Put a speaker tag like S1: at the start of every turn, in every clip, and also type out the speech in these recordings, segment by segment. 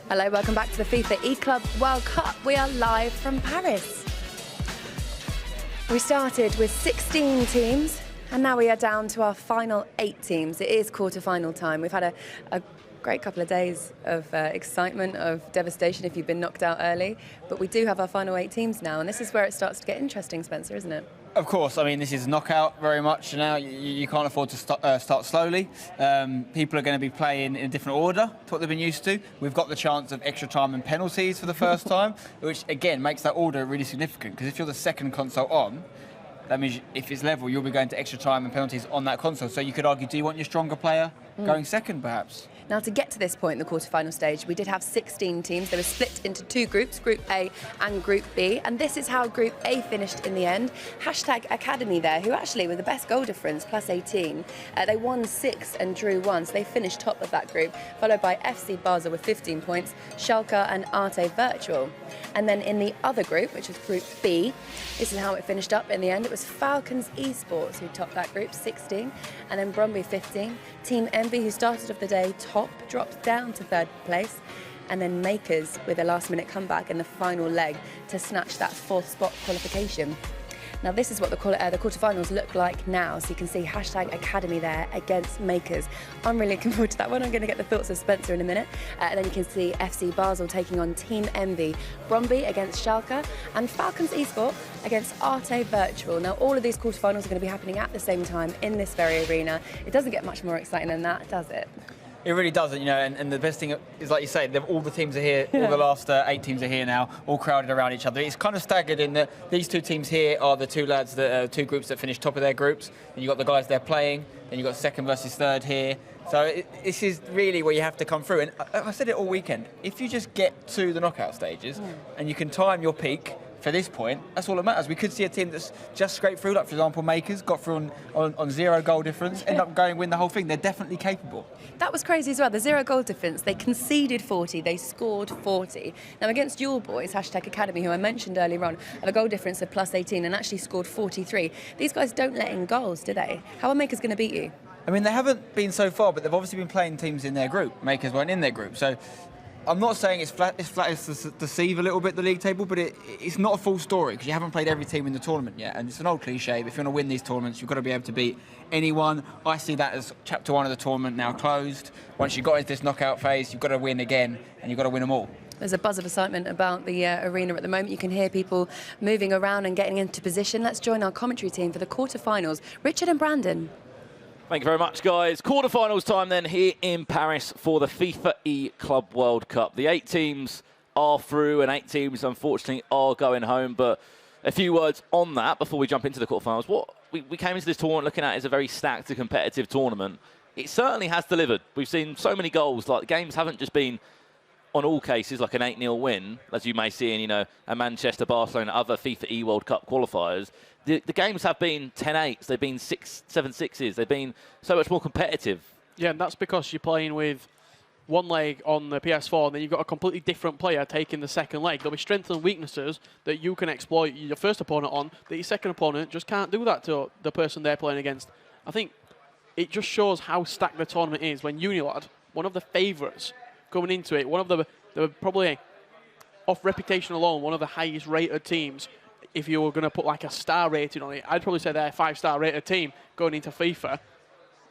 S1: Hello, welcome back to the FIFA eClub World Cup. We are live from Paris. We started with 16 teams, and now we are down to our final 8 teams. It is quarter-final time. We've had a great couple of days of excitement, of devastation if you've been knocked out early, but we do have our final 8 teams now, and this is where it starts to get interesting, Spencer, isn't it?
S2: Of course, I mean, this is knockout very much now. You can't afford to start slowly. People are going to be playing in a different order to what they've been used to. We've got the chance of extra time and penalties for the first time, which again makes that order really significant, because if you're the second console on, that means if it's level, you'll be going to extra time and penalties on that console. So you could argue, do you want your stronger player going second, perhaps?
S1: Now, to get to this point in the quarter-final stage, we did have 16 teams. They were split into 2 groups, Group A and Group B. And this is how Group A finished in the end. Hashtag Academy there, who actually were the best goal difference, plus 18. They won 6 and drew 1, so they finished top of that group, followed by FC Basel with 15 points, Schalke and Arte Virtual. And then in the other group, which was Group B, this is how it finished up in the end. It was Falcons eSports who topped that group, 16, and then Brondby 15. Team Envy, who started off the day top, dropped down to 3rd place, and then Makers with a last-minute comeback in the final leg to snatch that 4th spot qualification. Now, this is what the quarterfinals look like now, so you can see hashtag Academy there against Makers. I'm really looking forward to that one. I'm going to get the thoughts of Spencer in a minute. And then you can see FC Basel taking on Team Envy, Brondby against Schalke, and Falcons eSport against Arte Virtual. Now, all of these quarterfinals are going to be happening at the same time in this very arena. It doesn't get much more exciting than that, does it?
S2: It really doesn't, you know, and the best thing is, like you say, all the teams are here, all the last 8 teams are here now, all crowded around each other. It's kind of staggered in that these 2 teams here are the 2 lads, the 2 groups that finished top of their groups, and you've got the guys they're playing, and you've got 2nd versus 3rd here. So this is really where you have to come through. And I said it all weekend, if you just get to the knockout stages and you can time your peak for this point, that's all that matters. We could see a team that's just scraped through, like for example Makers, got through on 0 goal difference, end up going win the whole thing. They're definitely capable.
S1: That was crazy as well, the 0 goal difference. They conceded 40, they scored 40. Now, against your boys, hashtag Academy, who I mentioned earlier on, have a goal difference of plus 18 and actually scored 43. These guys don't let in goals, do they? How are Makers going to beat you?
S2: I mean, they haven't been so far, but they've obviously been playing teams in their group. Makers weren't in their group, so I'm not saying it's flat as to deceive a little bit the league table, but it's not a full story, because you haven't played every team in the tournament yet. And it's an old cliche, but if you want to win these tournaments, you've got to be able to beat anyone. I see that as chapter 1 of the tournament now closed. Once you've got into this knockout phase, you've got to win again, and you've got to win them all.
S1: There's a buzz of excitement about the arena at the moment. You can hear people moving around and getting into position. Let's join our commentary team for the quarterfinals. Richard and Brandon.
S3: Thank you very much, guys. Quarterfinals time then here in Paris for the FIFA eClub World Cup. The 8 teams are through, and 8 teams, unfortunately, are going home. But a few words on that before we jump into the quarterfinals. What we came into this tournament looking at is a very stacked and competitive tournament. It certainly has delivered. We've seen so many goals. Like, the games haven't just been, on all cases, like an 8-0 win, as you may see in, you know, a Manchester, Barcelona, other FIFA eWorld Cup qualifiers. The games have been 10-8s, they've been 7-6s, they've been so much more competitive.
S4: Yeah, and that's because you're playing with one leg on the PS4, and then you've got a completely different player taking the second leg. There'll be strengths and weaknesses that you can exploit your first opponent on, that your second opponent just can't do that to the person they're playing against. I think it just shows how stacked the tournament is when Unilad, one of the favourites going into it, one of the probably, off reputation alone, one of the highest rated teams. If you were going to put like a star rating on it, I'd probably say they're a 5-star rated team going into FIFA.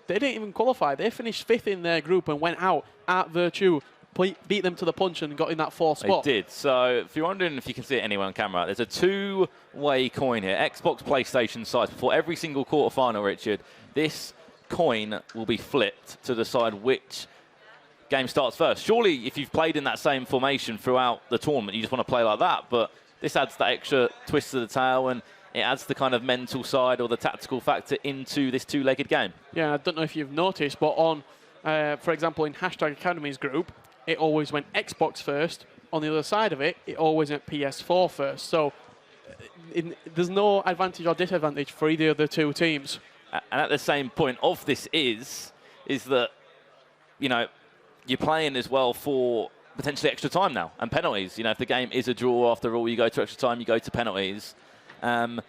S4: They didn't even qualify. They finished 5th in their group and went out at Virtue, beat them to the punch and got in that 4th spot.
S3: They did. So if you're wondering if you can see it anywhere on camera, there's a 2-way coin here. Xbox, PlayStation side. Before every single quarterfinal, Richard, this coin will be flipped to decide which game starts first. Surely, if you've played in that same formation throughout the tournament, you just want to play like that. But this adds that extra twist to the tail, and it adds the kind of mental side or the tactical factor into this 2-legged game. Yeah, I don't know if you've noticed, but on, for example, in hashtag Academy's group, it always went Xbox first. On the other side of it, it always went PS4 first. So there's no advantage or disadvantage for either of the 2 teams. And at the same point of this is that, you know, you're playing as well for potentially extra time now and penalties. You know, if the game is a draw after all, you go to extra time, you go to penalties. And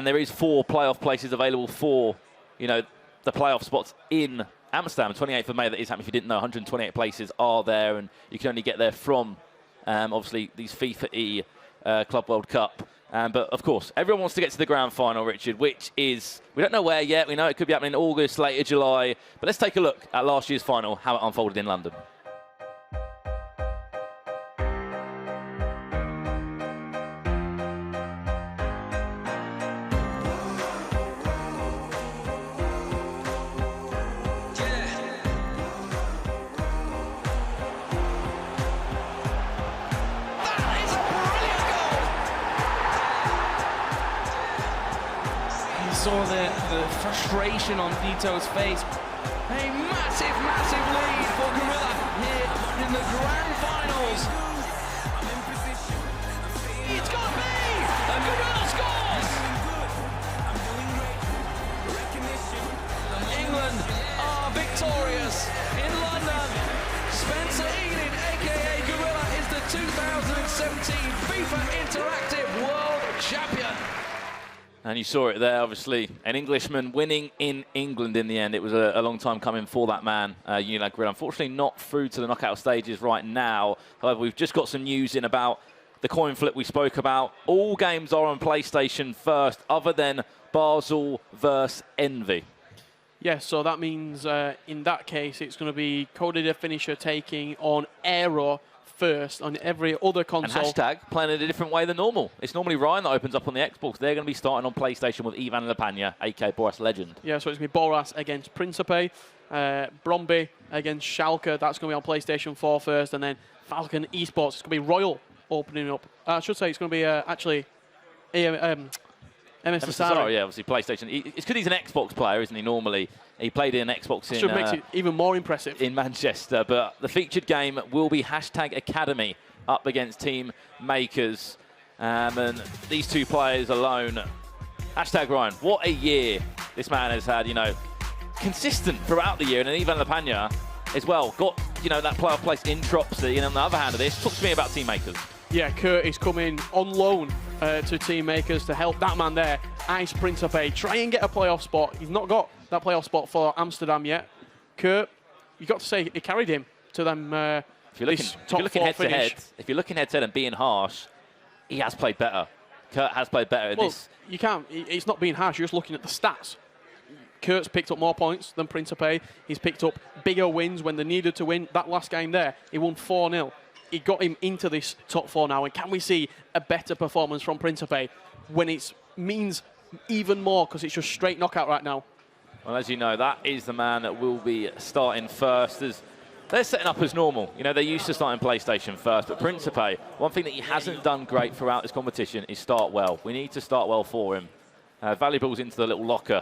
S3: there is 4 playoff places available for, you know, the playoff spots in Amsterdam, 28th of May, that is happening. If you didn't know, 128 places are there, and you can only get there from, obviously, these FIFA eClub World Cup. But, of course, everyone wants to get to the grand final, Richard, which is, we don't know where yet. We know it could be happening in August, later July. But let's take a look at last year's final, how it unfolded in London.
S5: Saw the frustration on Vito's face. A massive, massive lead for Gorilla here in the grand finals. It's got to be! And Gorilla scores! England are victorious in London. Spencer Eden, aka Gorilla, is the 2017 FIFA Interactive World Champion.
S3: And you saw it there, obviously, an Englishman winning in England in the end. It was a long time coming for that man, Unilag Gorilla. Unfortunately, not through to the knockout stages right now. However, we've just got some news in about the coin flip we spoke about. All games are on PlayStation first, other than Basel versus Envy.
S4: Yes, so that means in that case, it's going to be Cody the Finisher taking on Aero first on every other console.
S3: And Hashtag playing it a different way than normal. It's normally Ryan that opens up on the Xbox. They're going to be starting on PlayStation with Ivan Lepania, a.k.a. Boris Legend.
S4: Yeah, so it's going to be Boras against Principe, Brondby against Schalke. That's going to be on PlayStation 4 first, and then Falcon eSports. It's going to be Royal opening up. I should say it's going to be actually MSSR.
S3: Yeah, obviously PlayStation. It's because he's an Xbox player, isn't he, normally? He played in an Xbox in...
S4: Should make it even more impressive.
S3: In Manchester. But the featured game will be Hashtag Academy up against Team Makers. And these two players alone... Hashtag Ryan, what a year this man has had, you know, consistent throughout the year. And then Ivan Lepania as well got, you know, that playoff place in Tropsy. And on the other hand of this, talk to me about Team Makers.
S4: Yeah, Kurt is coming on loan to Team Makers to help that man there, Ice Principe, try and get a playoff spot. He's not got that playoff spot for Amsterdam yet. Kurt, you've got to say, he carried him to them
S3: if you're looking head to head, if you're looking head to head and being harsh, he has played better. Kurt has played better in this.
S4: You can't, it's not being harsh, you're just looking at the stats. Kurt's picked up more points than Principe. He's picked up bigger wins when they needed to win. That last game there, he won 4-0. He got him into this top four now, and can we see a better performance from Principe when it means even more because it's just straight knockout right now?
S3: Well, as you know, that is the man that will be starting first. They're setting up as normal. You know, they're used to starting PlayStation first, but Principe, one thing that he hasn't done great throughout this competition is start well. We need to start well for him. Valuables into the little locker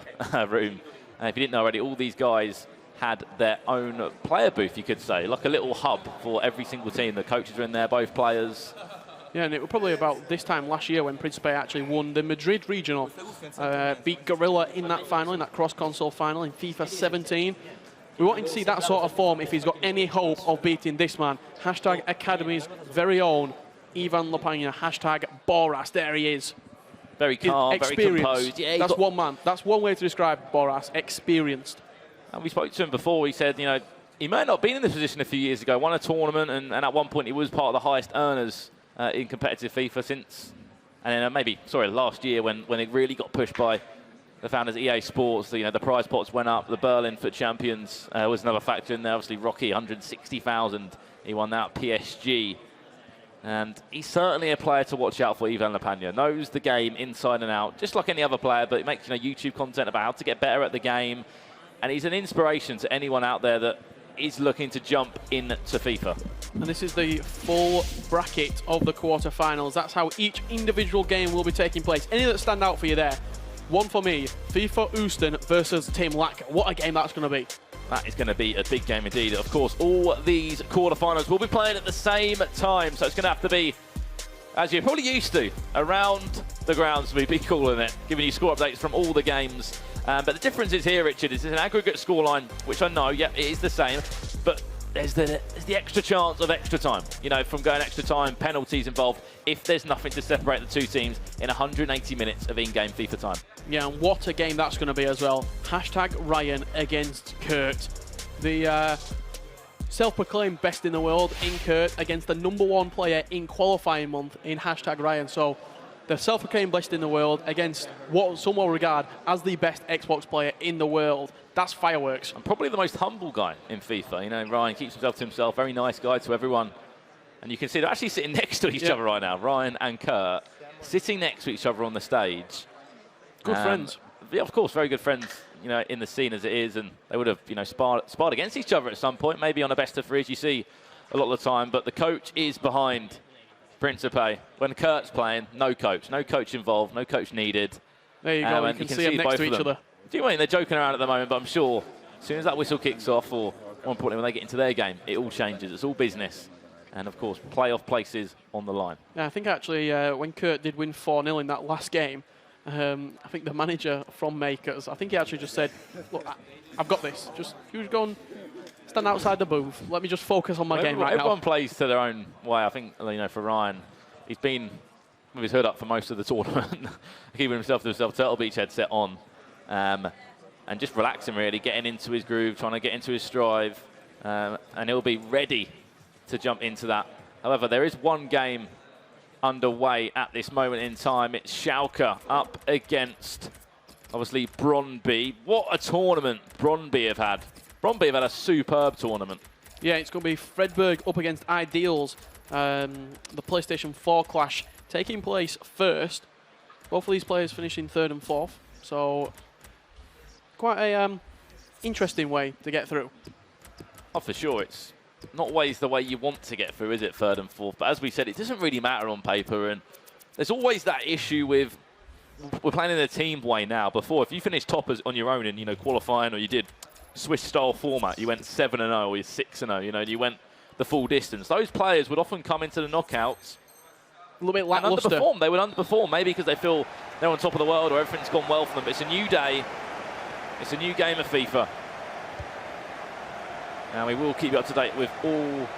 S3: room. If you didn't know already, all these guys had their own player booth, you could say, like a little hub for every single team. The coaches are in there, both players.
S4: Yeah, and it was probably about this time last year when Principe actually won the Madrid regional, beat Gorilla in that final, in that cross-console final in FIFA 17. We want him to see that sort of form if he's got any hope of beating this man. Hashtag Academy's very own Ivan Lepania, hashtag Boras, there he is.
S3: Very calm, very composed.
S4: Yeah, that's one man. That's one way to describe Boras, experienced.
S3: And we spoke to him before. He said, you know, he may not have been in this position a few years ago, won a tournament, and at one point he was part of the highest earners in competitive FIFA since, and then last year when it really got pushed by the founders of EA Sports. You know, the prize pots went up. The Berlin for champions was another factor in there. Obviously, Rocky, 160,000. He won that at PSG. And he's certainly a player to watch out for. Ivan Lepania knows the game inside and out, just like any other player, but he makes, you know, YouTube content about how to get better at the game. And he's an inspiration to anyone out there that is looking to jump into FIFA.
S4: And this is the full bracket of the quarterfinals. That's how each individual game will be taking place. Any that stand out for you there? One for me, FIFA Houston versus Team Lack. What a game that's going to be.
S3: That is going to be a big game indeed. Of course, all these quarterfinals will be playing at the same time, so it's going to have to be, as you're probably used to, around the grounds, we'd be calling it, giving you score updates from all the games. But the difference is here, Richard, is an aggregate scoreline, which I know, yeah, it is the same, but there's the extra chance of extra time. You know, from going extra time, penalties involved, if there's nothing to separate the two teams in 180 minutes of in-game FIFA time.
S4: Yeah, and what a game that's going to be as well. Hashtag Ryan against Kurt. The self-proclaimed best in the world in Kurt against the #1 player in qualifying month in #Ryan. So the self-proclaimed best in the world against what some will regard as the best Xbox player in the world. That's fireworks.
S3: And probably the most humble guy in FIFA. You know, Ryan keeps himself to himself, very nice guy to everyone. And you can see they're actually sitting next to each other right now, Ryan and Kurt, sitting next to each other on the stage.
S4: Good friends.
S3: Yeah, of course, very good friends, you know, in the scene as it is, and they would have, you know, sparred against each other at some point, maybe on a best of 3, as you see a lot of the time. But the coach is behind Principe. When Kurt's playing, no coach involved, no coach needed.
S4: There you go, you can see them next to each other.
S3: Do you mean they're joking around at the moment? But I'm sure as soon as that whistle kicks off, or more importantly, when they get into their game, it all changes. It's all business. And, of course, playoff places on the line.
S4: Yeah, I think actually when Kurt did win 4-0 in that last game, I think the manager from Makers, I think he actually just said, look, I've got this. Just you go and stand outside the booth. Let me just focus on my game right now.
S3: Everyone plays to their own way. I think, you know, for Ryan, he's been with his hood up for most of the tournament, keeping himself to himself, Turtle Beach headset on, and just relaxing, really, getting into his groove, trying to get into his stride, and he'll be ready to jump into that. However, there is one game underway at this moment in time. It's Schalke up against, obviously, Brondby. What a tournament Brondby have had. Brondby have had a superb tournament.
S4: Yeah, it's going to be Fredberg up against Ideals. The PlayStation 4 clash taking place first. Both of these players finishing 3rd and 4th. So, quite a interesting way to get through.
S3: Oh, for sure. It's not always the way you want to get through, is it, 3rd and 4th? But as we said, it doesn't really matter on paper. And there's always that issue with, we're playing in a team way now. Before, if you finished top on your own in, you know, qualifying, or you did Swiss-style format, you went 7-0 or you're 6-0, you know, you went the full distance. Those players would often come into the knockouts
S4: a little bit lackluster.
S3: Underperform. They would underperform, maybe because they feel they're on top of the world or everything's gone well for them. But it's a new day. It's a new game of FIFA. And we will keep you up to date with all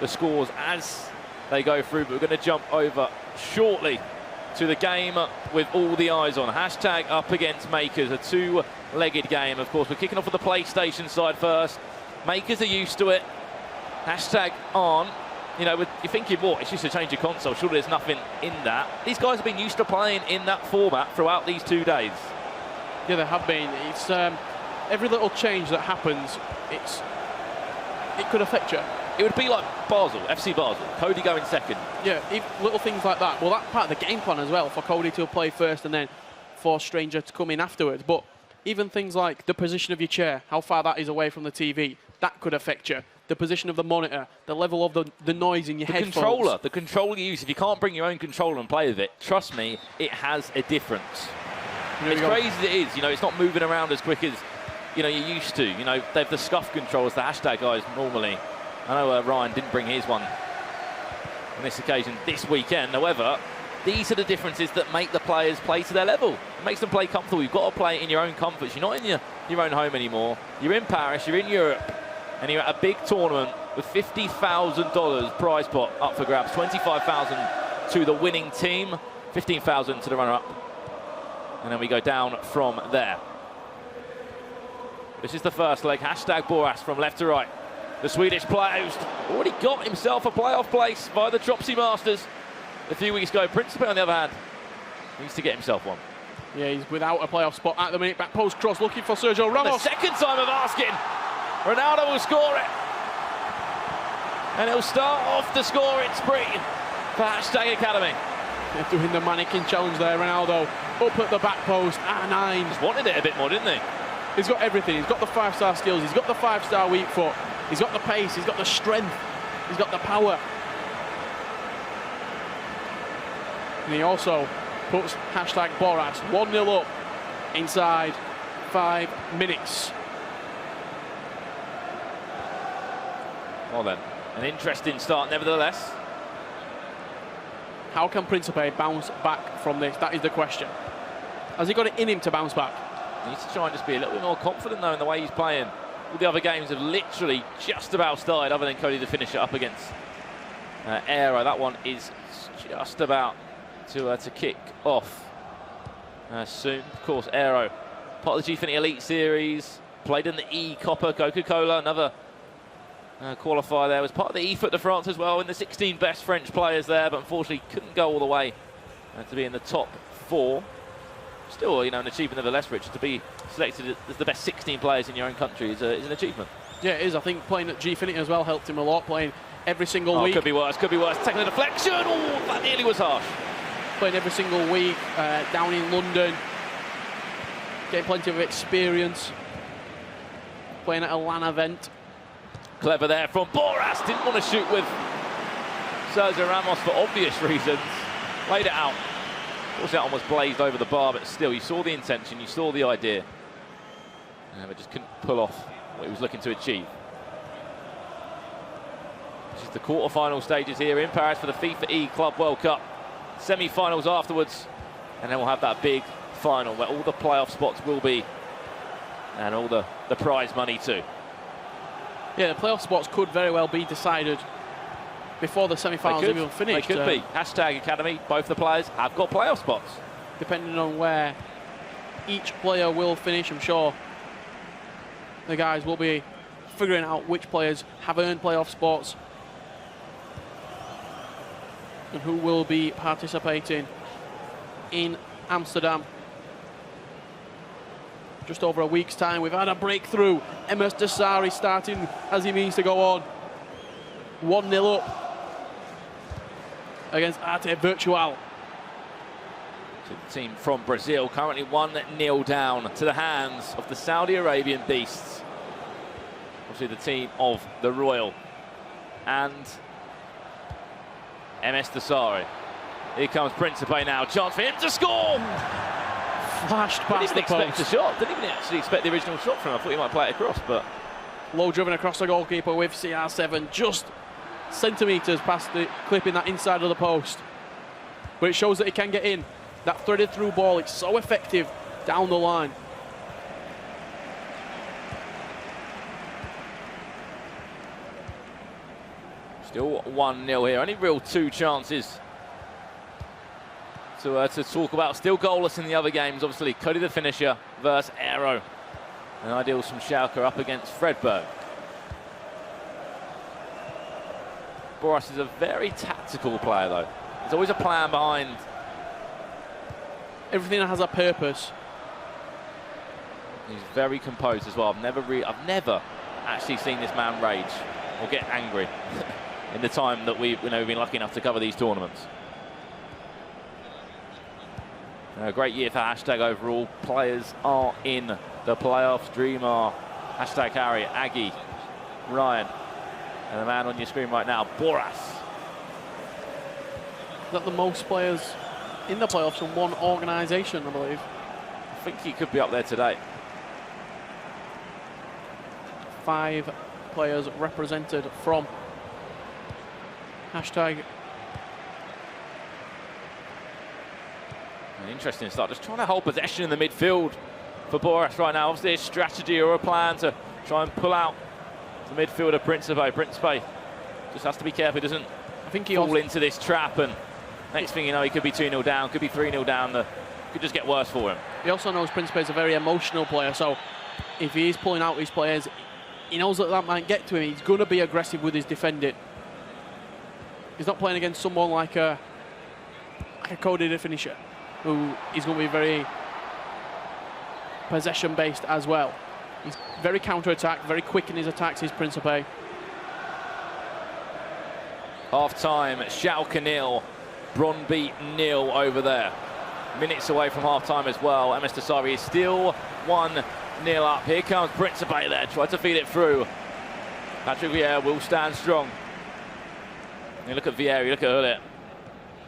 S3: the scores as they go through. But we're going to jump over shortly to the game with all the eyes on. # up against Makers, a 2-legged game. Of course, we're kicking off with the PlayStation side first. Makers are used to it. # on. You know, you're thinking, what, it's just a change of console. Surely there's nothing in that. These guys have been used to playing in that format throughout these 2 days.
S4: Yeah, they have been. It's every little change that happens, it could affect you.
S3: It would be like Basel, FC Basel. Cody going second.
S4: Yeah, little things like that. Well, that's part of the game plan as well, for Cody to play first and then for Stranger to come in afterwards. But even things like the position of your chair, how far that is away from the TV, that could affect you. The position of the monitor, the level of the noise in your headphones.
S3: The controller you use, if you can't bring your own controller and play with it, trust me, it has a difference. As crazy as it is, you know, it's not moving around as quick as, you know, you're used to. You know, they have the scuff controls, the # guys normally. I know Ryan didn't bring his one on this occasion this weekend. However, these are the differences that make the players play to their level. It makes them play comfortable. You've got to play it in your own comforts. You're not in your own home anymore. You're in Paris, you're in Europe, and you're at a big tournament with $50,000 prize pot up for grabs. $25,000 to the winning team, $15,000 to the runner-up. And then we go down from there. This is the first leg. # Boras from left to right. The Swedish player who's already got himself a playoff place by the Tropsy Masters a few weeks ago. Principe, on the other hand, needs to get himself one.
S4: Yeah, he's without a playoff spot at the minute. Back post cross, looking for Sergio Ramos.
S3: The second time of asking. Ronaldo will score it. And he'll start off the scoring spree for # Academy.
S4: They're doing the mannequin challenge there. Ronaldo up at the back post at 9.
S3: Just wanted it a bit more, didn't he?
S4: He's got everything. He's got the 5-star skills. He's got the 5-star weak foot. He's got the pace. He's got the strength. He's got the power. And he also puts # Boras 1-0 up inside 5 minutes.
S3: Well then, an interesting start nevertheless.
S4: How can Principe bounce back from this? That is the question. Has he got it in him to bounce back?
S3: He needs to try and just be a little bit more confident though in the way he's playing. All the other games have literally just about started, other than Cody to finish it up against Aero. That one is just about to kick off soon. Of course, Aero, part of the Gfinity Elite Series. Played in the E-Copper Coca-Cola, another qualifier there. Was part of the eFoot de France as well, in the 16 best French players there, but unfortunately couldn't go all the way to be in the top 4. Still, you know, an achievement nevertheless, Richard. To be selected as the best 16 players in your own country is an achievement. Yeah,
S4: it is. I think playing at Gfinity as well helped him a lot, playing every single week.
S3: Could be worse, could be worse. Taking a deflection, oh, that nearly was harsh.
S4: Playing every single week, down in London, getting plenty of experience, playing at a LAN event.
S3: Clever there from Boras, didn't want to shoot with Sergio Ramos for obvious reasons. Played it out. Of course, that almost blazed over the bar, but still, you saw the intention, you saw the idea. But just couldn't pull off what he was looking to achieve. This is the quarter-final stages here in Paris for the FIFA eClub World Cup. Semi-finals afterwards, and then we'll have that big final where all the playoff spots will be, and all the prize money too.
S4: Yeah, the playoff spots could very well be decided before the semi-finals even finished.
S3: They could be. Hashtag Academy, both the players have got playoff spots.
S4: Depending on where each player will finish, I'm sure the guys will be figuring out which players have earned playoff spots and who will be participating in Amsterdam. Just over a week's time, we've had a breakthrough. MS Desari starting as he means to go on. 1-0 up against Arte Virtual.
S3: So the team from Brazil currently 1-0 down to the hands of the Saudi Arabian beasts. Obviously the team of the Royal and MS Desari. Here comes Principe now, chance for him to score!
S4: Flashed past the post.
S3: Didn't even expect the shot, didn't even actually expect the original shot from him. I thought he might play it across, but...
S4: Low driven across the goalkeeper with CR7, just centimetres past the clipping that inside of the post. But it shows that he can get in. That threaded through ball, it's so effective down the line.
S3: Still 1-0 here, only real 2 chances to talk about. Still goalless in the other games, obviously. Cody the finisher versus Aero. And ideals from Schalke up against Fredberg. Boras is a very tactical player, though. There's always a plan behind.
S4: Everything that has a purpose.
S3: He's very composed as well. I've never actually seen this man rage or get angry in the time that we've been lucky enough to cover these tournaments. A great year for Hashtag overall. Players are in the playoffs. Dream are Hashtag Harry, Aggie, Ryan, and the man on your screen right now, Boras.
S4: Is that the most players in the playoffs from one organisation, I believe?
S3: I think he could be up there today.
S4: 5 players represented from Hashtag.
S3: An interesting start, just trying to hold possession in the midfield for Boras right now. Obviously a strategy or a plan to try and pull out the midfielder Principe. Principe just has to be careful, he doesn't fall into this trap, and next thing you know he could be 2-0 down, could be 3-0 down, could just get worse for him.
S4: He also knows Principe is a very emotional player, so if he is pulling out his players, he knows that might get to him. He's going to be aggressive with his defending. He's not playing against someone like a Cody the finisher, who is going to be very possession-based as well. He's very counter-attack, very quick in his attacks, his Principe.
S3: Half-time, Schalke 0, Brondby 0 over there. Minutes away from half-time as well. MS Desari is still 1-0 up. Here comes Principe there, tried to feed it through. Patrick Vieira will stand strong. You look at Vieira, you look at Hullet.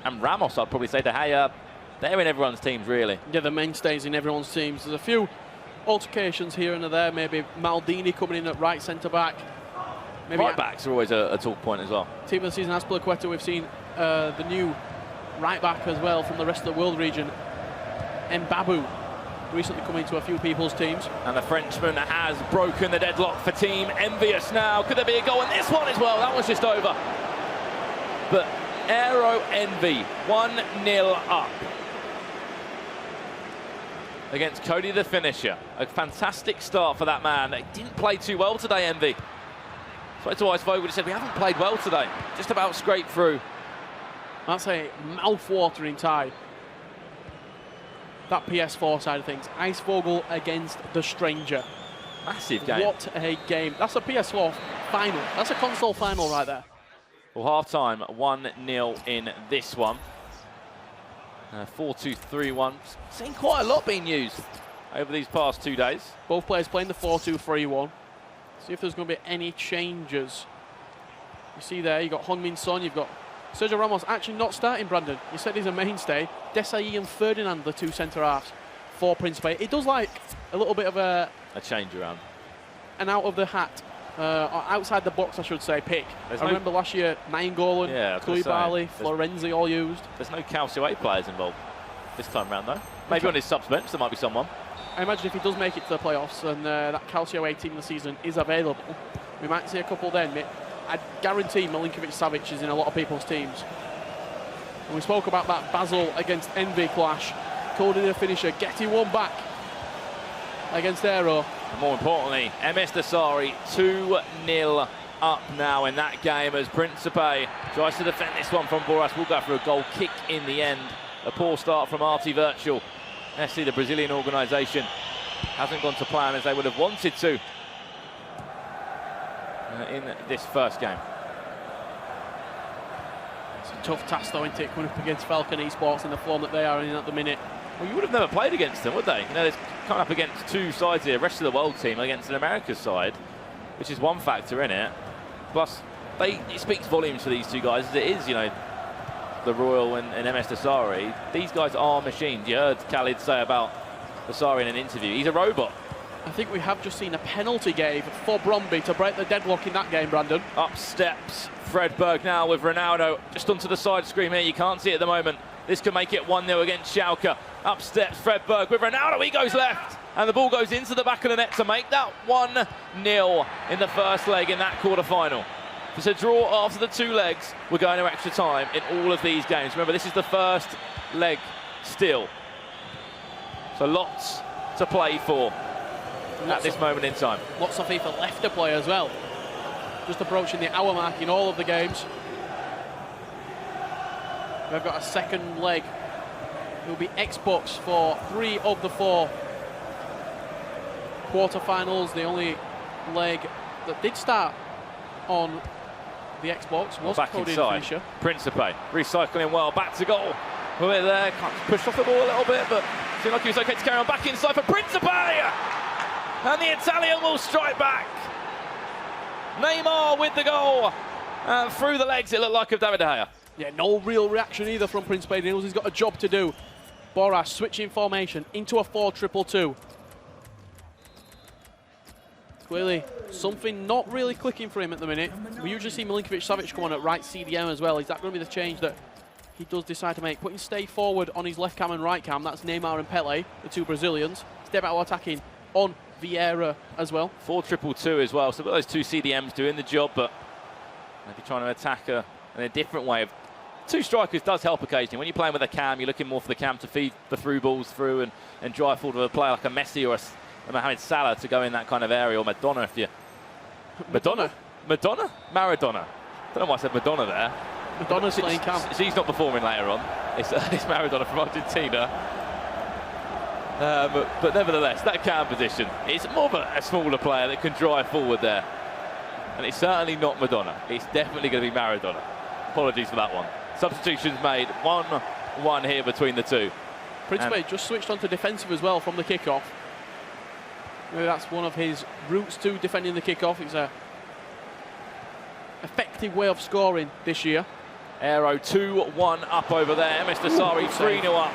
S3: And Ramos, I'd probably say, De Gea, they're in everyone's teams, really.
S4: Yeah, the mainstays in everyone's teams. There's a few altercations here and there. Maybe Maldini coming in at right centre-back. Maybe
S3: right-backs are always a talk point as well.
S4: Team of the season, Azpilicueta. We've seen the new right-back as well from the rest of the world region. Mbabu, recently come into a few people's teams.
S3: And the Frenchman has broken the deadlock for Team Envious now. Could there be a goal in this one as well? That one's just over. But Aero Envy, 1-0 up. against Cody the finisher. A fantastic start for that man. He didn't play too well today, Envy. Spoke to Ice Vogel, he said, we haven't played well today. Just about scraped through.
S4: That's a mouth-watering tie. That PS4 side of things. Ice Vogel against the Stranger.
S3: Massive game.
S4: What a game. That's a PS4 final. That's a console final right there.
S3: Well, half-time, 1-0 in this one. 4-2-3-1. Seen quite a lot being used over these past 2 days.
S4: Both players playing the 4-2-3-1. See if there's going to be any changes. You see there, you've got Heung-min Son, you've got Sergio Ramos actually not starting, Brandon. You said he's a mainstay. Desai and Ferdinand, the two centre-halves for Principe. It does like a little bit of a
S3: change around.
S4: An out-of-the-hat, or outside the box, I should say, pick. I remember last year, Nainggolan, Koulibaly, Florenzi all used.
S3: There's no Calcio A players involved this time round, though. Maybe on his subs bench, there might be someone.
S4: I imagine if he does make it to the playoffs and that Calcio A team of the season is available, we might see a couple then. I guarantee Milinkovic-Savic is in a lot of people's teams. And we spoke about that Basel against Envy clash. Cody the finisher, getting one back against Aero.
S3: And more importantly, MS Dasari 2-0 up now in that game as Principe tries to defend this one from Boras. Will go for a goal kick in the end. A poor start from Arte Virtual. SC, the Brazilian organisation, hasn't gone to plan as they would have wanted to in this first game.
S4: It's a tough task though, isn't it, coming up against Falcon eSports in the form that they are in at the minute.
S3: Well, you would have never played against them, would they? You know, there's coming up against two sides here, rest of the world team against an America's side, which is one factor in it. Plus, it speaks volumes for these two guys as it is, you know, the Royal and MS Dasari. These guys are machines. You heard Khalid say about Dasari in an interview. He's a robot.
S4: I think we have just seen a penalty gave for Brondby to break the deadlock in that game, Brandon.
S3: Up steps Fredberg now with Ronaldo just onto the side screen here. You can't see it at the moment. This could make it 1-0 against Schalke. Up steps Fredberg with Ronaldo. He goes left. And the ball goes into the back of the net to make that 1-0 in the first leg in that quarter-final. It's a draw after the two legs. We're going to extra time in all of these games. Remember, this is the first leg still. So lots to play for at this moment in time.
S4: Lots of FIFA left to play as well. Just approaching the hour mark in all of the games. We've got a second leg. It will be Xbox for 3 of the 4 quarterfinals. The only leg that did start on the Xbox was
S3: back
S4: Cody
S3: inside.
S4: Finisher.
S3: Principe recycling well, back to goal. With it there, pushed off the ball a little bit, but seemed like he was okay to carry on. Back inside for Principe, and the Italian will strike back. Neymar with the goal, and through the legs it looked like of David De Gea.
S4: Yeah, no real reaction either from Principe. He knows he's got a job to do. Boras switching formation into a 4-2-2. Clearly, something not really clicking for him at the minute. We usually see Milinkovic-Savic come on at right CDM as well. Is that going to be the change that he does decide to make? Putting stay forward on his left cam and right cam. That's Neymar and Pele, the two Brazilians. Step out attacking on Vieira as well.
S3: 4-2-2 as well. So we've got those two CDMs doing the job, but maybe trying to attack in a different way. Two strikers does help occasionally. When you're playing with a cam, you're looking more for the cam to feed the through balls through and drive forward with a player like a Messi or a Mohamed Salah to go in that kind of area, or Madonna if you... Madonna? Maradona? Don't know why I said Madonna there.
S4: Madonna's playing cam.
S3: She's not performing later on. It's Maradona from Argentina. But nevertheless, that cam position, it's more of a smaller player that can drive forward there. And it's certainly not Madonna. It's definitely going to be Maradona. Apologies for that one. Substitutions made. 1-1 here between the two.
S4: Principe just switched onto defensive as well from the kickoff. Maybe that's one of his routes to defending the kickoff. It's a effective way of scoring this year.
S3: Aero 2-1 up over there. Mr. Sari 3-0 up.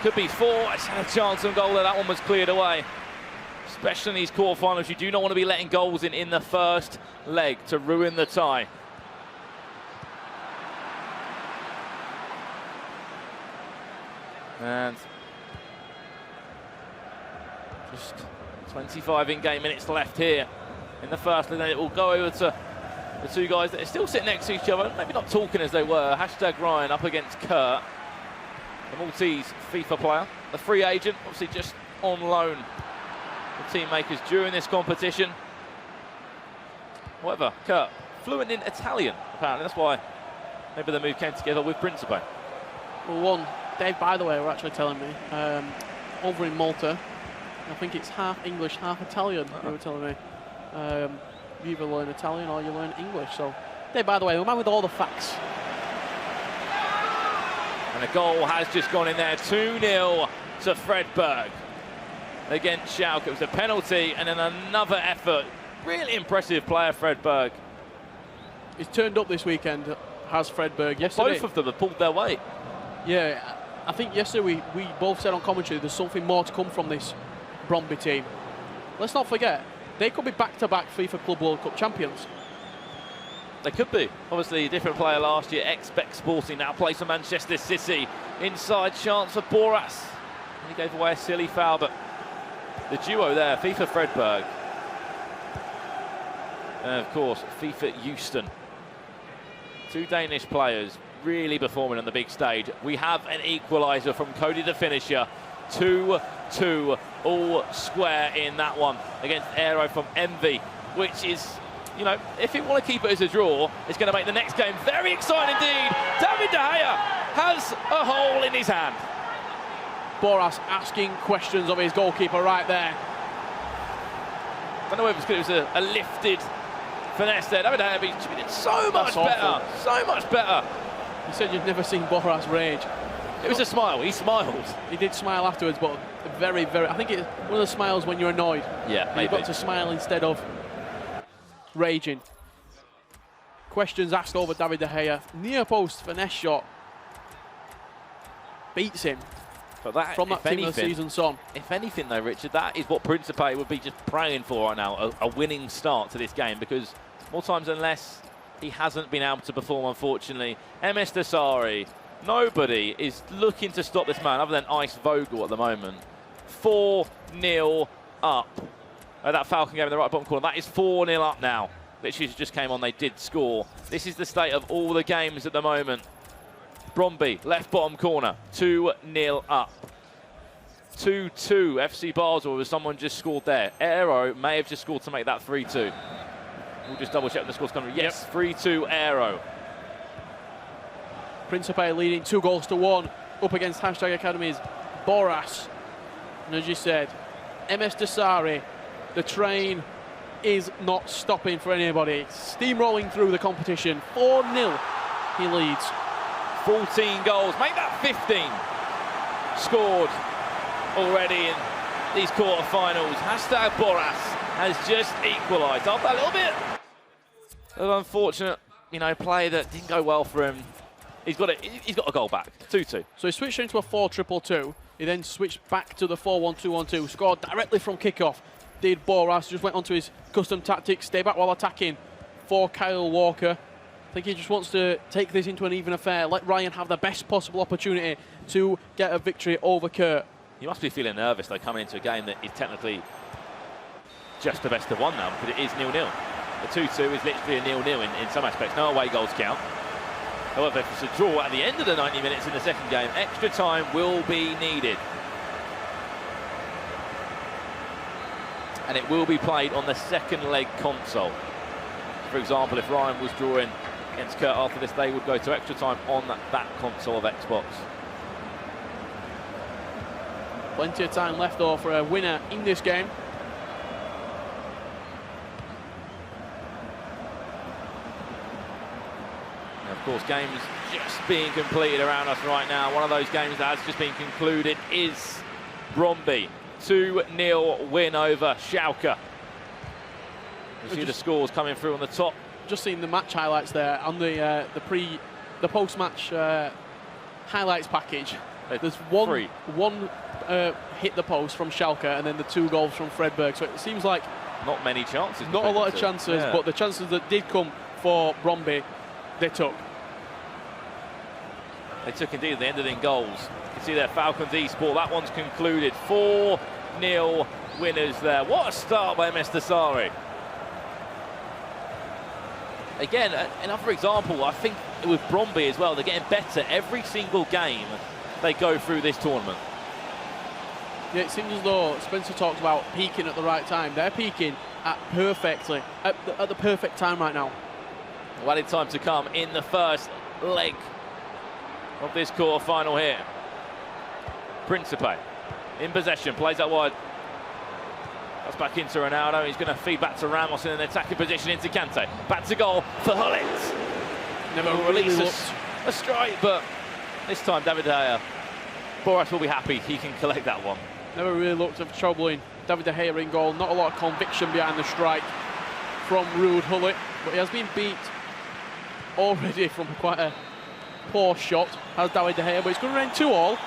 S3: Could be 4. It's had a chance on goal there. That one was cleared away. Especially in these quarterfinals, you do not want to be letting goals in the first leg to ruin the tie. And just 25 in-game minutes left here in the first, and then it will go over to the two guys that are still sitting next to each other, maybe not talking as they were. # Ryan up against Kurt, the Maltese FIFA player. the free agent, obviously just on loan for team makers during this competition. However, Kurt, fluent in Italian, apparently. That's why maybe the move came together with Principe.
S4: Well, Dave, by the way, were actually telling me, over in Malta, I think it's half English, half Italian, they were telling me. You either learn Italian or you learn English. So, Dave, by the way, the man with all the facts.
S3: And a goal has just gone in there, 2-0 to Fredberg against Schalke. It was a penalty and then another effort. Really impressive player, Fredberg.
S4: He's turned up this weekend, has Fredberg. Yesterday,
S3: both of them have pulled their weight.
S4: Yeah, I think yesterday we both said on commentary there's something more to come from this Brondby team. Let's not forget, they could be back-to-back FIFA Club World Cup champions.
S3: They could be. Obviously, a different player last year, ex-Beck Sporting, now plays for Manchester City. Inside chance for Boras. He gave away a silly foul, but the duo there, FIFA Fredberg. And of course, FIFA Houston. Two Danish players really performing on the big stage. We have an equaliser from Cody the finisher. 2-2, all square in that one against Aero from Envy, which is, you know, if you want to keep it as a draw, it's going to make the next game very exciting indeed. David De Gea has a hole in his hand.
S4: Boras asking questions of his goalkeeper right there.
S3: I don't know if it was a lifted finesse there. David De Gea did so much better. So much better.
S4: You said you've never seen Boras rage.
S3: It was a smile. He smiled.
S4: He did smile afterwards, but very, very... I think it's one of the smiles when you're annoyed.
S3: Yeah, maybe.
S4: You've got to smile instead of raging. Questions asked over David De Gea. Near post finesse shot. Beats him.
S3: But that,
S4: from that team of the season's on.
S3: If anything, though, Richard, that is what Principe would be just praying for right now, a winning start to this game, because more times than less, he hasn't been able to perform, unfortunately. MS Desari, nobody is looking to stop this man other than Ice Vogel at the moment. 4-0 up. That Falcon game in the right bottom corner, that is 4-0 up now. Literally just came on, they did score. This is the state of all the games at the moment. Brondby, left bottom corner, 2-0 up. 2-2, FC Basel, as someone just scored there. Aero may have just scored to make that 3-2. We'll just double check the score's coming. Yes, 3-2 Aero.
S4: Principe leading 2-1 up against #Academies. Boras. And as you said, MS Desari, the train is not stopping for anybody. Steamrolling through the competition. 4-0 he leads.
S3: 14 goals, make that 15. Scored already in these quarterfinals. #Boras has just equalised after a little bit of unfortunate, play that didn't go well for him. He's got a goal back. 2-2.
S4: So he switched into a 4-2-2. He then switched back to the 4-1-2-1-2. Scored directly from kickoff. Did Boras, just went onto his custom tactics, stay back while attacking for Kyle Walker. I think he just wants to take this into an even affair, let Ryan have the best possible opportunity to get a victory over Kurt.
S3: You must be feeling nervous, though, coming into a game that is technically just the best of one now, because it is 0-0. The 2-2 is literally a 0-0 in some aspects. No away goals count. However, if it's a draw at the end of the 90 minutes in the second game, extra time will be needed. And it will be played on the second leg console. For example, if Ryan was drawing against Kurt after this, they would go to extra time on that console of Xbox.
S4: Plenty of time left, though, for a winner in this game.
S3: And of course, games just being completed around us right now. One of those games that has just been concluded is Brondby. 2-0 win over Schalke. You see the scores coming through on the top.
S4: Just seen the match highlights there on the post-match highlights package. There's one hit the post from Schalke and then the 2 goals from Fredberg. So it seems like
S3: not many chances.
S4: Not a lot of chances, but the chances that did come for Brondby, they took.
S3: They took indeed. They ended in goals. You can see there, Falcons eSport. That one's concluded. 4-0 winners there. What a start by MS Desari. Again, another example, I think with Brondby as well, they're getting better every single game they go through this tournament.
S4: Yeah, it seems as though Spencer talks about peaking at the right time. They're peaking at the perfect time right now.
S3: Well, added time to come in the first leg of this quarter-final here. Principe in possession, plays out wide. That's back into Ronaldo. He's going to feed back to Ramos in an attacking position into Kante. Back to goal for Hullet.
S4: Never really
S3: Releases a strike, but this time David De Gea. Boris will be happy he can collect that one.
S4: Never really looked of troubling David De Gea in goal. Not a lot of conviction behind the strike from Ruud Hullet, but he has been beat already from quite a poor shot, has David De Gea, but it's going to end 2-2.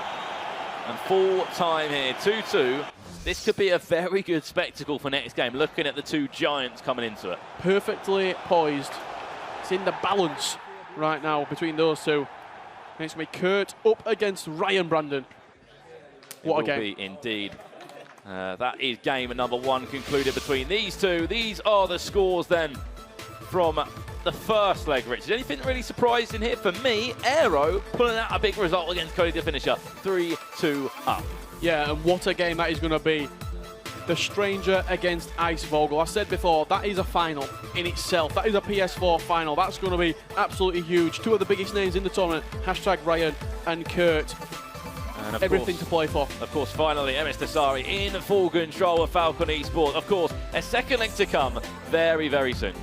S3: And full time here, 2-2. This could be a very good spectacle for next game, looking at the two giants coming into it.
S4: Perfectly poised. It's in the balance right now between those two. And it's going to be Kurt up against Ryan Brandon. What a game.
S3: It will be indeed. That is game number 1 concluded between these two. These are the scores then from the first leg, Richard. Anything really surprising here? For me, Aero pulling out a big result against Cody the finisher. 3-2 up.
S4: Yeah, and what a game that is going to be. The Stranger against Ice Vogel. I said before, that is a final in itself. That is a PS4 final. That's going to be absolutely huge. Two of the biggest names in the tournament. # Ryan and Kurt.
S3: And
S4: everything to play for.
S3: Of course, finally, MS Dasari in full control of Falcon eSport. Of course, a second leg to come very, very soon.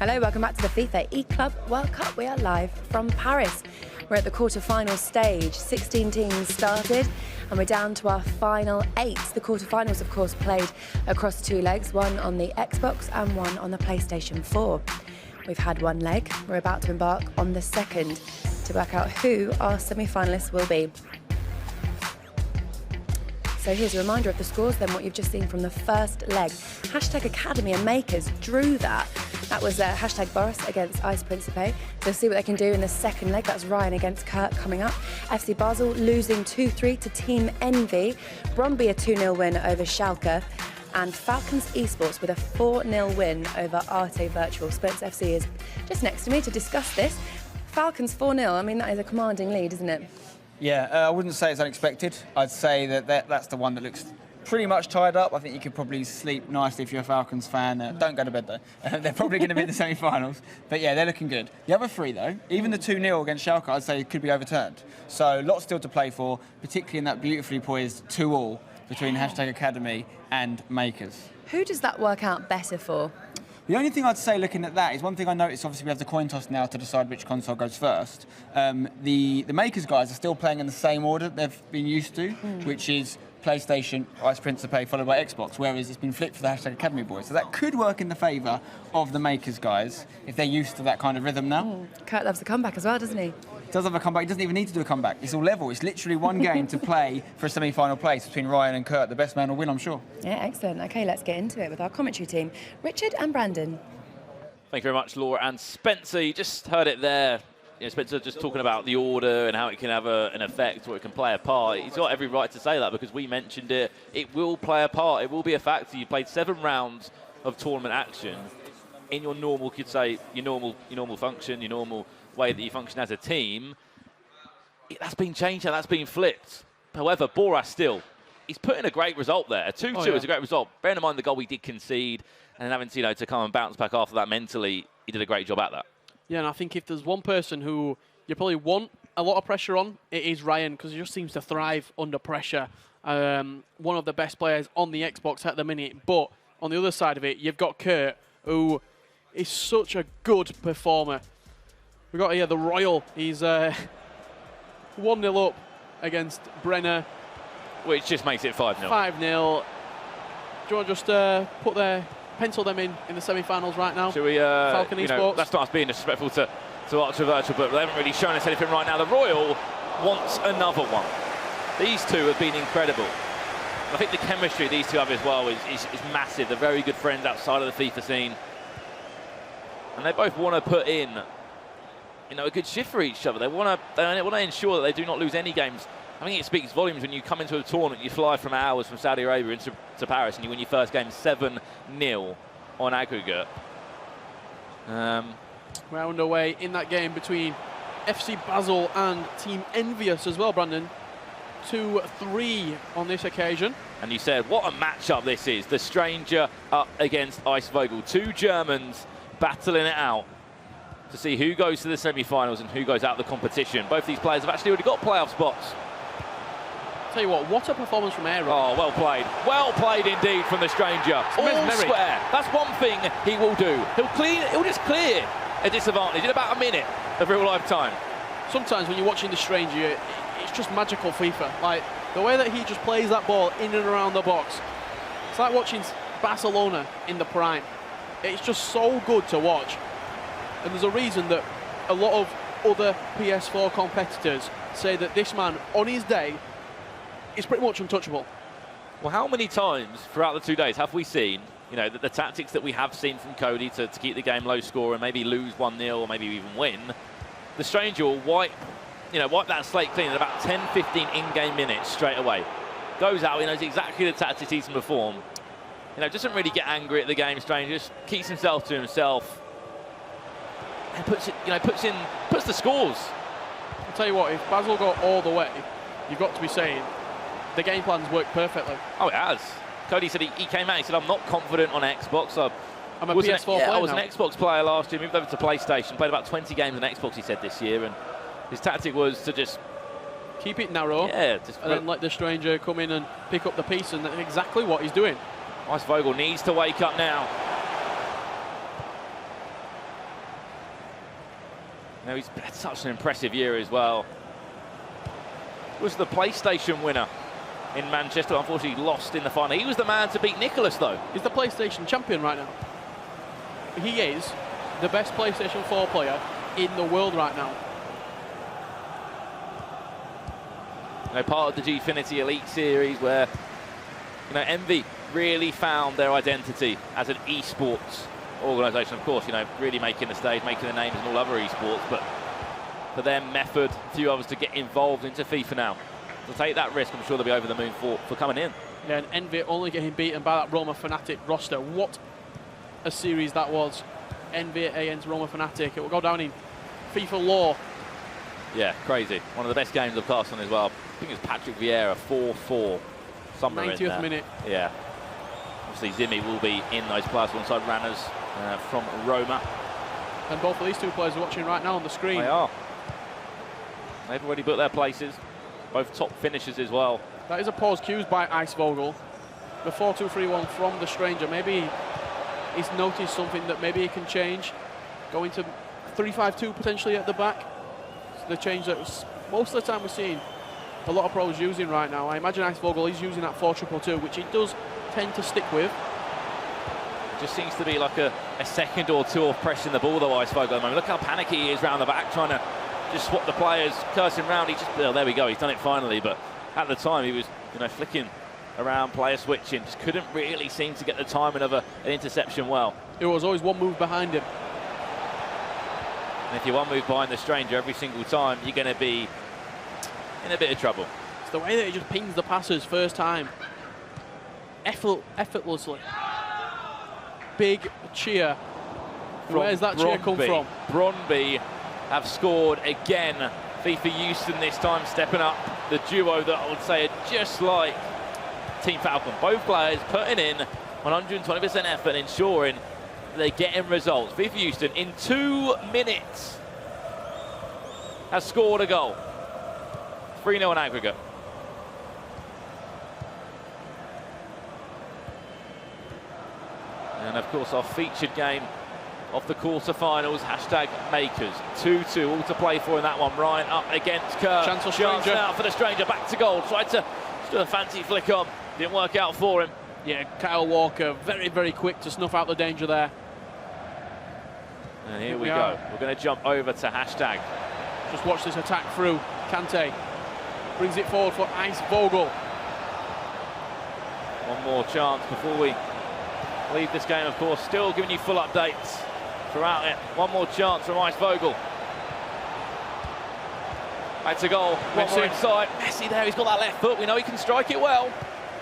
S1: Hello, welcome back to the FIFA eClub World Cup. We are live from Paris. We're at the quarter-final stage. 16 teams started, and we're down to our final 8. The quarter-finals, of course, played across 2 legs, one on the Xbox and one on the PlayStation 4. We've had 1 leg. We're about to embark on the second to work out who our semi-finalists will be. So here's a reminder of the scores, then what you've just seen from the first leg. Hashtag Academy and Makers drew that. That was hashtag Boris against Ice Principe. So we'll see what they can do in the second leg. That's Ryan against Kurt coming up. FC Basel losing 2-3 to Team Envy. Brondby a 2-0 win over Schalke. And Falcons eSports with a 4-0 win over Arte Virtual. Sports FC is just next to me to discuss this. Falcons 4-0, I mean, that is a commanding lead, isn't it?
S2: Yeah, I wouldn't say it's unexpected. I'd say that's the one that looks pretty much tied up. I think you could probably sleep nicely if you're a Falcons fan. Don't go to bed, though. They're probably going to be in the semi-finals. But, yeah, they're looking good. The other 3, though, even the 2-0 against Schalke, I'd say could be overturned. So lots still to play for, particularly in that beautifully poised 2-2 between hashtag Academy and Makers.
S1: Who does that work out better for?
S2: The only thing I'd say looking at that is one thing I noticed, obviously we have the coin toss now to decide which console goes first. The Makers guys are still playing in the same order they've been used to, which is PlayStation, Ice Principe, followed by Xbox, whereas it's been flipped for the hashtag Academy boys. So that could work in the favour of the Makers guys if they're used to that kind of rhythm now.
S1: Kurt loves a comeback as well, doesn't he?
S2: Does have a comeback. He doesn't even need to do a comeback. It's all level. It's literally 1 game to play for a semi-final place between Ryan and Kurt. The best man will win, I'm sure.
S1: Yeah, excellent. OK, let's get into it with our commentary team. Richard and Brandon.
S3: Thank you very much, Laura. And Spencer, you just heard it there. You know, Spencer just talking about the order and how it can have an effect or it can play a part. He's got every right to say that because we mentioned it. It will play a part. It will be a factor. You played 7 rounds of tournament action in your normal, could say, your normal function, your normal way that you function as a team. That's been changed and that's been flipped. However, Boras still, he's put in a great result there. A 2-2 is a great result. Bearing in mind the goal we did concede and then having to, to come and bounce back after that mentally, he did a great job at that.
S4: Yeah, and I think if there's one person who you probably want a lot of pressure on, it is Ryan, because he just seems to thrive under pressure. One of the best players on the Xbox at the minute. But on the other side of it, you've got Kurt, who is such a good performer. We've got here the Royal. He's 1-0 up against Brenner.
S3: Which just makes it 5-0.
S4: 5-0. Do you want to just pencil them in the semi-finals right now?
S3: Should we,
S4: Falcon eSports?
S3: That's not us being disrespectful to Arte Virtual, but they haven't really shown us anything right now. The Royal wants another one. These two have been incredible. I think the chemistry these two have as well is massive. They're very good friends outside of the FIFA scene. And they both want to put in, a good shift for each other. They want to ensure that they do not lose any games. I think it speaks volumes when you come into a tournament, you fly from hours from Saudi Arabia to Paris and you win your first game 7-0 on aggregate.
S4: We're underway in that game between FC Basel and Team Envious as well, Brandon. 2-3 on this occasion.
S3: And you said, what a matchup this is. The Stranger up against Ice Vogel. 2 Germans battling it out to see who goes to the semi-finals and who goes out of the competition. Both these players have actually already got playoff spots.
S4: Tell you what a performance from Aaron.
S3: Oh, well played. Well played indeed from the Stranger. All square. That's one thing he will do. He'll just clear a disadvantage in about a minute of real life time.
S4: Sometimes when you're watching the Stranger, it's just magical FIFA. Like, the way that he just plays that ball in and around the box. It's like watching Barcelona in the prime. It's just so good to watch. And there's a reason that a lot of other PS4 competitors say that this man, on his day, is pretty much untouchable.
S3: Well, how many times throughout the 2 days have we seen, the tactics that we have seen from Cody to keep the game low score and maybe lose 1-0 or maybe even win? The Stranger will wipe that slate clean in about 10-15 in-game minutes straight away. Goes out, he knows exactly the tactics he's going to perform. Doesn't really get angry at the game, Stranger, just keeps himself to himself and puts the scores.
S4: I'll tell you what, if Basel got all the way, you've got to be saying the game plan's worked perfectly.
S3: Oh, it has. Cody said he came out, he said, I'm not confident on Xbox.
S4: I'm a PS4 player
S3: I was
S4: now.
S3: an Xbox player last year, moved over to PlayStation, played about 20 games on Xbox, he said, this year, and his tactic was to just
S4: keep it narrow, and then let the Stranger come in and pick up the piece, and that's exactly what he's doing.
S3: Ice Vogel needs to wake up now. You know, he's had such an impressive year as well. Was the PlayStation winner in Manchester, unfortunately lost in the final. He was the man to beat Nicholas, though.
S4: He's the PlayStation champion right now. He is the best PlayStation 4 player in the world right now.
S3: You know, part of the Gfinity Elite Series where, you know, Envy really found their identity as an esports organisation. Of course, you know, really making the stage, making the names in all other esports, but for their method, a few others to get involved into FIFA now. To take that risk, I'm sure they'll be over the moon for coming in. Yeah,
S4: and Envy only getting beaten by that Roma Fnatic roster. What a series that was. Envy against Roma Fnatic. It will go down in FIFA lore.
S3: Yeah, crazy. One of the best games I've cast on as well. I think it was Patrick Vieira, 4-4. Somewhere
S4: 90th
S3: in there.
S4: minute.
S3: Yeah. Obviously, Zimmy will be in those players alongside Ranners from Roma.
S4: And both of these two players are watching right now on the screen.
S3: They are. They've already booked their places. Both top finishers as well.
S4: That is a pause cues by Ice Vogel. The 4-2-3-1 from the Stranger. Maybe he's noticed something that maybe he can change. Going to 3-5-2 potentially at the back. It's the change that most of the time we're seeing a lot of pros using right now. I imagine Ice Vogel is using that 4-2-2, which he does tend to stick with.
S3: Just seems to be like a second or two of pressing the ball, though, Ice Vogel at the moment. Look how panicky he is round the back, trying to just swap the players, cursing round. He just, oh, there we go, he's done it finally. But at the time, he was, you know, flicking around, player switching, just couldn't really seem to get the timing of an interception well.
S4: It was always one move behind him.
S3: And if you're one move behind the Stranger every single time, you're going to be in a bit of trouble.
S4: It's the way that he just pings the passes first time. Effortlessly. Big cheer. Where's that cheer come from?
S3: Brondby have scored again. FIFA Houston this time stepping up. The duo that I would say are just like Team Falcon. Both players putting in 120% effort, ensuring they're getting results. FIFA Houston in 2 minutes has scored a goal. 3-0 in aggregate. And of course our featured game of the quarterfinals, hashtag Makers. 2-2, all to play for in that one. Ryan up against Kerr.
S4: Chance for Stranger.
S3: Now for the Stranger, back to goal. Tried to do a fancy flick on, didn't work out for him.
S4: Yeah, Kyle Walker, very, very quick to snuff out the danger there.
S3: And here we go. We're going to jump over to hashtag.
S4: Just watch this attack through. Kante brings it forward for Ice Vogel.
S3: One more chance before we leave this game, of course. Still giving you full updates throughout it. One more chance from Ice Vogel. Back to goal. One more inside. Messi there, he's got that left foot. We know he can strike it well.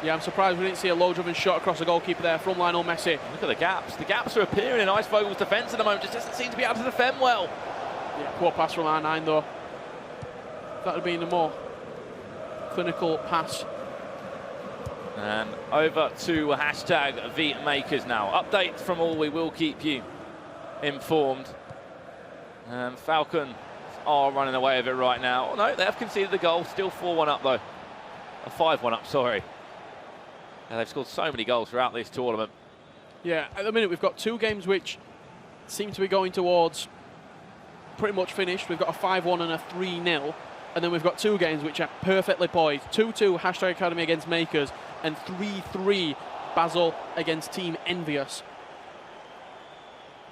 S4: Yeah, I'm surprised we didn't see a low-driven shot across the goalkeeper there from Lionel Messi.
S3: Look at the gaps. The gaps are appearing in Ice Vogel's defence at the moment. Just doesn't seem to be able to defend well.
S4: Yeah, poor pass from R9 though. That would have been a more clinical pass.
S3: And over to hashtag the Makers now. Updates from all, we will keep you informed. And Falcons are running away with it right now. Oh, no, they have conceded the goal. Still 4-1 up though. 5-1 up, sorry. They've scored so many goals throughout this tournament.
S4: Yeah, at the minute we've got 2 games which seem to be going towards pretty much finished. We've got a 5-1 and a 3-0. And then we've got 2 games which are perfectly poised. 2-2 hashtag Academy against Makers and 3-3 Basel against Team Envious.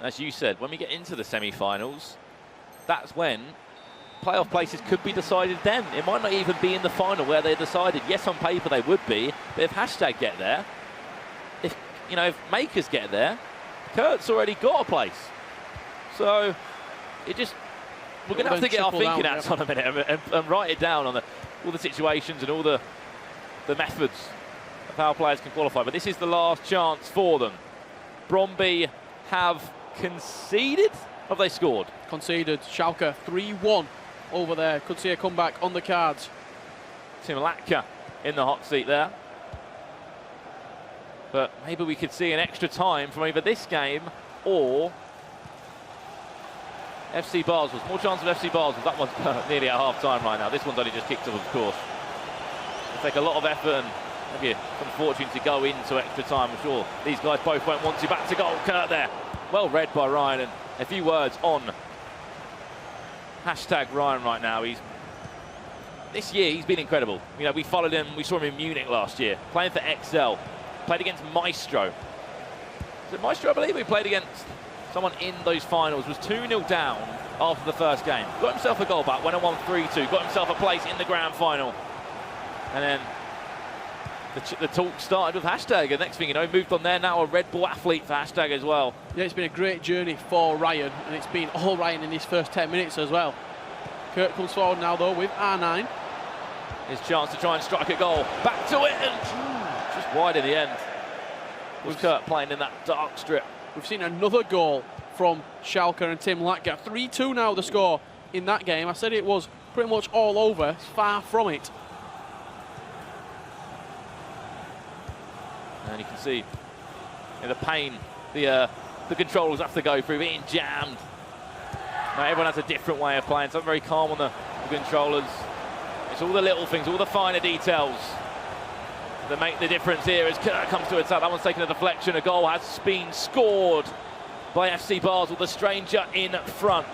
S3: As you said, when we get into the semi-finals, that's when playoff places could be decided then. It might not even be in the final where they're decided. Yes, on paper they would be, but if hashtag get there, if Makers get there, Kurt's already got a place. So it just, we're going to have to get our thinking hats on a minute and write it down on all the situations and all the methods of how players can qualify. But this is the last chance for them. Brondby have conceded. Have they scored?
S4: Conceded. Schalke 3-1 over there. Could see a comeback on the cards.
S3: Tim Latka in the hot seat there. But maybe we could see an extra time from either this game or FC Basel. More chance of FC Basel. That one's nearly at half-time right now. This one's only just kicked off, of course. It'll take a lot of effort and maybe some fortune to go into extra time. I'm sure these guys both won't want to. Back to goal. Kurt there. Well read by Ryan, and a few words on hashtag Ryan right now. This year he's been incredible. You know, we followed him, we saw him in Munich last year, playing for Excel, played against Maestro. Was it Maestro, I believe? He played against someone in those finals, was 2-0 down after the first game. Got himself a goal back, went on 1-3-2, got himself a place in the grand final. And then the talk started with hashtag, and next thing you know, moved on there, now a Red Bull athlete for hashtag as well.
S4: Yeah, it's been a great journey for Ryan, and it's been all Ryan in his first 10 minutes as well. Kurt comes forward now, though, with R9.
S3: His chance to try and strike a goal. Back to it, and just wide in the end. Was Kurt playing in that dark strip.
S4: We've seen another goal from Schalke and Tim Latka. 3-2 now the score in that game. I said it was pretty much all over. It's far from it.
S3: And you can see the pain the controllers have to go through, being jammed. Now, everyone has a different way of playing, so I'm very calm on the controllers. It's all the little things, all the finer details that make the difference here as Kurt comes to attack. That one's taken a deflection. A goal has been scored by FC Basel, the stranger in front.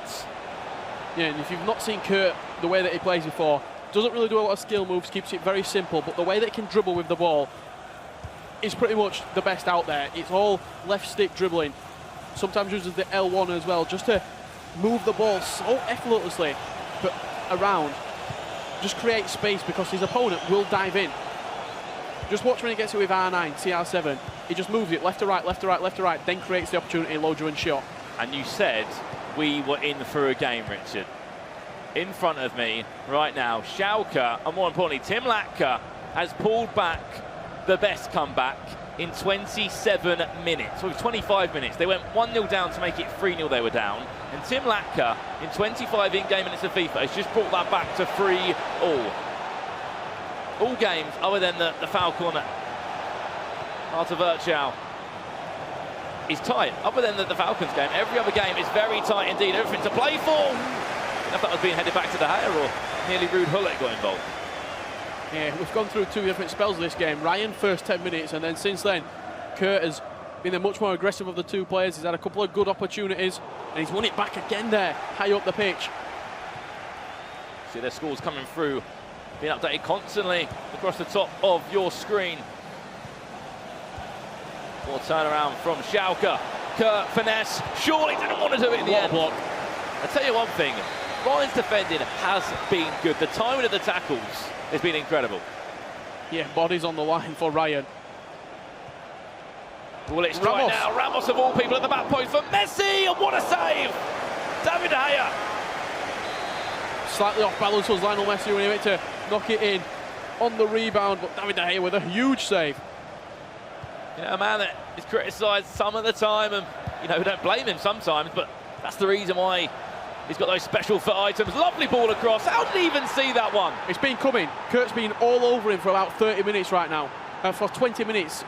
S4: Yeah, and if you've not seen Kurt the way that he plays before, doesn't really do a lot of skill moves, keeps it very simple, but the way that he can dribble with the ball is pretty much the best out there. It's all left stick dribbling. Sometimes uses the L1 as well, just to move the ball so effortlessly but around. Just create space because his opponent will dive in. Just watch when he gets it with R9, CR7. He just moves it left to right, left to right, left to right, then creates the opportunity, loads you in shot.
S3: And you said we were in for a game, Richard. In front of me right now, Schalke, and more importantly, Tim Latka has pulled back the best comeback in 27 minutes, or 25 minutes. They went 1-0 down to make it 3-0 they were down. And Tim Latka, in 25 in-game minutes of FIFA, has just brought that back to 3-all. All games, other than the Falcon Arte Virtual, is tight. Other than the Falcons game, every other game is very tight indeed. Everything to play for. I don't know if that was being headed back to the Haya or nearly Ruud Hullet got involved.
S4: Yeah, we've gone through two different spells of this game. Ryan, first 10 minutes, and then since then, Kurt has been the much more aggressive of the two players. He's had a couple of good opportunities, and he's won it back again there, high up the pitch.
S3: See their scores coming through, being updated constantly across the top of your screen. More turnaround from Schalke. Kurt, finesse, surely didn't want to do it in the end.
S4: Block.
S3: I'll tell you one thing, Ryan's defending has been good. The timing of the tackles has been incredible.
S4: Yeah, bodies on the line for Ryan.
S3: Well, it's right now. Ramos of all people at the back post for Messi, and what a save! David De Gea.
S4: Slightly off balance was Lionel Messi when he went to knock it in on the rebound, but David De Gea with a huge save.
S3: You know, a man that is criticised some of the time, and you know, we don't blame him sometimes, but that's the reason why he's got those special foot items. Lovely ball across. How did he even see that one?
S4: It's been coming. Kurt's been all over him for about 30 minutes right now. For 20 minutes.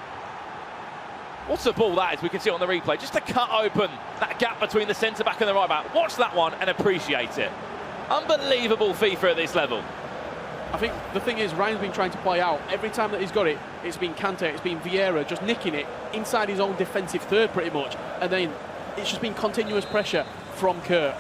S3: What a ball that is. We can see it on the replay. Just to cut open that gap between the centre-back and the right-back. Watch that one and appreciate it. Unbelievable FIFA at this level.
S4: I think the thing is, Ryan's been trying to play out. Every time that he's got it, it's been Kante, it's been Vieira, just nicking it inside his own defensive third pretty much. And then it's just been continuous pressure from Kurt.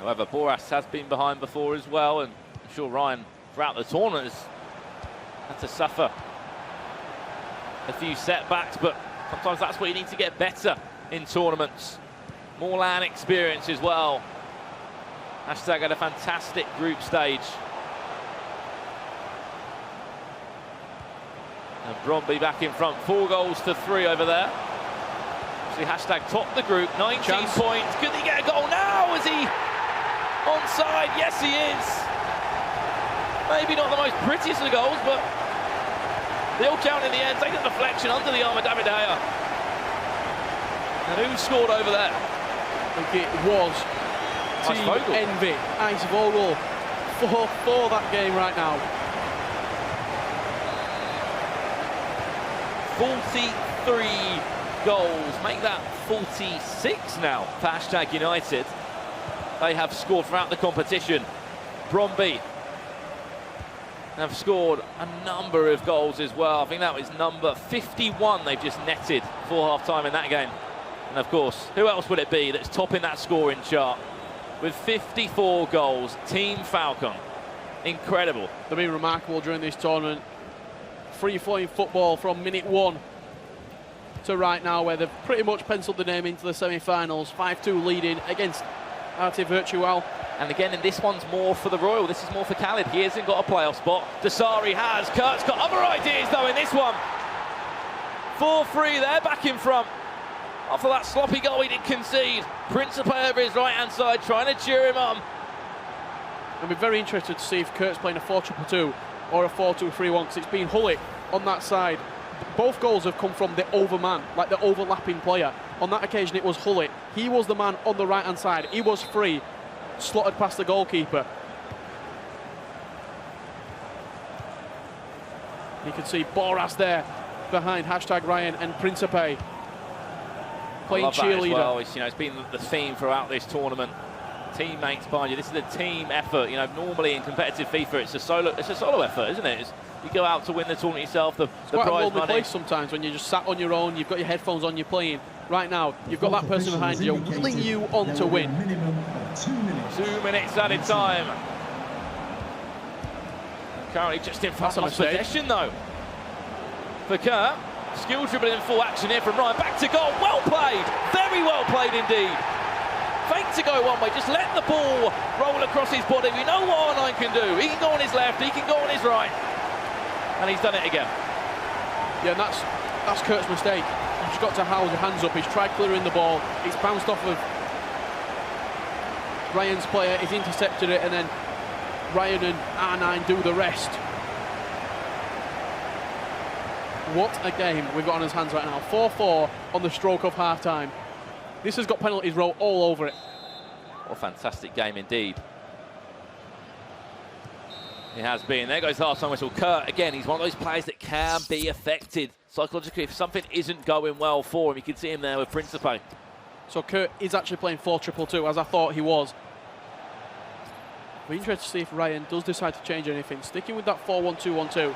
S3: However, Boras has been behind before as well, and I'm sure Ryan, throughout the tournament, has had to suffer a few setbacks, but sometimes that's where you need to get better in tournaments. More LAN experience as well. Hashtag had a fantastic group stage. And Brondby back in front, 4-3 over there. See, hashtag topped the group, 19 points. Could he get a goal now? Is he onside? Yes, he is. Maybe not the most prettiest of the goals, but they all count in the end. Take a deflection under the arm of David De Gea. And who scored over there?
S4: I think it was Team Envy, Ice Vogel, for that game right now.
S3: 43 goals, make that 46 now for hashtag United. They have scored throughout the competition. Brondby have scored a number of goals as well. I think that was number 51 they've just netted for half-time in that game. And of course, who else would it be that's topping that scoring chart with 54 goals? Team Falcon. Incredible.
S4: They've been remarkable during this tournament. Free-flowing football from minute 1 to right now, where they've pretty much penciled the name into the semi-finals. 5-2 leading against Arte Virtual.
S3: And again, and this one's more for the Royal. This is more for Khalid. He hasn't got a playoff spot. Dasari has. Kurt's got other ideas, though, in this one. 4-3 there, back in front. After that sloppy goal he did concede. Principe over his right-hand side, trying to cheer him on.
S4: I'll be very interested to see if Kurt's playing a 4-2-2 or a 4-2-3-1, because it's been Hullet on that side. Both goals have come from the overman, like the overlapping player. On that occasion, it was Hullet. He was the man on the right-hand side. He was free, slotted past the goalkeeper. You can see Boras there behind #Ryan and Principe playing cheerleader.
S3: Well. It's been the theme throughout this tournament. Teammates behind you. This is a team effort. Normally in competitive FIFA, it's a solo effort, isn't it? You go out to win the tournament yourself. The
S4: quite
S3: prize
S4: a lonely
S3: money.
S4: place sometimes when you're just sat on your own. You've got your headphones on. You're playing. Right now, you've got that person behind you willing you on to win.
S3: 2 minutes added time. Currently just in front of possession though. For Kurt, skill dribbling in full action here from Ryan. Back to goal. Well played. Very well played indeed. Fake to go one way, just let the ball roll across his body. We know what R9 can do. He can go on his left, he can go on his right. And he's done it again.
S4: Yeah, and that's Kurt's mistake. You've just got to hold your hands up. He's tried clearing the ball. It's bounced off of Ryan's player. He's intercepted it, and then Ryan and R9 do the rest. What a game we've got on his hands right now. 4-4 on the stroke of half-time. This has got penalties wrote all over it.
S3: What a fantastic game indeed. It has been. There goes the half-time whistle. Kurt, again, he's one of those players that can be affected psychologically if something isn't going well for him. You can see him there with Principe.
S4: So Kurt is actually playing 4-2-2, as I thought he was. We're interested to see if Ryan does decide to change anything. Sticking with that 4-1-2-1-2.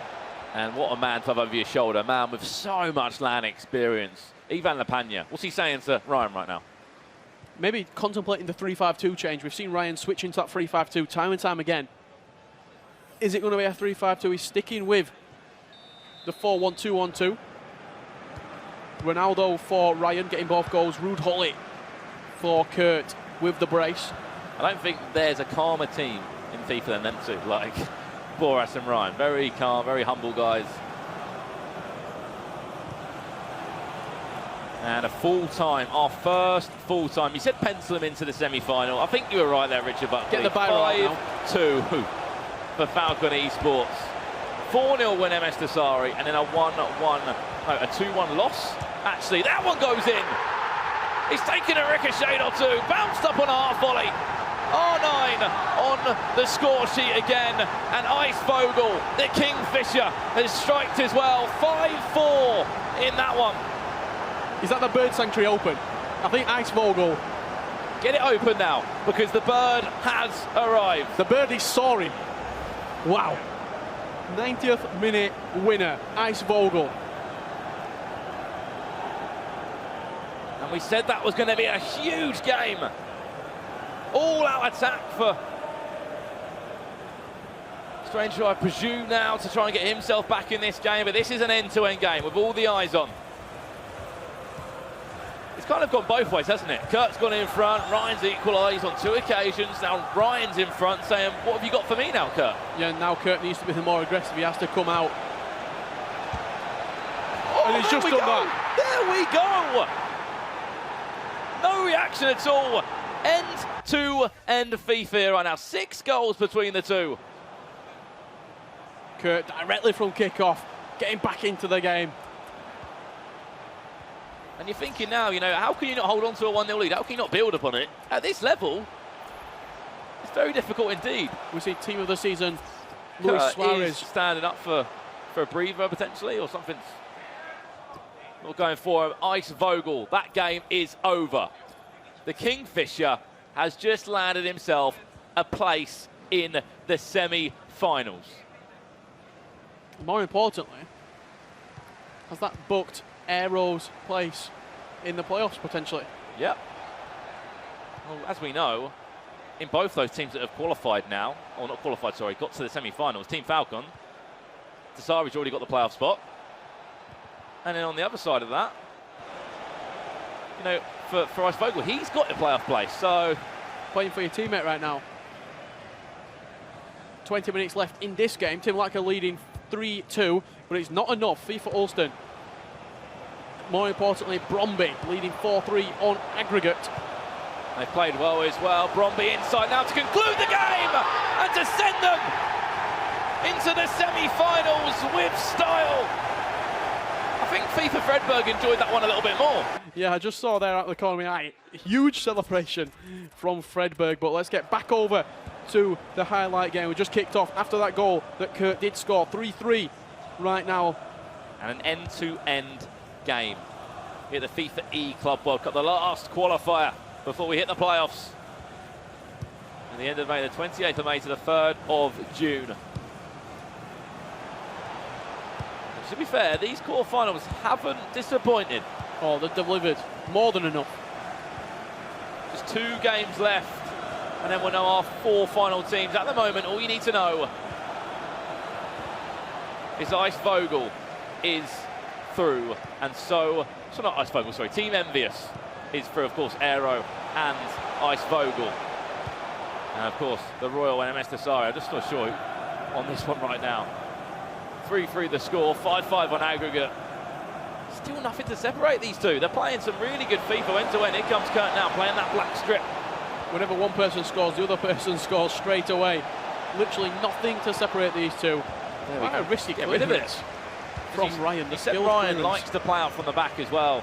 S3: And what a man to have over your shoulder. A man with so much LAN experience. Ivan Lapagna. What's he saying to Ryan right now?
S4: Maybe contemplating the 3-5-2 change. We've seen Ryan switch into that 3-5-2 time and time again. Is it going to be a 3-5-2? He's sticking with the 4-1-2-1-2. Ronaldo for Ryan, getting both goals. Ruud Hullet for Kurt with the brace.
S3: I don't think there's a calmer team in FIFA than them two, like Boras and Ryan. Very calm, very humble guys. And a full-time, our first full-time. You said pencil him into the semi-final. I think you were right there, Richard Buckley.
S4: Get the biro out now.
S3: 5-2 for Falcon eSports. 4-0 win MS Dasari, and then a 2-1 loss. Actually, that one goes in. He's taken a ricochet or two, bounced up on a half volley. R9 on the score sheet again, and Ice Vogel, the Kingfisher, has striked as well. 5-4 in that one.
S4: Is that the Bird Sanctuary open? I think Ice Vogel.
S3: Get it open now, because the bird has arrived.
S4: The bird is soaring. Wow. 90th minute winner, Ice Vogel.
S3: And we said that was going to be a huge game. All-out attack for Stranger, I presume, now to try and get himself back in this game, but this is an end-to-end game with all the eyes on. It's kind of gone both ways, hasn't it? Kurt's gone in front, Ryan's equalised on 2 occasions. Now Ryan's in front saying, what have you got for me now, Kurt?
S4: Yeah, now Kurt needs to be more aggressive. He has to come out.
S3: Oh,
S4: and he's just done that.
S3: There we go! No reaction at all. End-to-end FIFA right now. 6 goals between the two.
S4: Kurt directly from kick-off, getting back into the game.
S3: And you're thinking now, how can you not hold on to a 1-0 lead? How can you not build upon it? At this level, it's very difficult indeed.
S4: We see team of the season, Luis Suarez.
S3: Standing up for a breather potentially, or something's not going for him. Ice Vogel, that game is over. The Kingfisher has just landed himself a place in the semi-finals.
S4: More importantly, has that booked Aero's place in the playoffs potentially?
S3: Yep. Well, as we know, in both those teams that have qualified now, or not qualified, sorry, got to the semi-finals, Team Falcon, Tasari's already got the playoff spot. And then on the other side of that, you know, for Ice Vogel, he's got the playoff place, so...
S4: Playing for your teammate right now. 20 minutes left in this game. Tim Lacker leading 3-2, but it's not enough. FIFA Ulster. More importantly, Brondby leading 4-3 on aggregate.
S3: They've played well as well. Brondby inside now to conclude the game and to send them into the semi-finals with style. I think FIFA Fredberg enjoyed that one a little bit more.
S4: Yeah, I just saw there out the corner of my eye. Huge celebration from Fredberg, but let's get back over to the highlight game. We just kicked off after that goal that Kurt did score. 3-3 right now.
S3: And an end-to-end game here at the FIFA eClub World Cup, the last qualifier before we hit the playoffs. At the end of May, the 28th of May to the 3rd of June. To be fair, these quarterfinals haven't disappointed.
S4: Oh, they've delivered more than enough.
S3: Just 2 games left, and then we'll know our 4 final teams. At the moment, all you need to know is Ice Vogel is through, and so not Ice Vogel, sorry, Team Envious is through, of course, Aero and Ice Vogel. And of course, the Royal NMS Tasari. I'm just not sure on this one right now. 3-3 the score, 5-5 on aggregate. Still nothing to separate these two. They're playing some really good FIFA end-to-end. Here comes Kurt now, playing that black strip.
S4: Whenever one person scores, the other person scores straight away. Literally nothing to separate these two. Quite a risky
S3: get rid of it
S4: from Ryan.
S3: He said Ryan likes to play out from the back as well.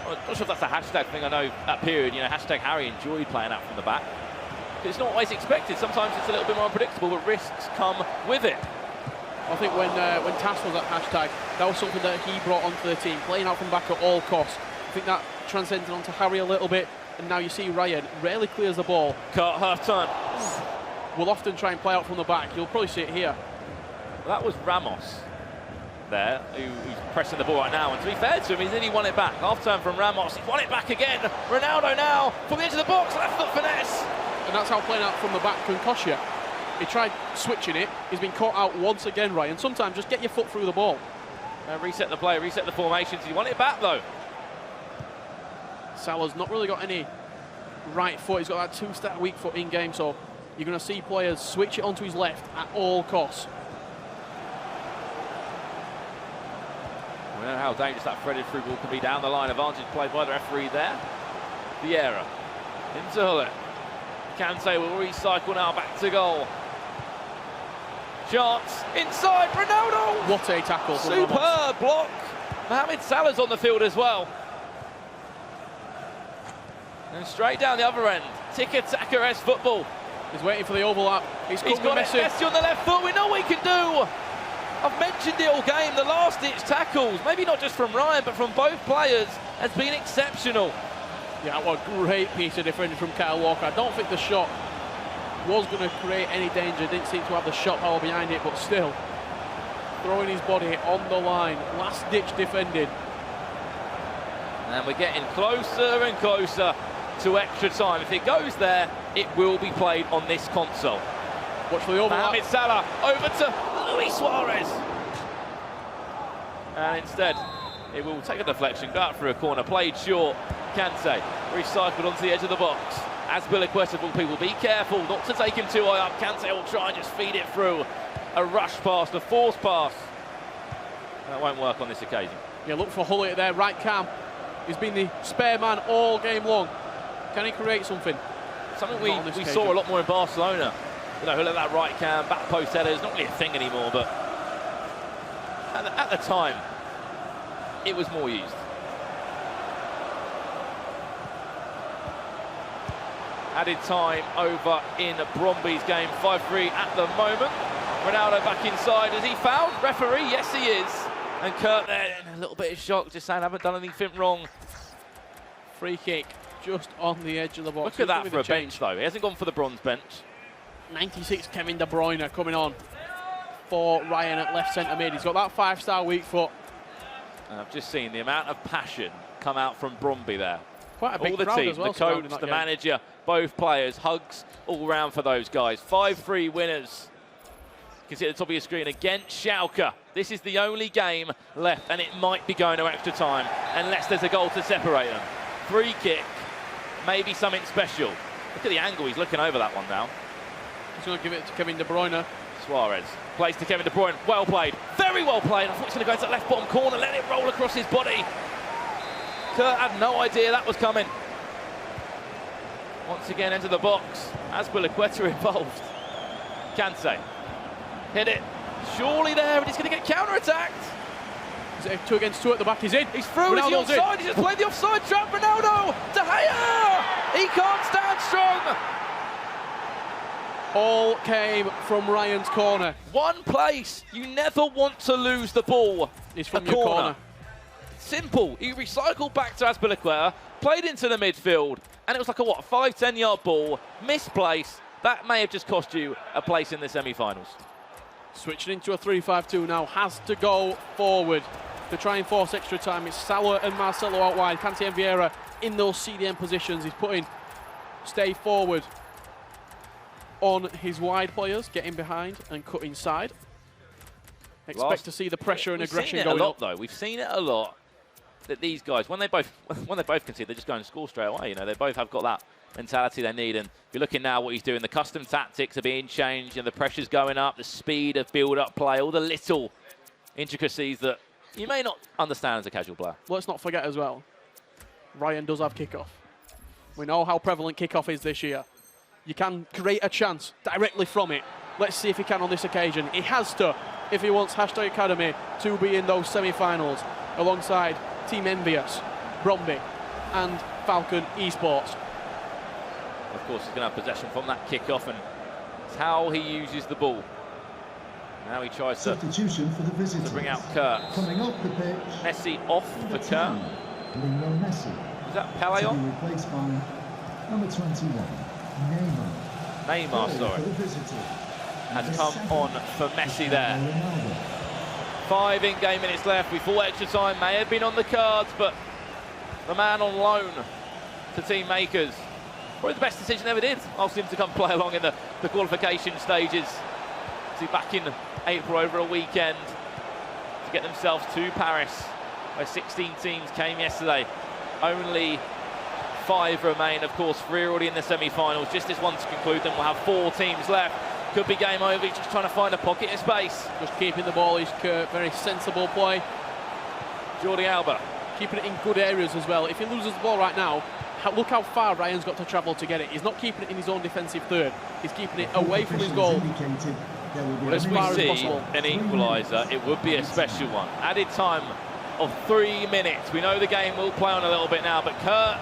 S3: I'm not sure if that's a hashtag thing. I know that period, you know, hashtag Harry enjoyed playing out from the back. It's not always expected. Sometimes it's a little bit more unpredictable, but risks come with it.
S4: I think when Tass was at hashtag, that was something that he brought onto the team, playing out from back at all costs. I think that transcended onto Harry a little bit, and now you see Ryan rarely clears the ball.
S3: Cut, half turn.
S4: Will often try and play out from the back. You'll probably see it here.
S3: Well, that was Ramos there, who's pressing the ball right now. And to be fair to him, he's nearly won it back. Half turn from Ramos, he's won it back again. Ronaldo now from the edge of the box, left foot finesse.
S4: And that's how playing out from the back can cost you. He tried switching it. He's been caught out once again, Ryan. Sometimes just get your foot through the ball.
S3: Reset the play, reset the formations. He won it back, though.
S4: Salah's not really got any right foot. He's got that 2-stat weak foot in game, so you're going to see players switch it onto his left at all costs.
S3: We know how dangerous that threaded through ball can be down the line. Advantage played by the referee there. Vieira into Hullet. Kante will recycle now back to goal. Chance inside, Ronaldo!
S4: What a tackle from
S3: Superb
S4: Ramos.
S3: block. Mohamed Salah's on the field as well. And straight down the other end. Tiki-taka-esque football.
S4: He's waiting for the overlap. He's got
S3: it. Messi on the left foot. We know what he can do. I've mentioned it all game. The last-ditch tackles, maybe not just from Ryan, but from both players, has been exceptional.
S4: Yeah, what a great piece of defending from Kyle Walker. I don't think the shot was going to create any danger. Didn't seem to have the shot power behind it, but still throwing his body on the line. Last-ditch defending.
S3: And we're getting closer and closer to extra time. If it goes there, it will be played on this console.
S4: Watch for the overlap.
S3: Mohamed Salah over to Luis Suarez. And instead, it will take a deflection, go out for a corner, played short. Kante recycled onto the edge of the box. As Biliqueta will people be careful not to take him too high up. Kante will try and just feed it through. A rush pass, a forced pass. That won't work on this occasion.
S4: Yeah, look for Hullet there, right cam. He's been the spare man all game long. Can he create something?
S3: Something we saw a lot more in Barcelona. You know, Hullet that right cam, back post header is not really a thing anymore, but at the time, it was more used. Added time over in Brondby's game, 5-3 at the moment. Ronaldo back inside. Is he fouled? Referee, yes he is. And Kurt there in a little bit of shock, just saying I haven't done anything wrong.
S4: Free kick just on the edge of the box.
S3: Look at that for a bench though. He hasn't gone for the bronze bench.
S4: 96 Kevin De Bruyne coming on. for Ryan at left centre mid. He's got that 5-star weak foot.
S3: And I've just seen the amount of passion come out from Brondby there.
S4: Quite a big
S3: all the
S4: crowd
S3: team,
S4: as well,
S3: the coach, the manager, both players, hugs all round for those guys. 5-3 winners. You can see at the top of your screen against Schalke. This is the only game left, and it might be going to extra time unless there's a goal to separate them. Free kick, maybe something special. Look at the angle, he's looking over that one now.
S4: He's going to give it to Kevin De Bruyne.
S3: Suarez plays to Kevin De Bruyne. Well played, very well played. I thought he's going to go into that left bottom corner, let it roll across his body. Kurt had no idea that was coming. Once again into the box. Azpilicueta involved. Kante. Hit it. Surely there, and he's going to get counter-attacked.
S4: Is it 2 against 2 at the back? He's in.
S3: He's through. Is he offside? He's just played the offside trap. Ronaldo. De Gea. He can't stand strong.
S4: All came from Ryan's corner.
S3: One place. You never want to lose the ball.
S4: It's from your corner.
S3: Simple. He recycled back to Azpilicueta, played into the midfield, and it was like a, 5-10 yard ball, misplaced. That may have just cost you a place in the semi-finals.
S4: Switching into a 3-5-2 now, has to go forward to try and force extra time. It's Salah and Marcelo out wide. Kante and Vieira in those CDM positions. He's putting stay forward on his wide players, getting behind and cut inside. Expect to see the pressure and aggression going up.
S3: Though we've seen it a lot that these guys, when they both concede, they just go and score straight away. You know, they both have got that mentality they need. And if you're looking now what he's doing, the custom tactics are being changed, and the pressure's going up, the speed of build-up play, all the little intricacies that you may not understand as a casual player.
S4: Let's not forget as well, Ryan does have kickoff. We know how prevalent kickoff is this year. You can create a chance directly from it. Let's see if he can on this occasion. He has to, if he wants Hashtag Academy to be in those semi-finals alongside Team Envious, Brondby and Falcon eSports.
S3: Of course, he's going to have possession from that kickoff, and it's how he uses the ball. Now he tries to bring out Kurt.
S6: Coming off the pitch.
S3: Messi off for Kurt. Is that Pele on?
S6: Replaced by number 21,
S3: Neymar, sorry. Has come on for Messi there. 5 in-game minutes left. We thought extra time may have been on the cards, but the man on loan to team makers, probably the best decision they ever did. Asked him to come play along in the qualification stages. See, back in April over a weekend to get themselves to Paris, where 16 teams came yesterday. Only 5 remain, of course, 3 already in the semi-finals. Just this one to conclude, then we'll have 4 teams left. Could be game over. He's just trying to find a pocket of space.
S4: Just keeping the ball is Kurt. Very sensible play.
S3: Jordi Alba.
S4: Keeping it in good areas as well. If he loses the ball right now, look how far Ryan's got to travel to get it. He's not keeping it in his own defensive third. He's keeping it away from his goal.
S3: Well, as we see an equaliser, it would be a special one. Added time of 3 minutes. We know the game will play on a little bit now, but Kurt,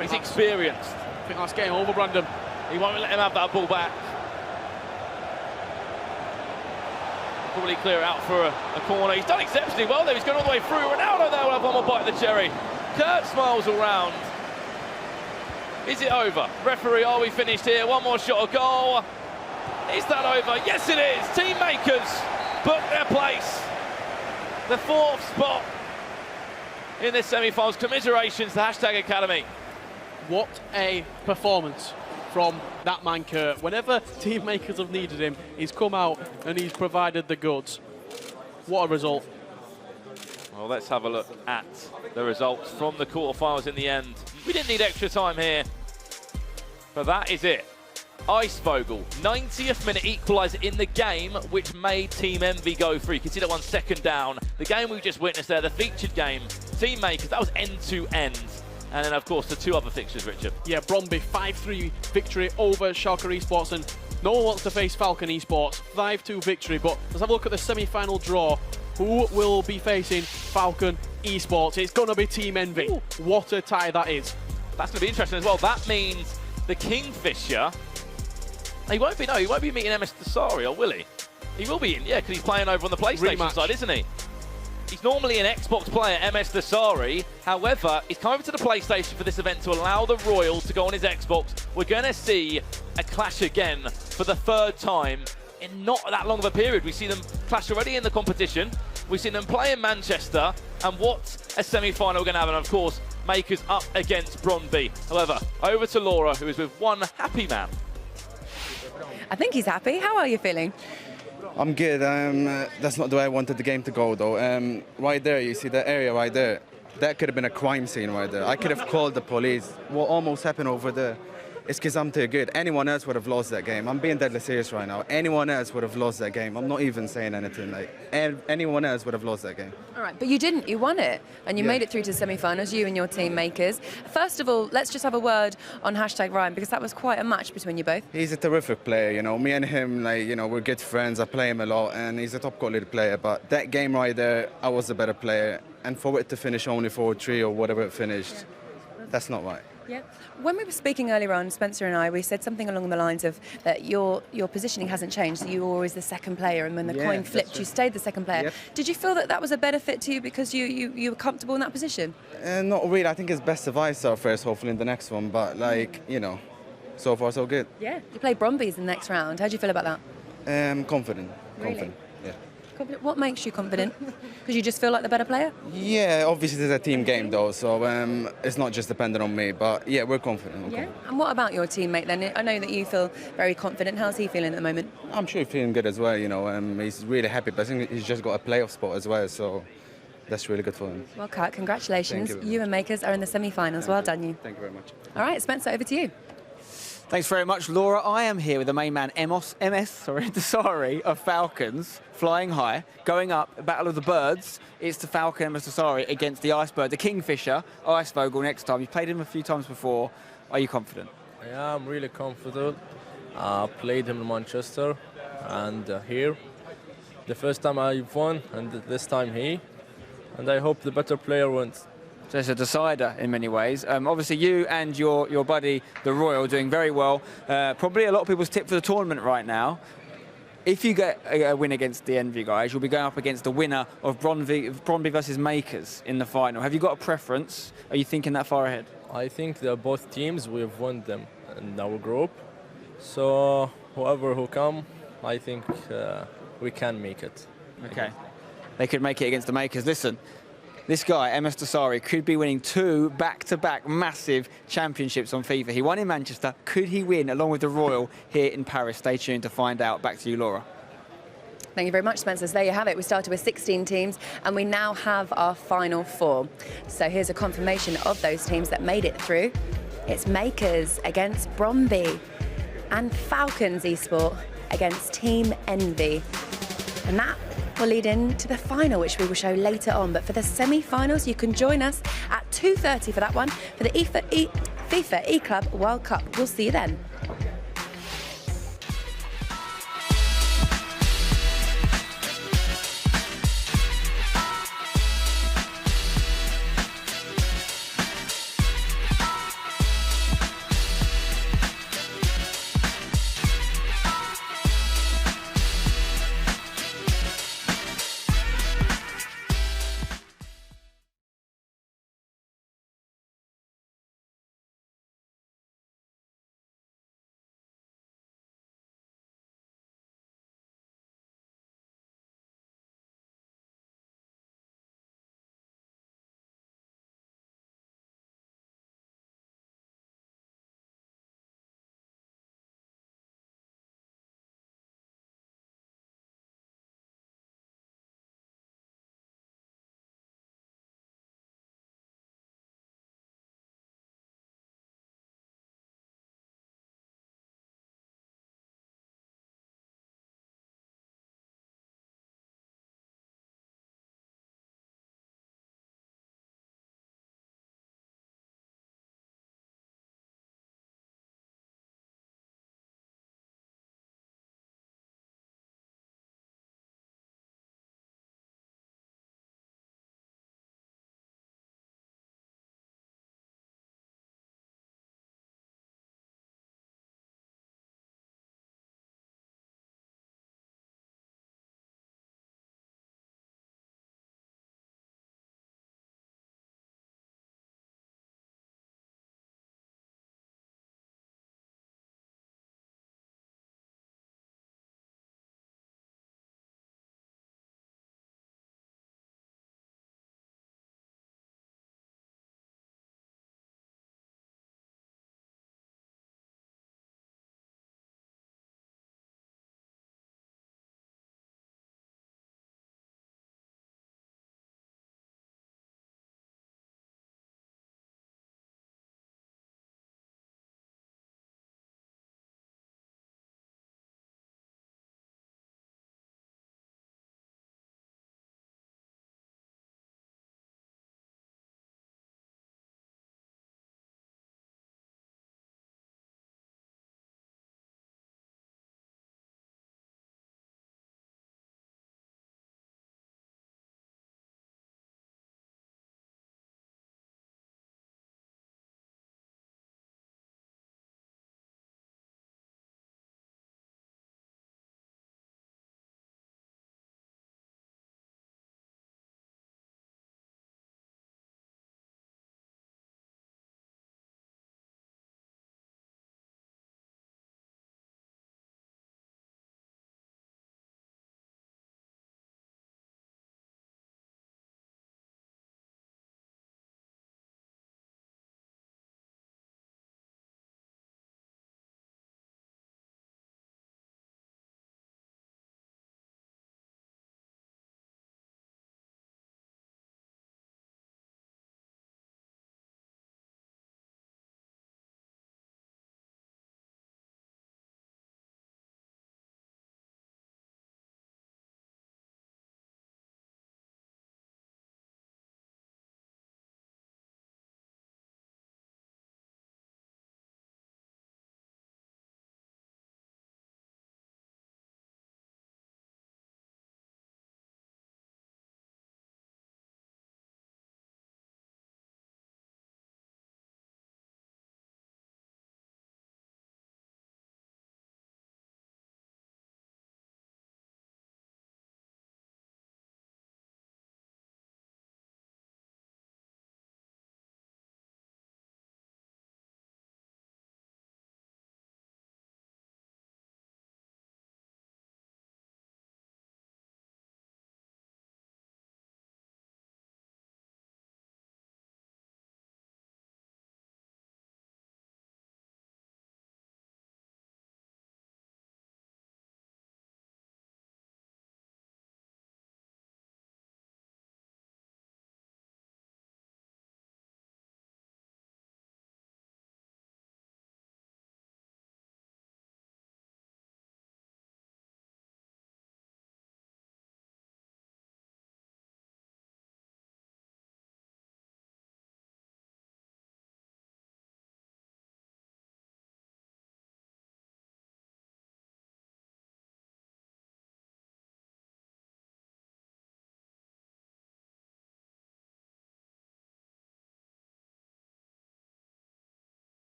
S3: he's experienced.
S4: I think that's game over, Brandon.
S3: He won't let him have that ball back. Probably clear out for a corner. He's done exceptionally well there. He's gone all the way through. Ronaldo there will have one more bite of the cherry. Kurt smiles all round. Is it over? Referee, are we finished here? One more shot of goal. Is that over? Yes, it is. Team makers book their place. The 4th spot in this semi-finals. Commiserations to Hashtag Academy.
S4: What a performance from that man, Kurt. Whenever team makers have needed him, he's come out and he's provided the goods. What a result.
S3: Well, let's have a look at the results from the quarterfinals in the end. We didn't need extra time here, but that is it. Icevogel, 90th minute equaliser in the game, which made Team Envy go through. You can see that 1 second down. The game we just witnessed there, the featured game, Team Makers, that was end-to-end. And then, of course, the 2 other fixtures, Richard.
S4: Yeah, Brondby, 5-3 victory over Schalke eSports, and no one wants to face Falcon eSports. 5-2 victory, but let's have a look at the semi-final draw. Who will be facing Falcon eSports? It's going to be Team Envy. Ooh. What a tie that is.
S3: That's going to be interesting as well. That means the Kingfisher, he won't be meeting MS Dasari, or will he? He will be in, yeah, because he's playing over on the PlayStation side, isn't he? He's normally an Xbox player, MS Dasari. However, he's come over to the PlayStation for this event to allow the Royal to go on his Xbox. We're going to see a clash again for the 3rd time in not that long of a period. We see them clash already in the competition. We've seen them play in Manchester, and what a semi-final we're going to have. And of course, Makers up against Brondby. However, over to Laura, who is with one happy man.
S1: I think he's happy. How are you feeling?
S7: I'm good. That's not the way I wanted the game to go, though. Right there, you see that area right there? That could have been a crime scene right there. I could have called the police. What almost happened over there? It's because I'm too good. Anyone else would have lost that game. I'm being deadly serious right now. Anyone else would have lost that game. I'm not even saying anything. Like, anyone else would have lost that game.
S1: All right, but you didn't. You won it, and you made it through to the semi-finals, you and your team Makers. First of all, let's just have a word on #Ryan, because that was quite a match between you both.
S7: He's a terrific player, you know. Me and him, like, you know, we're good friends. I play him a lot, and he's a top-quality player. But that game right there, I was the better player. And for it to finish only 4-3 or whatever it finished, that's not right.
S1: Yeah. When we were speaking earlier on, Spencer and I, we said something along the lines of that your positioning hasn't changed. You were always the second player, and when the coin flipped, you stayed the second player.
S7: Yep.
S1: Did you feel that that was a benefit to you because you were comfortable in that position?
S7: Not really. I think it's best if I start first, hopefully in the next one. But, like, you know, so far so good.
S1: Yeah. You played Brondby's in the next round. How do you feel about that?
S7: Confident.
S1: Really?
S7: Confident. Yeah.
S1: Confident? What makes you confident? Because you just feel like the better player?
S7: Yeah, obviously it's a team game though, so it's not just dependent on me. But yeah, we're confident.
S1: Yeah. And what about your teammate then? I know that you feel very confident. How's he feeling at the moment?
S7: I'm sure he's feeling good as well. You know, he's really happy. But I think he's just got a playoff spot as well, so that's really good for him.
S1: Well, Kat, congratulations.
S7: Thank you.
S1: You and Makers are in the semi-finals. Well done, you.
S7: Thank you very much.
S1: All right, Spencer, over to you.
S2: Thanks very much, Laura. I am here with the main man, MS Dasari of Falcons, flying high, going up, Battle of the Birds. It's the Falcon MS Dasari against the Icebird, the Kingfisher, Icevogel next time. You've played him a few times before. Are you confident?
S8: Yeah, I'm really confident. Played him in Manchester and here. The first time I won, and this time he. And I hope the better player wins.
S2: So it's a decider in many ways. Obviously, you and your buddy, the Royal, doing very well. Probably a lot of people's tip for the tournament right now. If you get a win against the Envy guys, you'll be going up against the winner of Brondby versus Makers in the final. Have you got a preference? Are you thinking that far ahead?
S8: I think that both teams, we have won them in our group. So whoever who come, I think we can make it.
S2: Okay. They could make it against the Makers. Listen. This guy, MS Dasari, could be winning 2 back-to-back massive championships on FIFA. He won in Manchester. Could he win along with the Royal here in Paris? Stay tuned to find out. Back to you, Laura.
S1: Thank you very much, Spencer. So there you have it. We started with 16 teams, and we now have our final 4. So here's a confirmation of those teams that made it through. It's Makers against Brondby and Falcons eSport against Team Envy. And that will lead into the final, which we will show later on. But for the semi-finals, you can join us at 2:30 for that one, for the FIFA eClub World Cup. We'll see you then.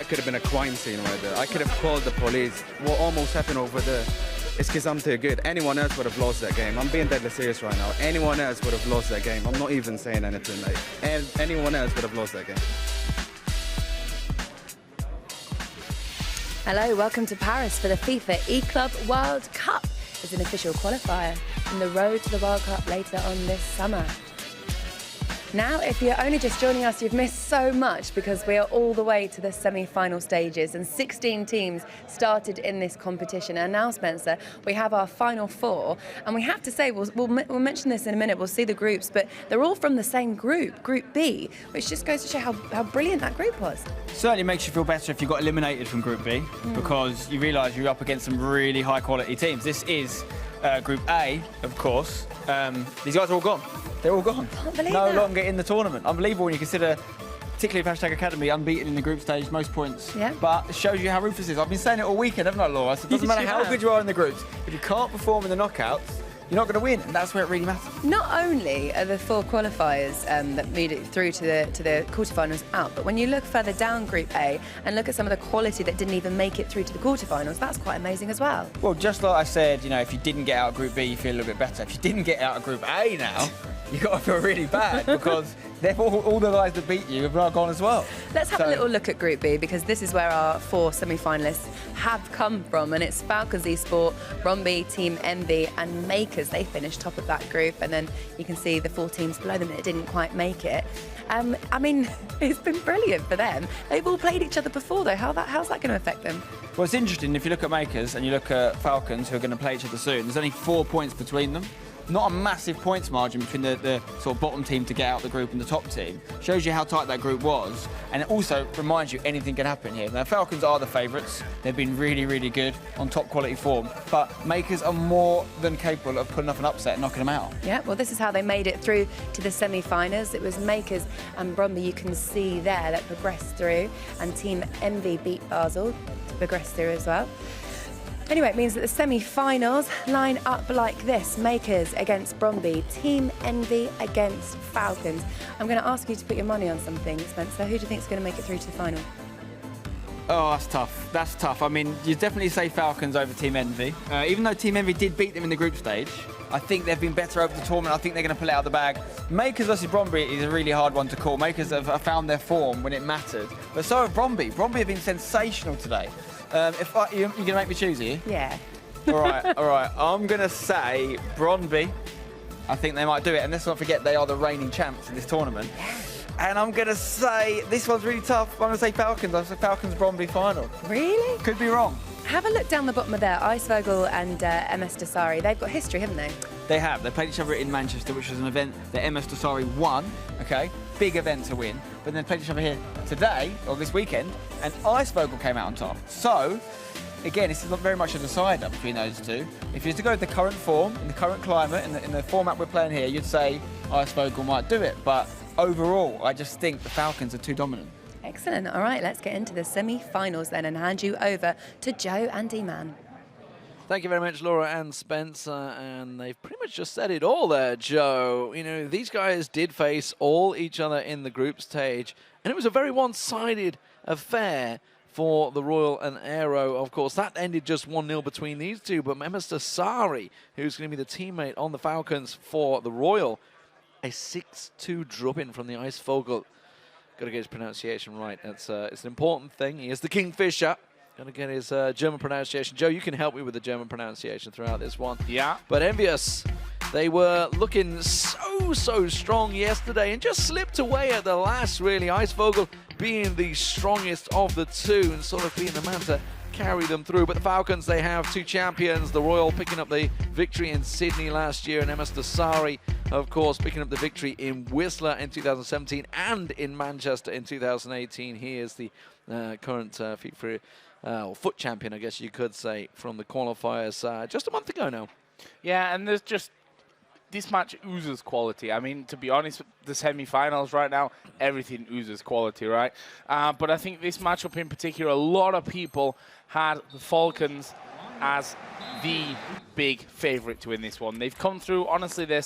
S7: that could have been a crime scene right there. I could have called the police. What almost happened over there? It's because I'm too good. Anyone else would have lost that game. I'm being deadly serious right now. Anyone else would have lost that game. I'm not even saying anything, mate. And anyone else would have lost that game.
S1: Hello, welcome to Paris for the FIFA eClub World Cup. It's an official qualifier in the road to the World Cup later on this summer. Now, if you're only just joining us, you've missed so much because we are all the way to the semi-final stages and 16 teams started in this competition. And now, Spencer, we have our final four. And we have to say, we'll mention this in a minute, we'll see the groups, but they're all from the same group, Group B, which just goes to show how brilliant that group was.
S2: Certainly makes you feel better if you got eliminated from Group B because you realise you're up against some really high-quality teams. This is Group A, of course. These guys are all gone. They're all gone.
S1: Can't believe
S2: no
S1: that.
S2: longer in the tournament. Unbelievable when you consider, particularly #Academy, unbeaten in the group stage, most points.
S1: Yeah.
S2: But it shows you how ruthless it is. I've been saying it all weekend, haven't I, Laura? So it doesn't matter how good you are in the groups. If you can't perform in the knockouts, you're not going to win, and that's where it really matters.
S1: Not only are the four qualifiers that made it through to the quarterfinals out, but when you look further down Group A and look at some of the quality that didn't even make it through to the quarterfinals, that's quite amazing as well.
S2: Well, just like I said, you know, if you didn't get out of Group B, you feel a little bit better. If you didn't get out of Group A now, you've got to feel really bad because all the guys that beat you have now gone as well.
S1: Let's have a little look at Group B because this is where our four semi-finalists have come from, and it's Falcons eSport, Brondby, Team Envy and Makers. They finished top of that group, and then you can see the four teams below them that didn't quite make it. I mean, it's been brilliant for them. They've all played each other before though. How's that going to affect them?
S2: Well, it's interesting if you look at Makers and you look at Falcons, who are going to play each other soon. There's only 4 points between them. Not a massive points margin between the sort of bottom team to get out the group and the top team. Shows you how tight that group was, and it also reminds you anything can happen here. Now, Falcons are the favourites. They've been really, really good on top quality form, but Makers are more than capable of putting off an upset and knocking them out.
S1: Yeah, well, this is how they made it through to the semi-finals. It was Makers and Brondby, you can see there, that progressed through, and Team Envy beat Basel to progress through as well. Anyway, it means that the semi-finals line up like this. Makers against Brondby, Team Envy against Falcons. I'm going to ask you to put your money on something, Spencer. Who do you think is going to make it through to the final?
S2: Oh, that's tough. That's tough. I mean, you definitely say Falcons over Team Envy. Even though Team Envy did beat them in the group stage, I think they've been better over the tournament. I think they're going to pull it out of the bag. Makers versus Brondby is a really hard one to call. Makers have found their form when it mattered. But so have Brondby. Brondby have been sensational today. You're going to make me choose, are you?
S1: Yeah.
S2: All right. I'm going to say Brondby. I think they might do it. And let's not forget, they are the reigning champs in this tournament. And I'm going to say, this one's really tough. I'm going to say Falcons. I'm going to say Falcons-Brondby final.
S1: Really?
S2: Could be wrong.
S1: Have a look down the bottom of there. Icevogel and MS Dasari. They've got history, haven't they?
S2: They have. They played each other in Manchester, which was an event that MS Dasari won. Okay, big event to win. But then they played each other here today, or this weekend, and Icevogel came out on top. So, again, this is not very much a decider between those two. If you was to go with the current form, in the current climate, in the format we're playing here, you'd say Icevogel might do it. But overall, I just think the Falcons are too dominant.
S1: Excellent. All right, let's get into the semi-finals then and hand you over to Joe and D-Man.
S5: Thank you very much, Laura and Spencer, and they've pretty much just said it all there, Joe. You know, these guys did face all each other in the group stage, and it was a very one-sided affair for the Royal and Aero. Of course, that ended just 1-0 between these two, but Mehmet Dasari, who's going to be the teammate on the Falcons for the Royal, a 6-2 drop-in from the Icevogel. Got to get his pronunciation right. It's an important thing. He is the Kingfisher. Got to get his German pronunciation. Joe, you can help me with the German pronunciation throughout this one.
S3: Yeah.
S5: But Envious, they were looking so strong yesterday and just slipped away at the last, really. Icevogel being the strongest of the two and sort of being the man to carry them through. But the Falcons, they have two champions. The Royal picking up the victory in Sydney last year, and MS Dasari, of course, picking up the victory in Whistler in 2017 and in Manchester in 2018. He is the current FIFA foot champion, I guess you could say, from the qualifiers just a month ago now.
S9: Yeah, and there's just this match oozes quality. I mean, to be honest, the semi-finals right now, everything oozes quality, right? But I think this matchup in particular, a lot of people had the Falcons as the big favourite to win this one. They've come through, honestly, their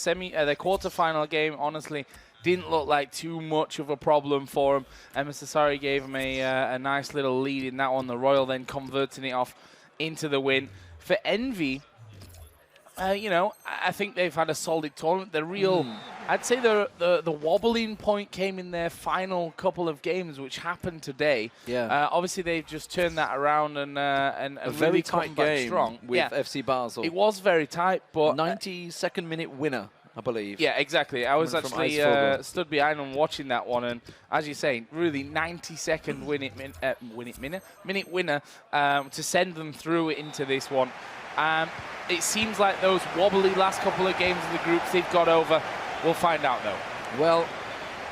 S9: quarter-final game, honestly, didn't look like too much of a problem for them. Mr. Sari gave them a nice little lead in that one. The Royal then converting it off into the win. For Envy, you know, I think they've had a solid tournament. The real, I'd say the wobbling point came in their final couple of games, which happened today.
S5: Yeah.
S9: Obviously, they've just turned that around and
S5: a
S9: really
S5: very
S9: come
S5: tight
S9: back
S5: game
S9: strong
S5: with FC Basel.
S9: It was very tight, but
S5: 92nd minute winner, I bebelieve.
S9: Yeah, exactly. I was
S5: Coming from
S9: actually
S5: Ice
S9: stood behind them watching that one, and as you're saying, really 90-second minute winner to send them through into this one. It seems like those wobbly last couple of games of the groups they've got over. We'll find out though.
S5: Well,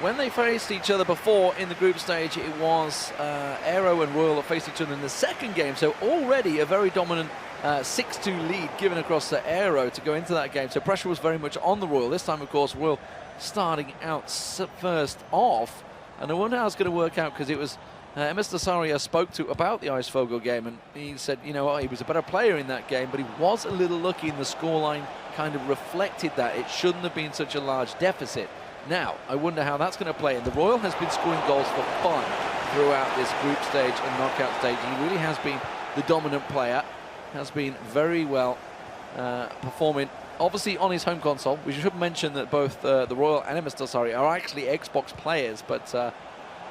S5: when they faced each other before in the group stage, it was Aero and Royal that faced each other in the second game. So already a very dominant 6-2 lead given across the Aero to go into that game. So pressure was very much on the Royal. This time, of course, Royal starting out first off. And I wonder how it's going to work out, because it was Mr. Saria spoke to about the Icevogel game, and he said, you know what, he was a better player in that game, but he was a little lucky, and the scoreline kind of reflected that. It shouldn't have been such a large deficit. Now, I wonder how that's going to play. And the Royal has been scoring goals for fun throughout this group stage and knockout stage. He really has been the dominant player, has been very well performing. Obviously on his home console. We should mention that both the Royal and Mr. Dasari are actually Xbox players, but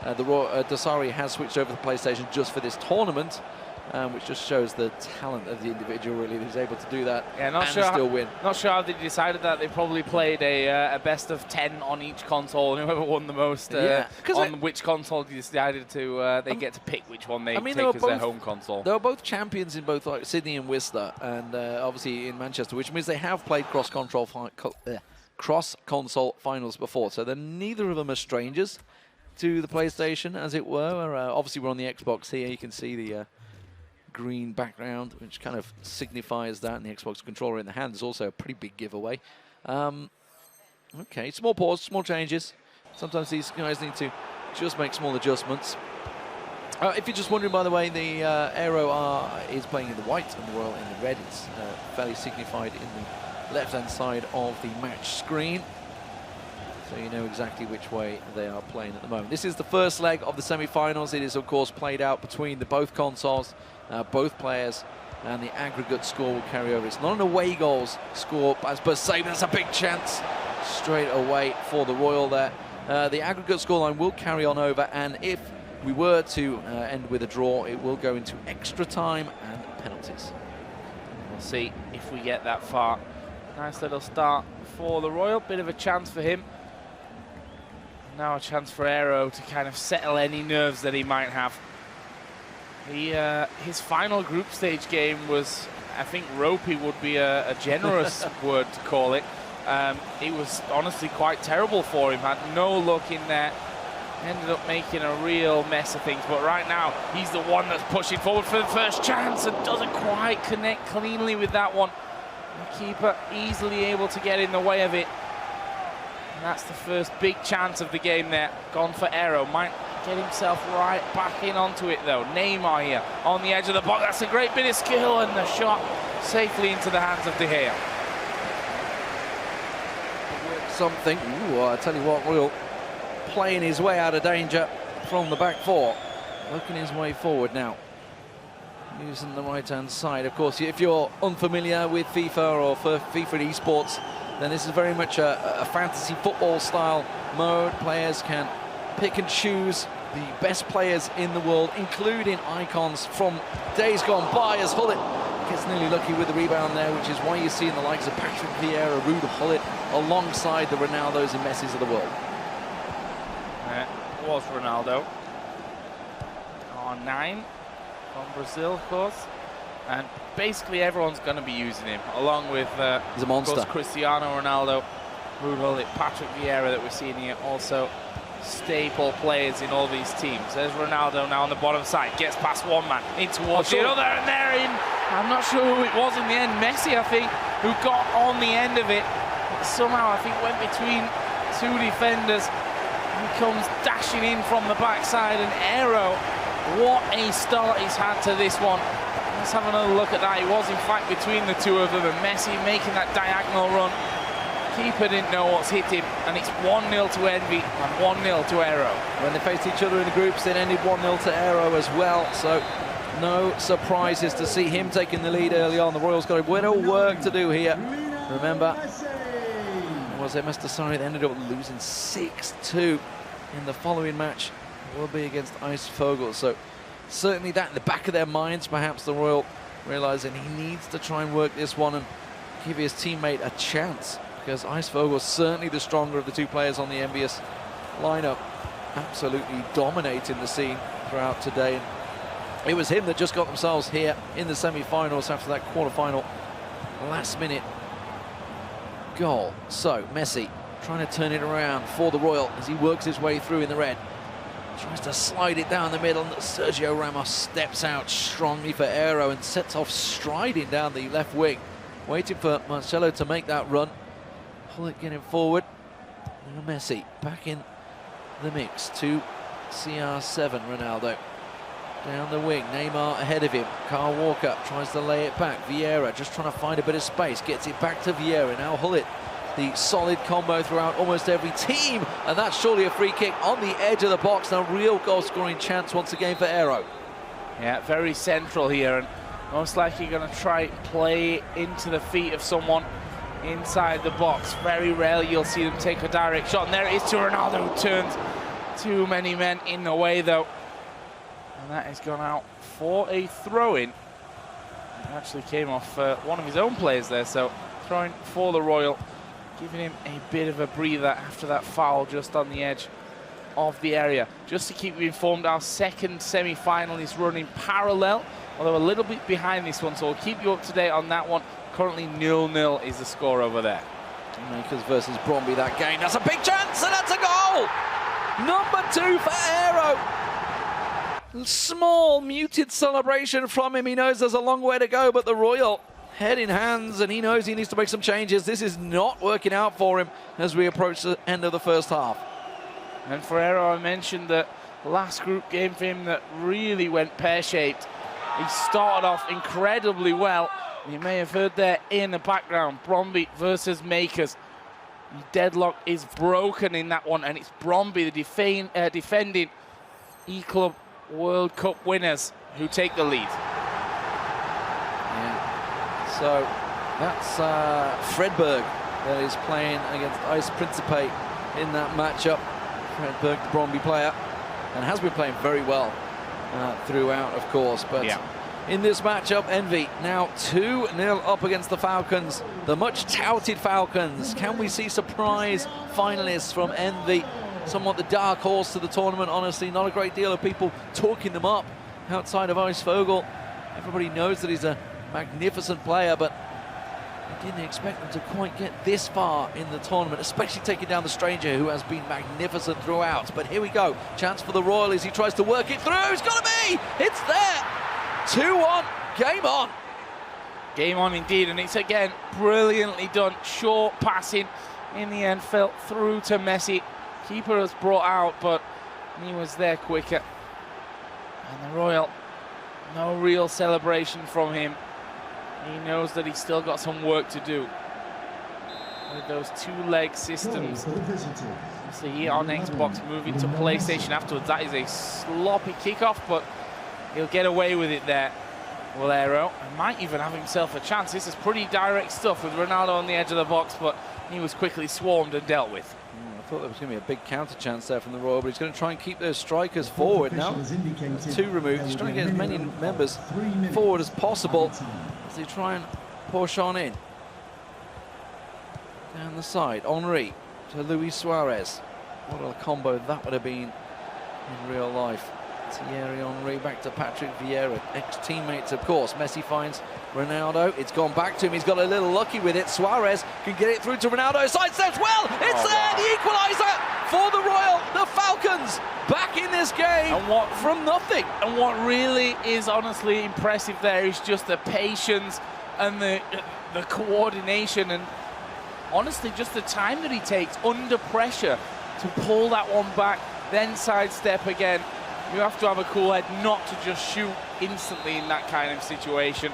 S5: Dasari has switched over to PlayStation just for this tournament, which just shows the talent of the individual, really, who's able to do that and still win.
S9: Not sure how they decided that. They probably played a best of 10 on each console, and whoever won the most on which console they decided to, they get to pick which one they take as their home console.
S5: They were both champions in both Sydney and Whistler, and obviously in Manchester, which means they have played cross-console finals before, so neither of them are strangers to the PlayStation, as it were. Obviously, we're on the Xbox here. You can see the green background, which kind of signifies that, and the Xbox controller in the hand is also a pretty big giveaway. Okay, small pause, small changes. Sometimes these guys need to just make small adjustments. If you're just wondering, by the way, the Aero is playing in the white and the Royal in the red. It's fairly signified in the left-hand side of the match screen, so you know exactly which way they are playing at the moment. This is the first leg of the semi-finals. It is, of course, played out between both consoles, both players, and the aggregate score will carry over. It's not an away goals score, as per se, but there's a big chance straight away for the Royal there. The aggregate scoreline will carry on over, and if we were to end with a draw, it will go into extra time and penalties.
S9: We'll see if we get that far. Nice little start for the Royal. Bit of a chance for him. Now a chance for Aero to kind of settle any nerves that he might have. His final group stage game was, I think, ropey would be a generous word to call it. It was honestly quite terrible for him. Had no luck in there. Ended up making a real mess of things. But right now, he's the one that's pushing forward for the first chance and doesn't quite connect cleanly with that one. The keeper easily able to get in the way of it. And that's the first big chance of the game there. Gone for Aero. Might get himself right back in onto it, though. Neymar here on the edge of the box. That's a great bit of skill, and the shot safely into the hands of De Gea.
S5: Something. Ooh, I tell you what, Royal playing his way out of danger from the back four. Working his way forward now. Using the right-hand side. Of course, if you're unfamiliar with FIFA or FIFA eSports, then this is very much a fantasy football style mode. Players can pick and choose the best players in the world, including icons from days gone by, as Hullet gets nearly lucky with the rebound there, which is why you're seeing the likes of Patrick Vieira, Ruud Hullet, alongside the Ronaldos and Messis of the world.
S9: It was Ronaldo. R9 from Brazil, of course. And basically everyone's going to be using him, along with
S5: he's a monster.
S9: Of course, Cristiano Ronaldo, Ruud Hullet, Patrick Vieira that we're seeing here, also staple players in all these teams. There's Ronaldo now on the bottom side, gets past one man, in towards the other, and they're in. I'm not sure who it was in the end, Messi, I think, who got on the end of it. But somehow, I think, went between two defenders. He comes dashing in from the backside, and Aero, what a start he's had to this one. Let's have another look at that. It was, in fact, between the two of them, and Messi making that diagonal run. Keeper didn't know what's hit him, and it's 1-0 to Envy and 1-0 to Aero.
S5: When they faced each other in the groups, it ended 1-0 to Aero as well, so no surprises to see him taking the lead early on. The Royals got a bit of work to do here. Remember, was it Mr. Sorry? They ended up losing 6-2 in the following match. Will be against Eisvogel, so certainly that in the back of their minds, perhaps the Royal realizing he needs to try and work this one and give his teammate a chance, because Eisvogel was certainly the stronger of the two players on the envious lineup, absolutely dominating the scene throughout today. And it was him that just got themselves here in the semi-finals after that quarter-final last-minute goal. So Messi trying to turn it around for the Royal as he works his way through in the red. Tries to slide it down the middle, and Sergio Ramos steps out strongly for Aero and sets off striding down the left wing, waiting for Marcelo to make that run. Pull it, getting forward. Now Messi back in the mix to CR7, Ronaldo. Down the wing, Neymar ahead of him. Kyle Walker tries to lay it back. Vieira just trying to find a bit of space, gets it back to Vieira. Now Hullet, the solid combo throughout almost every team, and that's surely a free kick on the edge of the box. Now real goal-scoring chance once again for Aero.
S9: Yeah, very central here, and most likely going to try play into the feet of someone inside the box. Very rarely you'll see them take a direct shot, and there it is to Ronaldo, who turns too many men in the way though, and that has gone out for a throw-in. It actually came off one of his own players there, so throwing for the Royal, giving him a bit of a breather after that foul just on the edge of the area. Just to keep you informed, our second semi-final is running parallel, although a little bit behind this one, so we'll keep you up to date on that one. Currently 0-0 is the score over there.
S5: Makers versus Brondby, that game. That's a big chance, and that's a goal! Number 2 for Aero. Small, muted celebration from him. He knows there's a long way to go, but the Royal head in hands, and he knows he needs to make some changes. This is not working out for him as we approach the end of the first half.
S9: And for Aero, I mentioned that last group game for him that really went pear-shaped. He started off incredibly well. You may have heard there in the background, Brondby versus Makers. The deadlock is broken in that one, and it's Brondby, the defending eClub World Cup winners, who take the lead.
S5: So that's Fredberg that is playing against Ice Principe in that matchup. Fredberg, the Brondby player, and has been playing very well throughout, of course. But in this matchup, Envy now 2-0 up against the Falcons, the much touted Falcons. Can we see surprise finalists from Envy? Somewhat the dark horse to the tournament, honestly. Not a great deal of people talking them up outside of Eisvogel. Everybody knows that he's a magnificent player, but I didn't expect them to quite get this far in the tournament, especially taking down the stranger, who has been magnificent throughout. But here we go, chance for the Royal as he tries to work it through. It's got to be! It's there! 2-1, game on!
S9: Game on indeed, and it's again brilliantly done. Short passing, in the end fell through to Messi. Keeper was brought out, but he was there quicker. And the Royal, no real celebration from him. He knows that he's still got some work to do with those two-leg systems. See here on Xbox, moving to PlayStation afterwards. That is a sloppy kickoff, but he'll get away with it there. Will Aero, and might even have himself a chance. This is pretty direct stuff with Ronaldo on the edge of the box, but he was quickly swarmed and dealt with.
S5: I thought there was going to be a big counter chance there from the Royal, but he's going to try and keep those strikers forward now. That's 2 removed. He's trying to get as many members forward as possible as they try and push on in. Down the side, Henry to Luis Suarez. What a combo that would have been in real life. Thierry Henry back to Patrick Vieira, ex-teammates of course. Messi finds Ronaldo, it's gone back to him, he's got a little lucky with it. Suarez can get it through to Ronaldo, sidesteps well, it's there, the equaliser for the Royal. The Falcons back in this game, and what from nothing.
S9: And what really is honestly impressive there is just the patience and the coordination, and honestly just the time that he takes under pressure to pull that one back, then sidestep again. You have to have a cool head not to just shoot instantly in that kind of situation.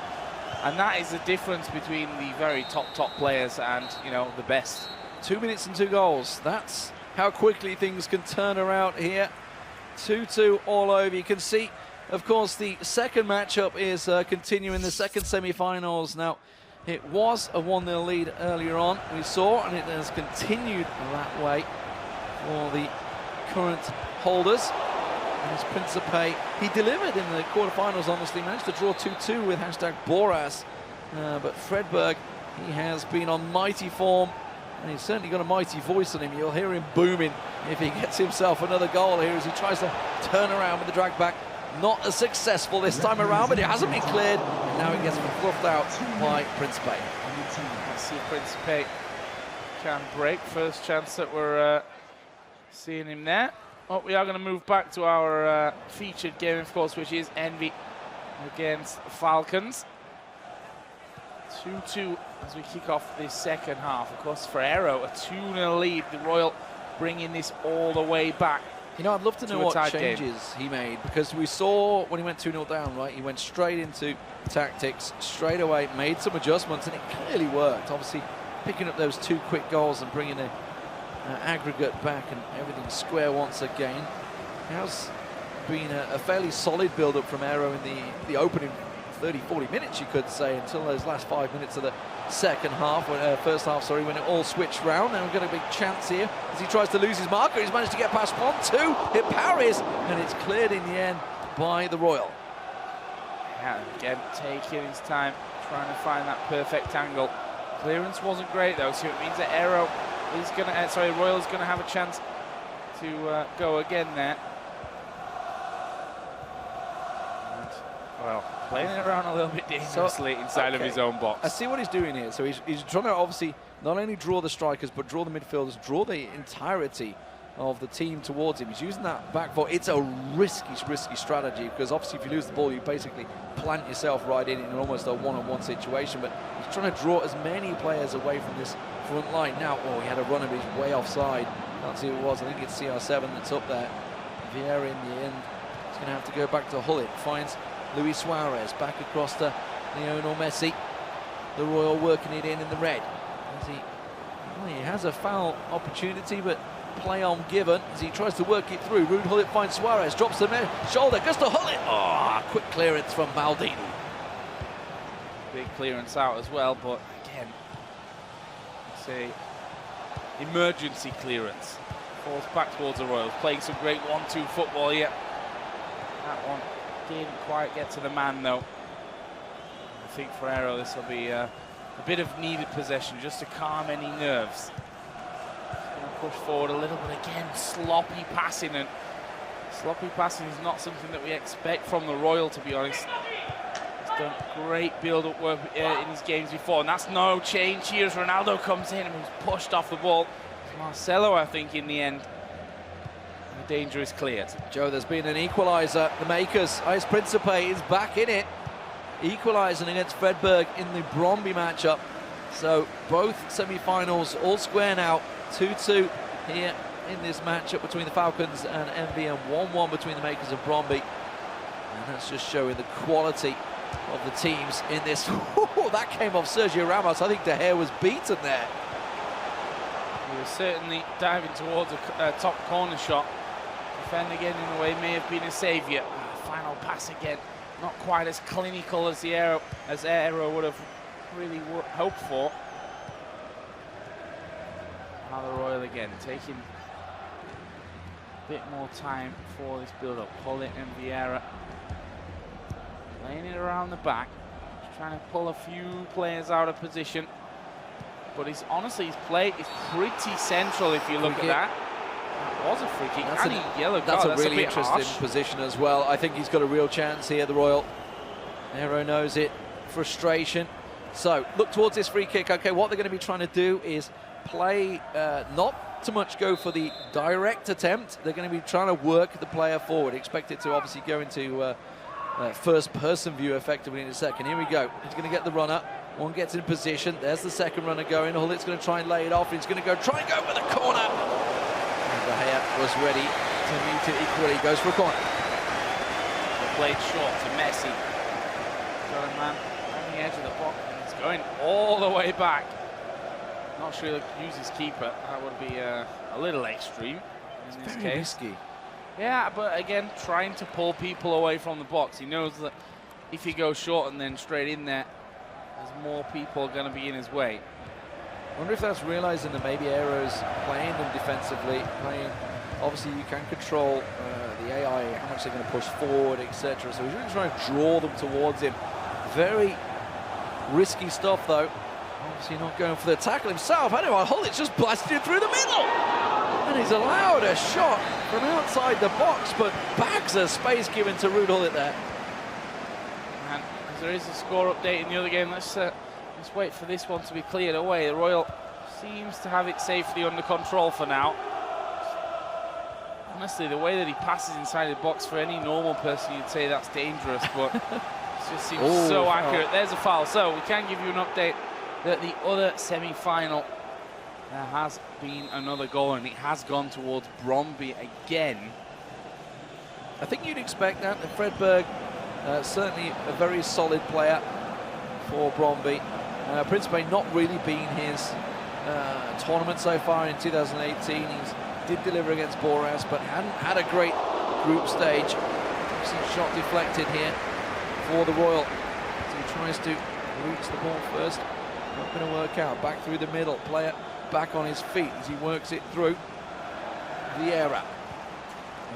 S9: And that is the difference between the very top players and, you know, the best.
S5: 2 minutes and 2 goals. That's how quickly things can turn around here. 2-2 all over. You can see, of course, the second matchup is continuing, the second semi-finals. Now, it was a 1-0 lead earlier on, we saw, and it has continued that way for the current holders. And Principe, he delivered in the quarterfinals, honestly, managed to draw 2-2 with #Boras. But Fredberg, he has been on mighty form, and he's certainly got a mighty voice on him. You'll hear him booming if he gets himself another goal here as he tries to turn around with the drag back. Not as successful this time around, but it hasn't been cleared. And now it gets fluffed out by Principe.
S9: Let's see if Principe can break. First chance that we're seeing him there. Oh, we are going to move back to our featured game, of course, which is Envy against Falcons. 2-2 as we kick off this second half. Of course, for Aero, a 2-0 lead. The Royal bringing this all the way back.
S5: You know, I'd love to know what changes he made, because we saw when he went 2-0 down, right, he went straight into tactics, straight away, made some adjustments, and it clearly worked. Obviously, picking up those 2 quick goals and bringing the aggregate back and everything square once again. It has been a fairly solid build-up from Aero in the opening 30-40 minutes, you could say, until those last 5 minutes of the second half, first half, sorry, when it all switched round. Now we've got a big chance here as he tries to lose his marker. He's managed to get past 1-2, it parries, and it's cleared in the end by the Royal.
S9: Yeah, again, taking his time, trying to find that perfect angle. Clearance wasn't great though, so it means that Aero is going to, Royal is going to have a chance to go again there. And, well, playing it around a little bit dangerously inside of his own box.
S5: I see what he's doing here. So he's trying to obviously not only draw the strikers, but draw the midfielders, draw the entirety of the team towards him. He's using that back foot. It's a risky strategy, because obviously if you lose the ball, you basically plant yourself right in almost a one-on-one situation. But he's trying to draw as many players away from this front line. Now, oh, he had a runner, but he's way offside. Can't see who it was. I think it's CR7 that's up there. Vieira in the end. He's going to have to go back to Hullet. Finds Luis Suarez back across to Lionel Messi. The Royal working it in the red. As he has a foul opportunity, but play on given as he tries to work it through. Ruud Hullet finds Suarez, drops the shoulder, goes to Hullet. Oh, quick clearance from Maldini.
S9: Big clearance out as well, but again, it's a emergency clearance. Falls back towards the Royals, playing some great 1-2 football here. That one didn't quite get to the man though. I think for Aero this will be a bit of needed possession just to calm any nerves. Push forward a little bit again, sloppy passing, and sloppy passing is not something that we expect from the Royal, to be honest. He's done great build-up work in his games before, and that's no change here as Ronaldo comes in and was pushed off the ball. Marcelo, I think, in the end. The danger is cleared.
S5: Joe, there's been an equaliser. The makers, AS Principe is back in it, equalising against Fredberg in the Brondby matchup. So both semi-finals all square now. 2-2 here in this matchup between the Falcons and Envy, and 1-1 between the makers of Brondby. And that's just showing the quality of the teams in this. That came off Sergio Ramos. I think De Gea was beaten there.
S9: He was certainly diving towards a top corner shot. Defend again in a way may have been a saviour. Final pass again, not quite as clinical as the Aero would have really hoped for. Now the Royal again taking a bit more time for this build-up. Hullet and Vieira laying it around the back, just trying to pull a few players out of position. But honestly, his play is pretty central if you look at that. That was a free kick.
S5: That's
S9: a yellow card.
S5: That's a really
S9: bit
S5: interesting
S9: harsh
S5: position as well. I think he's got a real chance here, the Royal. Aero knows it. Frustration. So look towards this free kick. Okay, what they're going to be trying to do is play, not too much go for the direct attempt. They're going to be trying to work the player forward. Expect it to obviously go into first-person view effectively in a second. Here we go. He's going to get the runner. One gets in position. There's the second runner going. Hullet's going to try and lay it off. He's going to try and go for the corner. And De Gea was ready to meet it equally. Goes for a corner.
S9: played short to Messi. Got a man on the edge of the box. It's going all the way back. Not sure he'll use his keeper. That would be a little extreme in this case.
S5: Risky.
S9: Yeah, but again, trying to pull people away from the box. He knows that if he goes short and then straight in there, there's more people going to be in his way.
S5: I wonder if that's realizing that maybe Aero's playing them defensively, obviously you can control the AI, how much they're going to push forward, etc. So he's really trying to draw them towards him. Very risky stuff though. Obviously not going for the tackle himself. Anyway, Hullit's just blasted through the middle. And he's allowed a shot from outside the box, but bags of space given to Ruud Gullit there.
S9: And as there is a score update in the other game, let's wait for this one to be cleared away. The Royal seems to have it safely under control for now. Honestly, the way that he passes inside the box, for any normal person, you'd say that's dangerous, but it just seems so accurate. There's a foul. So we can give you an update that the other semi-final, there has been another goal, and it has gone towards Brondby again.
S5: I think you'd expect that. Fredberg, certainly a very solid player for Brondby. Principe not really been his tournament so far in 2018. He did deliver against Boras, but hadn't had a great group stage. Shot deflected here for the Royal. So he tries to reach the ball first. Not going to work out. Back through the middle. Player back on his feet as he works it through. Vieira.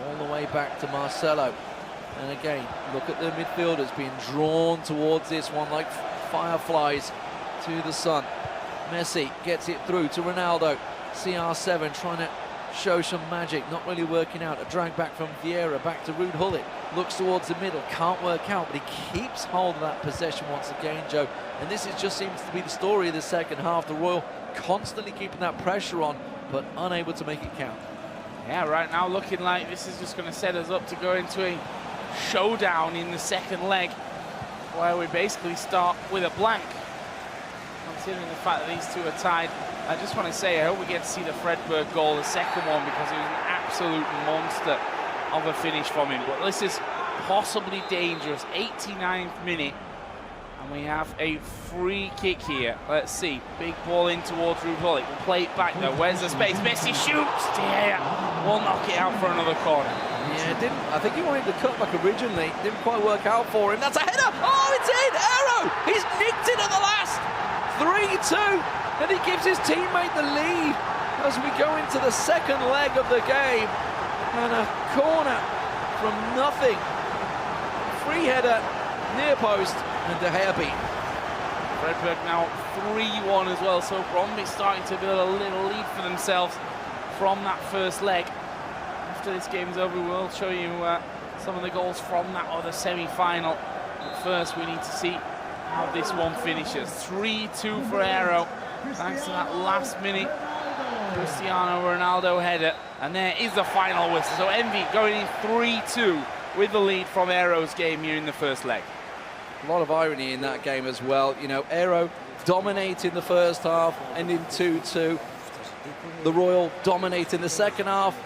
S5: All the way back to Marcelo. And again, look at the midfielders being drawn towards this one like fireflies to the sun. Messi gets it through to Ronaldo. CR7 trying to show some magic, not really working out. A drag back from Vieira, back to Ruud Gullit. Looks towards the middle, can't work out, but he keeps hold of that possession once again, Joe. And this just seems to be the story of the second half. The Royal constantly keeping that pressure on, but unable to make it count.
S9: Yeah, right now looking like this is just going to set us up to go into a showdown in the second leg, where we basically start with a blank. Considering the fact that these two are tied, I just want to say I hope we get to see the Fredberg goal, the second one, because it was an absolute monster of a finish from him. But this is possibly dangerous. 89th minute, and we have a free kick here. Let's see, big ball in towards Ruud Gullit. We'll play it back though. Where's the space? Messi shoots. Yeah, we'll knock it out for another corner.
S5: Yeah, it didn't. I think he wanted the cutback originally. Didn't quite work out for him. That's a header. Oh, it's in. Aero. He's nicked it at the last. 3-2, and he gives his teammate the lead as we go into the second leg of the game. And a corner from nothing. Free header, near post, and De Gea beat.
S9: Fredberg now 3-1 as well, so Brondby starting to build a little lead for themselves from that first leg. After this game's over, we'll show you some of the goals from that other semi-final. But first, we need to see how this one finishes. 3-2 for Aero, thanks to that last minute Cristiano Ronaldo header. And there is the final whistle. So Envy going in 3-2 with the lead from Aero's game here in the first leg.
S5: A lot of irony in that game as well. You know, Aero dominating the first half, ending 2-2. The Royal dominating the second half,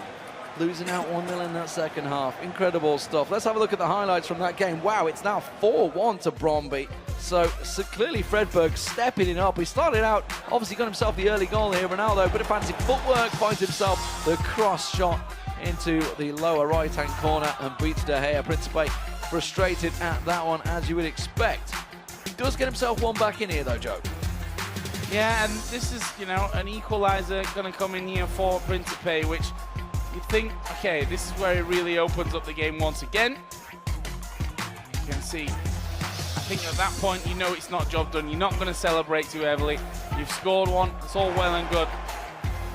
S5: losing out 1-0 in that second half. Incredible stuff. Let's have a look at the highlights from that game. Wow, it's now 4-1 to Brondby. So clearly Fredberg stepping it up. He started out, obviously got himself the early goal here, Ronaldo, but a fancy footwork, finds himself the cross shot into the lower right-hand corner and beats De Gea. Principe frustrated at that one, as you would expect. He does get himself one back in here though, Joe.
S9: Yeah, and this is, you know, an equaliser going to come in here for Principe, which you'd think, okay, this is where it really opens up the game once again. You can see, I think at that point, you know it's not job done. You're not going to celebrate too heavily. You've scored one. It's all well and good.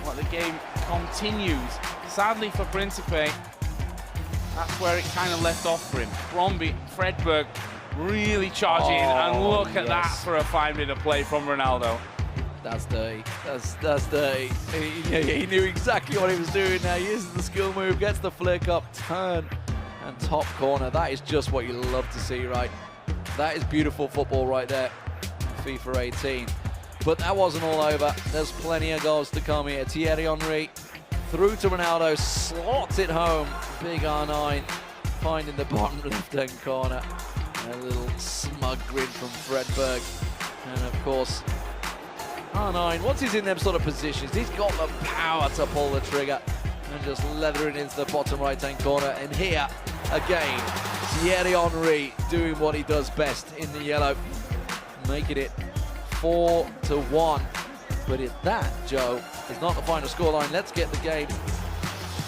S9: But the game continues. Sadly for Principe, that's where it kind of left off for him. Brondby, Fredberg really charging in, and look at that for a 5-minute play from Ronaldo.
S5: That's dirty. That's dirty. He knew exactly what he was doing now. He uses the skill move, gets the flick up, turn, and top corner. That is just what you love to see, right? That is beautiful football right there, FIFA 18. But that wasn't all over. There's plenty of goals to come here. Thierry Henry through to Ronaldo, slots it home. Big R9. find in the bottom left-hand corner. A little smug grin from Fredberg. And of course, R9, once he's in them sort of positions, he's got the power to pull the trigger and just leather it into the bottom right-hand corner. And here, again, Thierry Henry doing what he does best in the yellow, making it 4-1. But that, Joe, is not the final scoreline. Let's get the game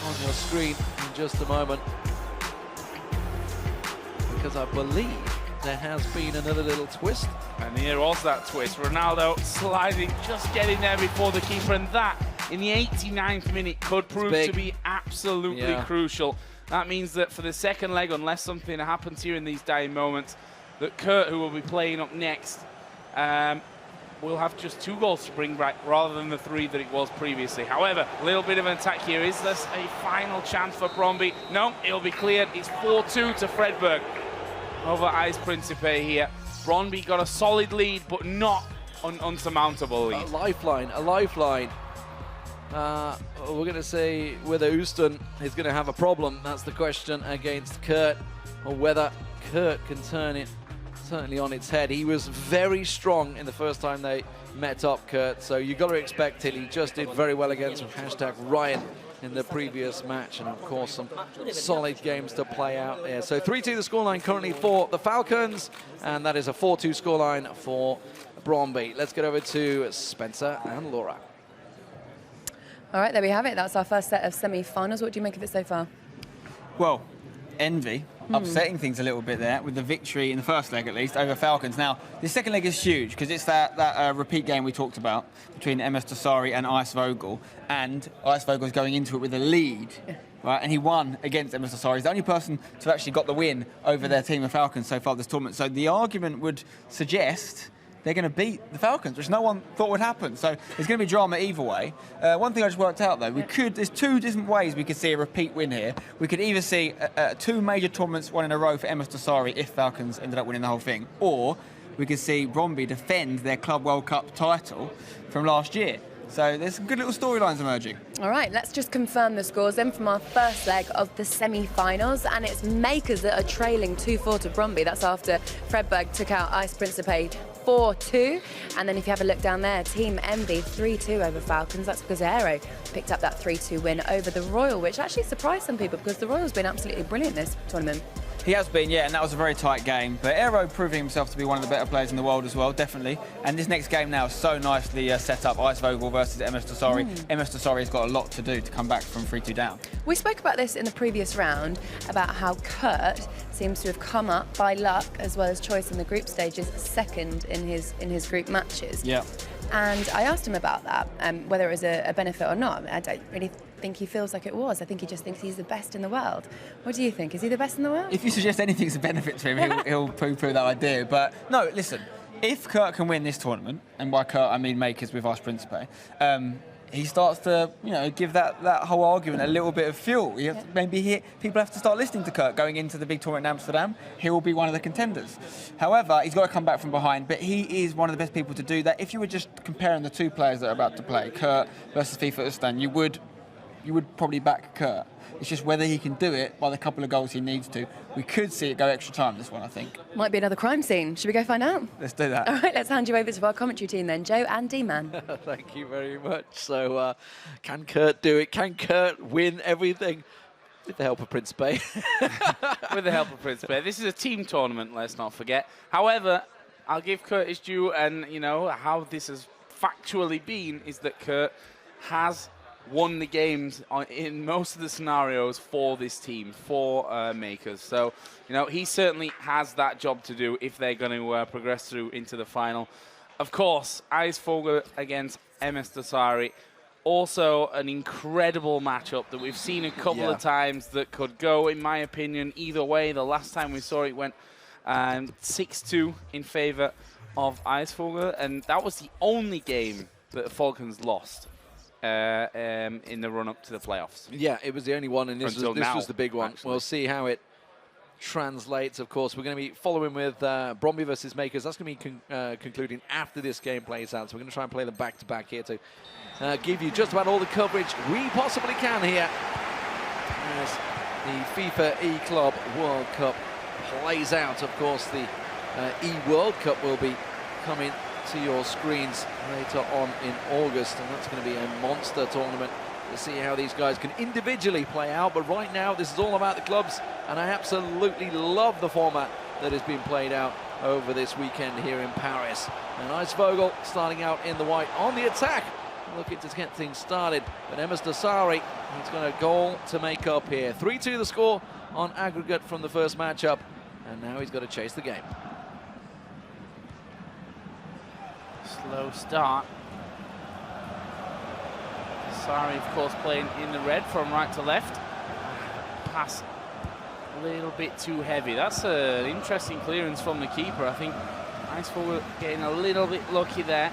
S5: on your screen in just a moment, because I believe there has been another little twist.
S9: And here was that twist. Ronaldo sliding, just getting there before the keeper, and that, in the 89th minute, could prove to be absolutely crucial. That means that for the second leg, unless something happens here in these dying moments, that Kurt, who will be playing up next, will have just 2 goals to bring back rather than the 3 that it was previously. However, a little bit of an attack here. Is this a final chance for Brondby? No, it'll be cleared. It's 4-2 to Fredberg over Ice Principe here. Brondby got a solid lead, but not an unsurmountable lead.
S5: A lifeline, a lifeline. We're going to say whether Houston is going to have a problem. That's the question against Kurt, or whether Kurt can turn it certainly on its head. He was very strong in the first time they met up, Kurt, so you've got to expect it. He just did very well against #Ryan in the previous match, and of course some solid games to play out there. So 3-2 the scoreline currently for the Falcons, and that is a 4-2 scoreline for Brondby. Let's get over to Spencer and Laura.
S1: All right, there we have it. That's our first set of semi-finals. What do you make of it so far?
S2: Well, envy. Upsetting things a little bit there with the victory in the first leg, at least, over Falcons. Now, the second leg is huge because it's that repeat game we talked about between MS Dosari and Ice Vogel, and Ice Vogel is going into it with a lead, right? And he won against MS Dosari. He's the only person to have actually got the win over their team of Falcons so far this tournament. So the argument would suggest they're going to beat the Falcons, which no one thought would happen. So there's going to be drama either way. One thing I just worked out, though, there's 2 different ways we could see a repeat win here. We could either see 2 major tournaments won in a row for MS Dosari if Falcons ended up winning the whole thing, or we could see Brondby defend their Club World Cup title from last year. So there's some good little storylines emerging. All
S1: right, let's just confirm the scores then from our first leg of the semi-finals, and it's Makers that are trailing 2-4 to Brondby. That's after Fredberg took out Ice Principe 4-2, and then if you have a look down there, Team Envy 3-2 over Falcons. That's because Aero picked up that 3-2 win over the Royal, which actually surprised some people because the Royal's been absolutely brilliant this tournament.
S2: He has been, yeah, and that was a very tight game. But Aero proving himself to be one of the better players in the world as well, definitely. And this next game now is so nicely set up. Ice Vogel versus MS Dosari. MS Dosari has got a lot to do to come back from 3-2 down. We
S1: spoke about this in the previous round, about how Kurt seems to have come up by luck as well as choice in the group stages, second in his group matches.
S2: Yeah.
S1: And I asked him about that, whether it was a benefit or not. I don't really think he feels like it was. I think he just thinks he's the best in the world. What do you think? Is he the best in the world?
S2: If you suggest anything's a benefit to him, he'll poo-poo that idea. But no, listen, if Kurt can win this tournament, and by Kurt I mean Makers with Ice Principe, he starts to, give that whole argument a little bit of fuel. People have to start listening to Kurt going into the big tournament in Amsterdam. He will be one of the contenders. However, he's got to come back from behind, but he is one of the best people to do that. If you were just comparing the 2 players that are about to play, Kurt versus FIFA Ustan, you would probably back Kurt. It's just whether he can do it by the couple of goals he needs to. We could see it go extra time, this one, I think.
S1: Might be another crime scene. Should we go find out?
S2: Let's do that.
S1: All right, let's hand you over to our commentary team then, Joe and D-Man.
S5: Thank you very much. So, can Kurt do it? Can Kurt win everything? With the help of Principe.
S9: With the help of Principe. This is a team tournament, let's not forget. However, I'll give Kurt his due, and, how this has factually been is that Kurt has won the games in most of the scenarios for this team, for Makers. So, he certainly has that job to do if they're going to progress through into the final. Of course, Ice Vogel against MS Dosari. Also an incredible matchup that we've seen a couple of times that could go, in my opinion, either way. The last time we saw it went 6-2 in favour of Ice Vogel, and that was the only game that the Falcons lost in the run-up to the playoffs.
S5: Yeah, it was the only one, and this was the big one. Actually. We'll see how it translates, of course. We're going to be following with Brondby versus Makers. That's going to be concluding after this game plays out, so we're going to try and play them back-to-back here to give you just about all the coverage we possibly can here. As the FIFA eClub World Cup plays out. Of course, the eWorld Cup will be coming to your screens later on in August, and that's going to be a monster tournament to see how these guys can individually play out. But right now, this is all about the clubs, and I absolutely love the format that has been played out over this weekend here in Paris. And Eisvogel starting out in the white on the attack, looking to get things started. But Emas Dasari, he's got a goal to make up here. 3-2 the score on aggregate from the first matchup, and now he's got to chase the game.
S9: Slow start. Dasari, of course, playing in the red from right to left. Pass a little bit too heavy. That's an interesting clearance from the keeper. I think Eisvogel getting a little bit lucky there.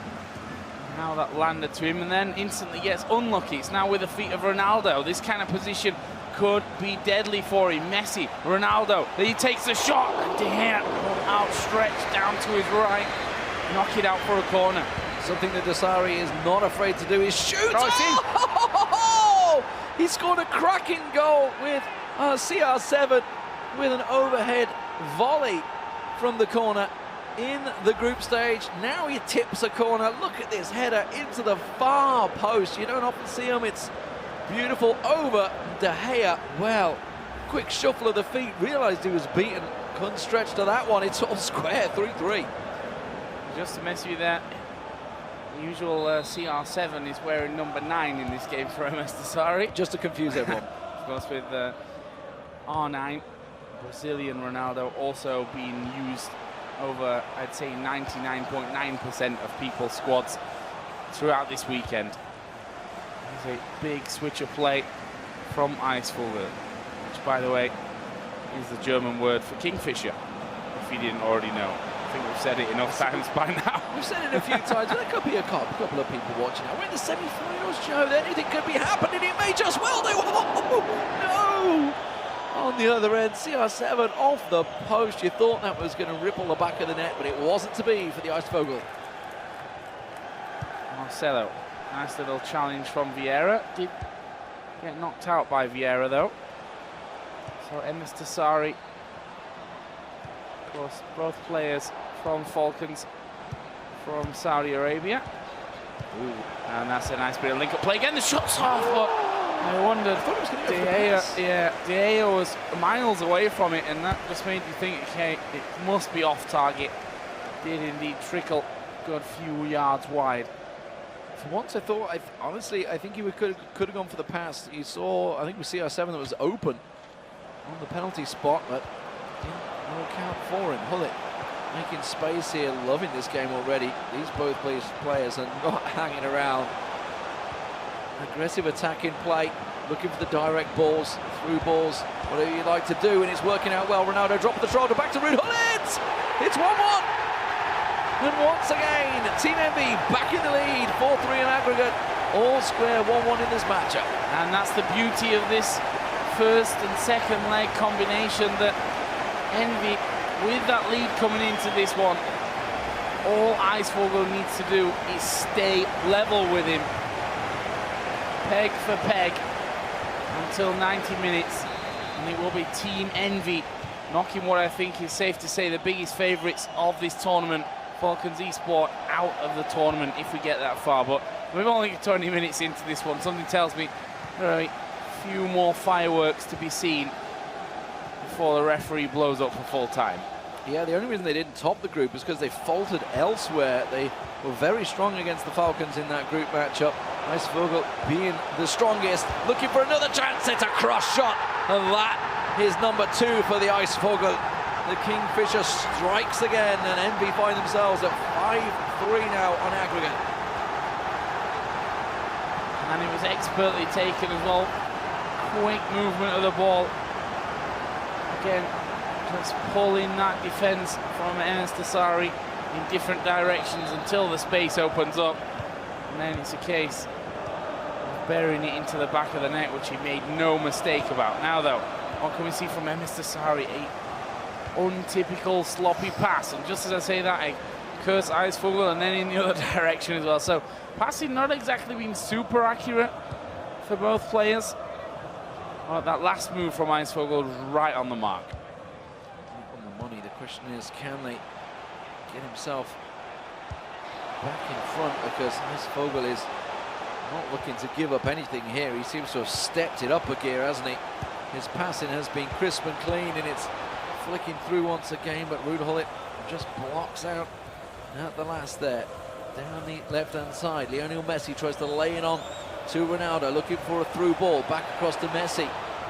S9: How that landed to him, and then instantly gets unlucky. It's now with the feet of Ronaldo. This kind of position could be deadly for him. Messi, Ronaldo, he takes the shot, and De Gea outstretched down to his right. Knock it out for a corner.
S5: Something that Dasari is not afraid to do is shoot.
S9: Oh,
S5: he scored a cracking goal with CR7 with an overhead volley from the corner in the group stage. Now he tips a corner. Look at this header into the far post. You don't often see him. It's beautiful over De Gea. Well, quick shuffle of the feet. Realised he was beaten. Couldn't stretch to that one. It's all square. 3-3.
S9: Just to mess with you there, the usual CR7 is wearing number 9 in this game for Emas Dasari.
S5: Just to confuse everyone.
S9: Of course, with R9, Brazilian Ronaldo also being used over, I'd say, 99.9% of people's squads throughout this weekend. There's a big switch of play from Eisvogel, which, by the way, is the German word for kingfisher, if you didn't already know. I think we've said it enough times by now.
S5: We've said it a few times. There could be a couple of people watching now. We're in the semi-finals, Joe. Anything could be happening. It may just well do. Oh, no! On the other end, CR7 off the post. You thought that was going to ripple the back of the net, but it wasn't to be for the Eisvogel.
S9: Marcelo, nice little challenge from Vieira. Did get knocked out by Vieira, though. So Emas Dasari, of course, both players from Falcons from Saudi Arabia. Ooh. And that's a nice bit of link-up play again. The shot's off, but I wondered. De Gea was miles away from it, and that just made you think, okay, it must be off target. Did indeed trickle a good few yards wide.
S5: For once, I thought, honestly, I think he could have gone for the pass. You saw, I think, with CR7 that was open on the penalty spot, but didn't work out for him. Hullet making space here, loving this game already. These both players are not hanging around. Aggressive attacking play, looking for the direct balls, through balls, whatever you like to do, and it's working out well. Ronaldo dropped the shoulder, back to Ruud Hullet! It's 1-1! And once again, Team Envy back in the lead, 4-3 in aggregate, all square 1-1 in this matchup.
S9: And that's the beauty of this first and second leg combination, that Envy, with that lead coming into this one, all Eisvogel needs to do is stay level with him, peg for peg, until 90 minutes, and it will be Team Envy knocking what I think is safe to say the biggest favourites of this tournament, Falcons eSport, out of the tournament if we get that far. But we've only got 20 minutes into this one. Something tells me there are a few more fireworks to be seen before the referee blows up for full time.
S5: Yeah, the only reason they didn't top the group is because they faltered elsewhere. They were very strong against the Falcons in that group matchup. Eisvogel being the strongest, looking for another chance. It's a cross shot, and that is number 2 for the Eisvogel. The Kingfisher strikes again, and Envy find themselves at 5-3 now on aggregate.
S9: And it was expertly taken as well. Quick movement of the ball. Again, just pulling that defence from Emas Dasari in different directions until the space opens up. And then it's a case of burying it into the back of the net, which he made no mistake about. Now, though, what can we see from Emas Dasari? A untypical sloppy pass. And just as I say that, I curse Eisvogel, and then in the other direction as well. So passing not exactly being super accurate for both players. Oh, that last move from Eisvogel was right on the mark.
S5: On the money, the question is, can they get himself back in front, because Eisvogel is not looking to give up anything here. He seems to have stepped it up a gear, hasn't he? His passing has been crisp and clean, and it's flicking through once again, but Ruud Gullit just blocks out at the last there. Down the left-hand side, Lionel Messi tries to lay it on to Ronaldo, looking for a through ball, back across to Messi.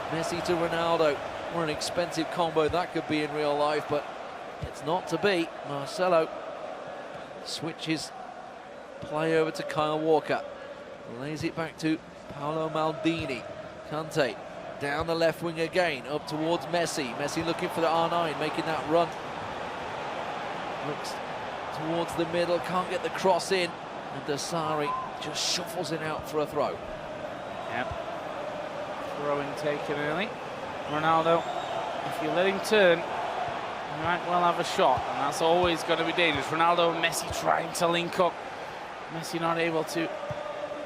S5: Messi to Ronaldo. What an expensive combo that could be in real life, but it's not to be. Marcelo switches play over to Kyle Walker. Lays it back to Paolo Maldini. Kante down the left wing again, up towards Messi. Messi looking for the R9, making that run. Looks towards the middle, can't get the cross in. And Dasari just shuffles it out for a throw.
S9: Yep. Throwing taken early. Ronaldo, if you let him turn, you might well have a shot, and that's always going to be dangerous. Ronaldo and Messi trying to link up. Messi not able to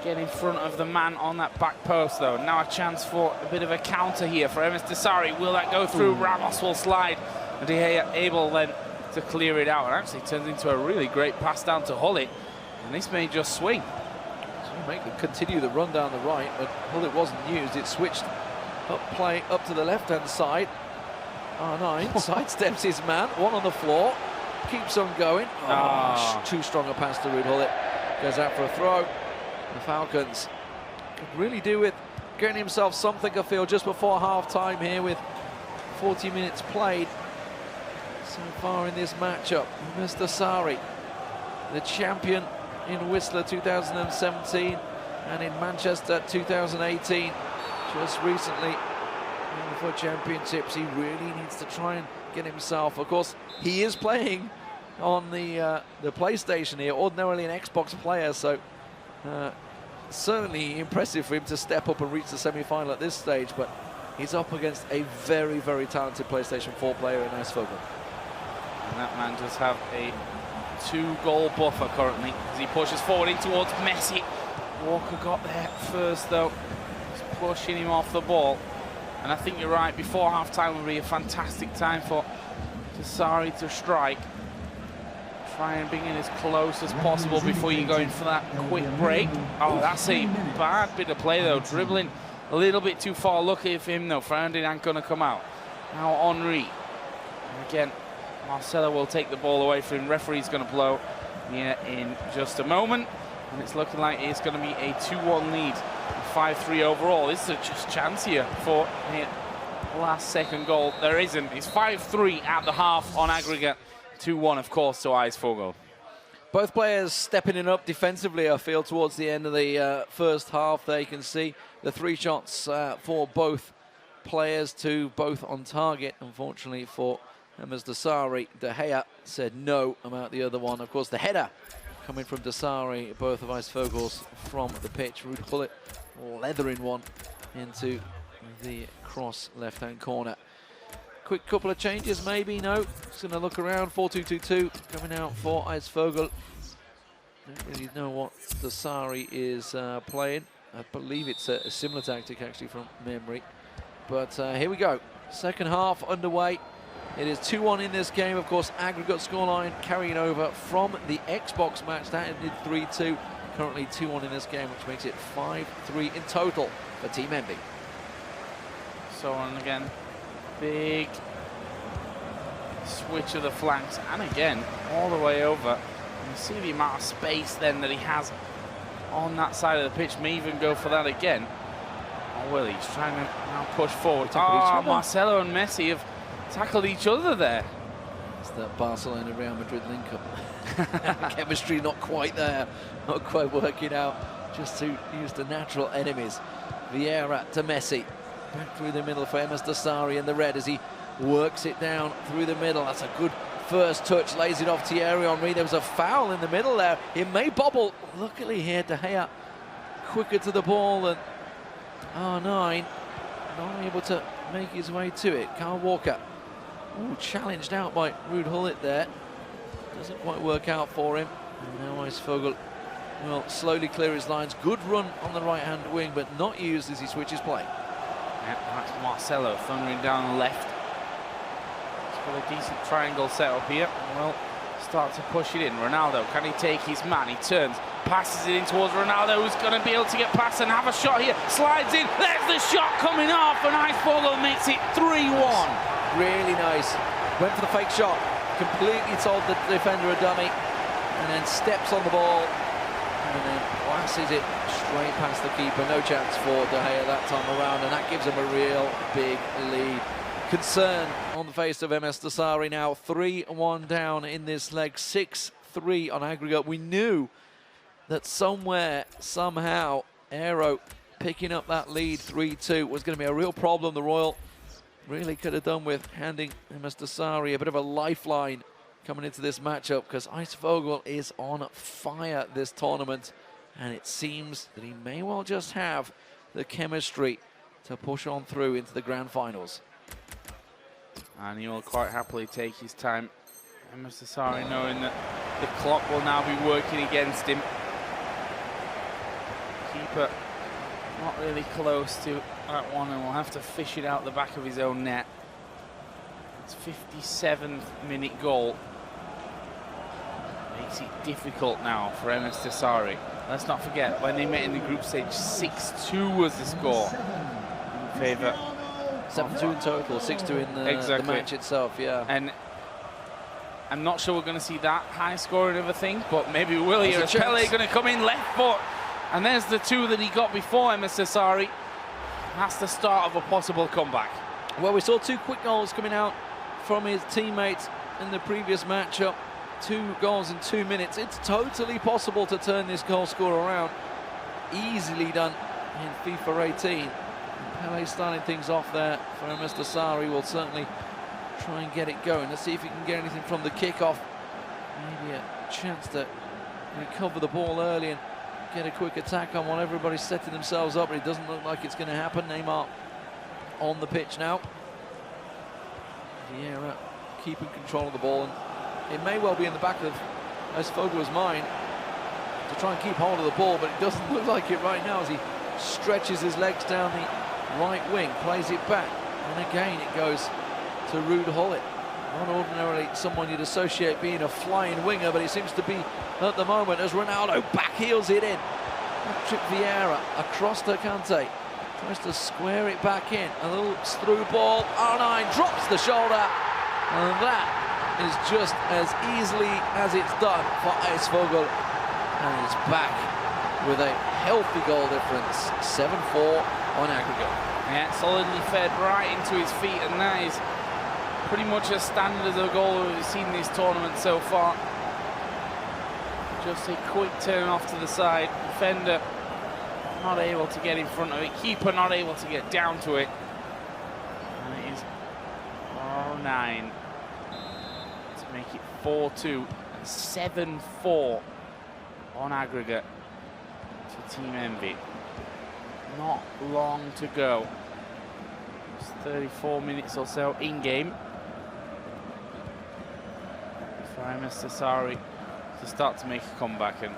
S9: get in front of the man on that back post, though. Now a chance for a bit of a counter here for Emes Dasari. Will that go through? Ramos will slide. And De Gea able then to clear it out. And actually turns into a really great pass down to Gullit. And this may just swing.
S5: So make them continue the run down the right, but Gullit wasn't used. It switched up play up to the left-hand side. R9 sidesteps his man. One on the floor. Keeps on going. Too strong a pass to Ruud Gullit. Goes out for a throw. The Falcons could really do with getting himself something, I feel, just before half-time here with 40 minutes played so far in this matchup. Emes Dasari, the champion in Whistler 2017 and in Manchester 2018. Just recently in the FUT Championships, he really needs to try and get himself. Of course, he is playing on the PlayStation here, ordinarily an Xbox player, so certainly impressive for him to step up and reach the semi-final at this stage, but he's up against a very, very talented PlayStation 4 player in Eisvogel.
S9: And that man does have a 2-goal buffer currently as he pushes forward in towards Messi. Walker got there first, though. He's pushing him off the ball. And I think you're right, before half-time will be a fantastic time for Dasari to strike. Try and bring in as close as possible before you go in for that quick break. Oh, that's a bad bit of play, though. Dribbling a little bit too far. Lucky for him, though. Ferdinand going to come out. Now Henry. And again, Marcelo will take the ball away from him. Referee's going to blow here in just a moment. And it's looking like it's going to be a 2-1 lead. 5-3 overall. This is a just chance here for a last-second goal. There isn't. It's 5-3 at the half on aggregate. 2-1, of course, to Eisvogel.
S5: Both players stepping it up defensively, I feel, towards the end of the first half. There you can see the 3 shots for both players, 2 both on target. Unfortunately for Emes Dasari, De Gea said no about the other one. Of course, the header coming from Dasari, both of Eisvogel's from the pitch. Ruud Gullit leathering one into the cross left-hand corner. Quick couple of changes, maybe, no. Just going to look around, 4-2-2-2 coming out for Eisvogel. Don't really know what Dasari is playing. I believe it's a similar tactic, actually, from memory. But here we go. Second half underway. It is 2-1 in this game. Of course, aggregate scoreline carrying over from the Xbox match. That ended 3-2. Currently 2-1 in this game, which makes it 5-3 in total for Team Envy.
S9: So on again. Big switch of the flanks, and again, all the way over. You see the amount of space then that he has on that side of the pitch. May even go for that again. Oh, well, he's trying to now push forward. Oh, Marcelo and Messi have tackled each other there.
S5: It's that Barcelona Real Madrid link-up. Chemistry not quite there, not quite working out. Just to use the natural enemies. Vieira to Messi. Back through the middle for Emes Dasari in the red as he works it down through the middle. That's a good first touch, lays it off Thierry Henry. There was a foul in the middle there. It may bobble. Luckily here, De Gea quicker to the ball than R9. Not able to make his way to it. Kyle Walker. Ooh, challenged out by Ruud Gullit there. Doesn't quite work out for him. And now Eisvogel will slowly clear his lines. Good run on the right-hand wing, but not used as he switches play.
S9: Yeah, that's Marcelo thundering down the left. He's got a decent triangle set up here. Well, start to push it in. Ronaldo, can he take his man? He turns, passes it in towards Ronaldo, who's going to be able to get past and have a shot here. Slides in, there's the shot coming off, and Icefogel makes it 3-1.
S5: Really nice. Went for the fake shot, completely told the defender a dummy, and then steps on the ball, and then passes it straight past the keeper. No chance for De Gea that time around, and that gives him a real big lead. Concern on the face of MS Dasari now. 3-1 down in this leg, 6-3 on aggregate. We knew that somewhere, somehow, Aero picking up that lead 3-2 was going to be a real problem. The Royal really could have done with handing MS Dasari a bit of a lifeline coming into this matchup, because Icefogel is on fire this tournament, and it seems that he may well just have the chemistry to push on through into the grand finals.
S9: And he will quite happily take his time. MS Dasari knowing that the clock will now be working against him. Keeper not really close to that one, and will have to fish it out the back of his own net. It's 57th minute goal. Makes it difficult now for MS Dasari. Let's not forget, when they met in the group stage, 6-2 was the score in favour.
S5: 7-2 in total, 6-2 in the match itself, yeah.
S9: And I'm not sure we're going to see that high scoring of a thing, but maybe we will here. Pele going to come in left foot, and there's the two that he got before MS Dasari. That's the start of a possible comeback.
S5: Well, we saw two quick goals coming out from his teammates in the previous matchup. 2 goals in 2 minutes. It's totally possible to turn this goal score around. Easily done in FIFA 18. Pele starting things off there for MS Dasari. Will certainly try and get it going. Let's see if he can get anything from the kickoff. Maybe a chance to recover the ball early and get a quick attack on while everybody's setting themselves up, but it doesn't look like it's going to happen. Neymar on the pitch now. Vieira keeping control of the ball, and it may well be in the back of Icefogle's mind to try and keep hold of the ball, but it doesn't look like it right now as he stretches his legs down the right wing, plays it back, and again it goes to Ruud Gullit. Not ordinarily someone you'd associate being a flying winger, but he seems to be at the moment as Ronaldo backheels it in. Patrick Vieira across to Kante, tries to square it back in. A little through ball, R9 drops the shoulder, and that is just as easily as it's done for Icefogel, and he's back with a healthy goal difference, 7-4 on aggregate.
S9: Yeah, solidly fed right into his feet, and that is pretty much as standard as a goal we've seen this tournament so far. Just a quick turn off to the side. Defender not able to get in front of it. Keeper not able to get down to it. And it is 4-9 to make it 4-2 and 7-4 on aggregate to Team Envy. Not long to go. It's 34 minutes or so in game for MS Dasari to start to make a comeback, and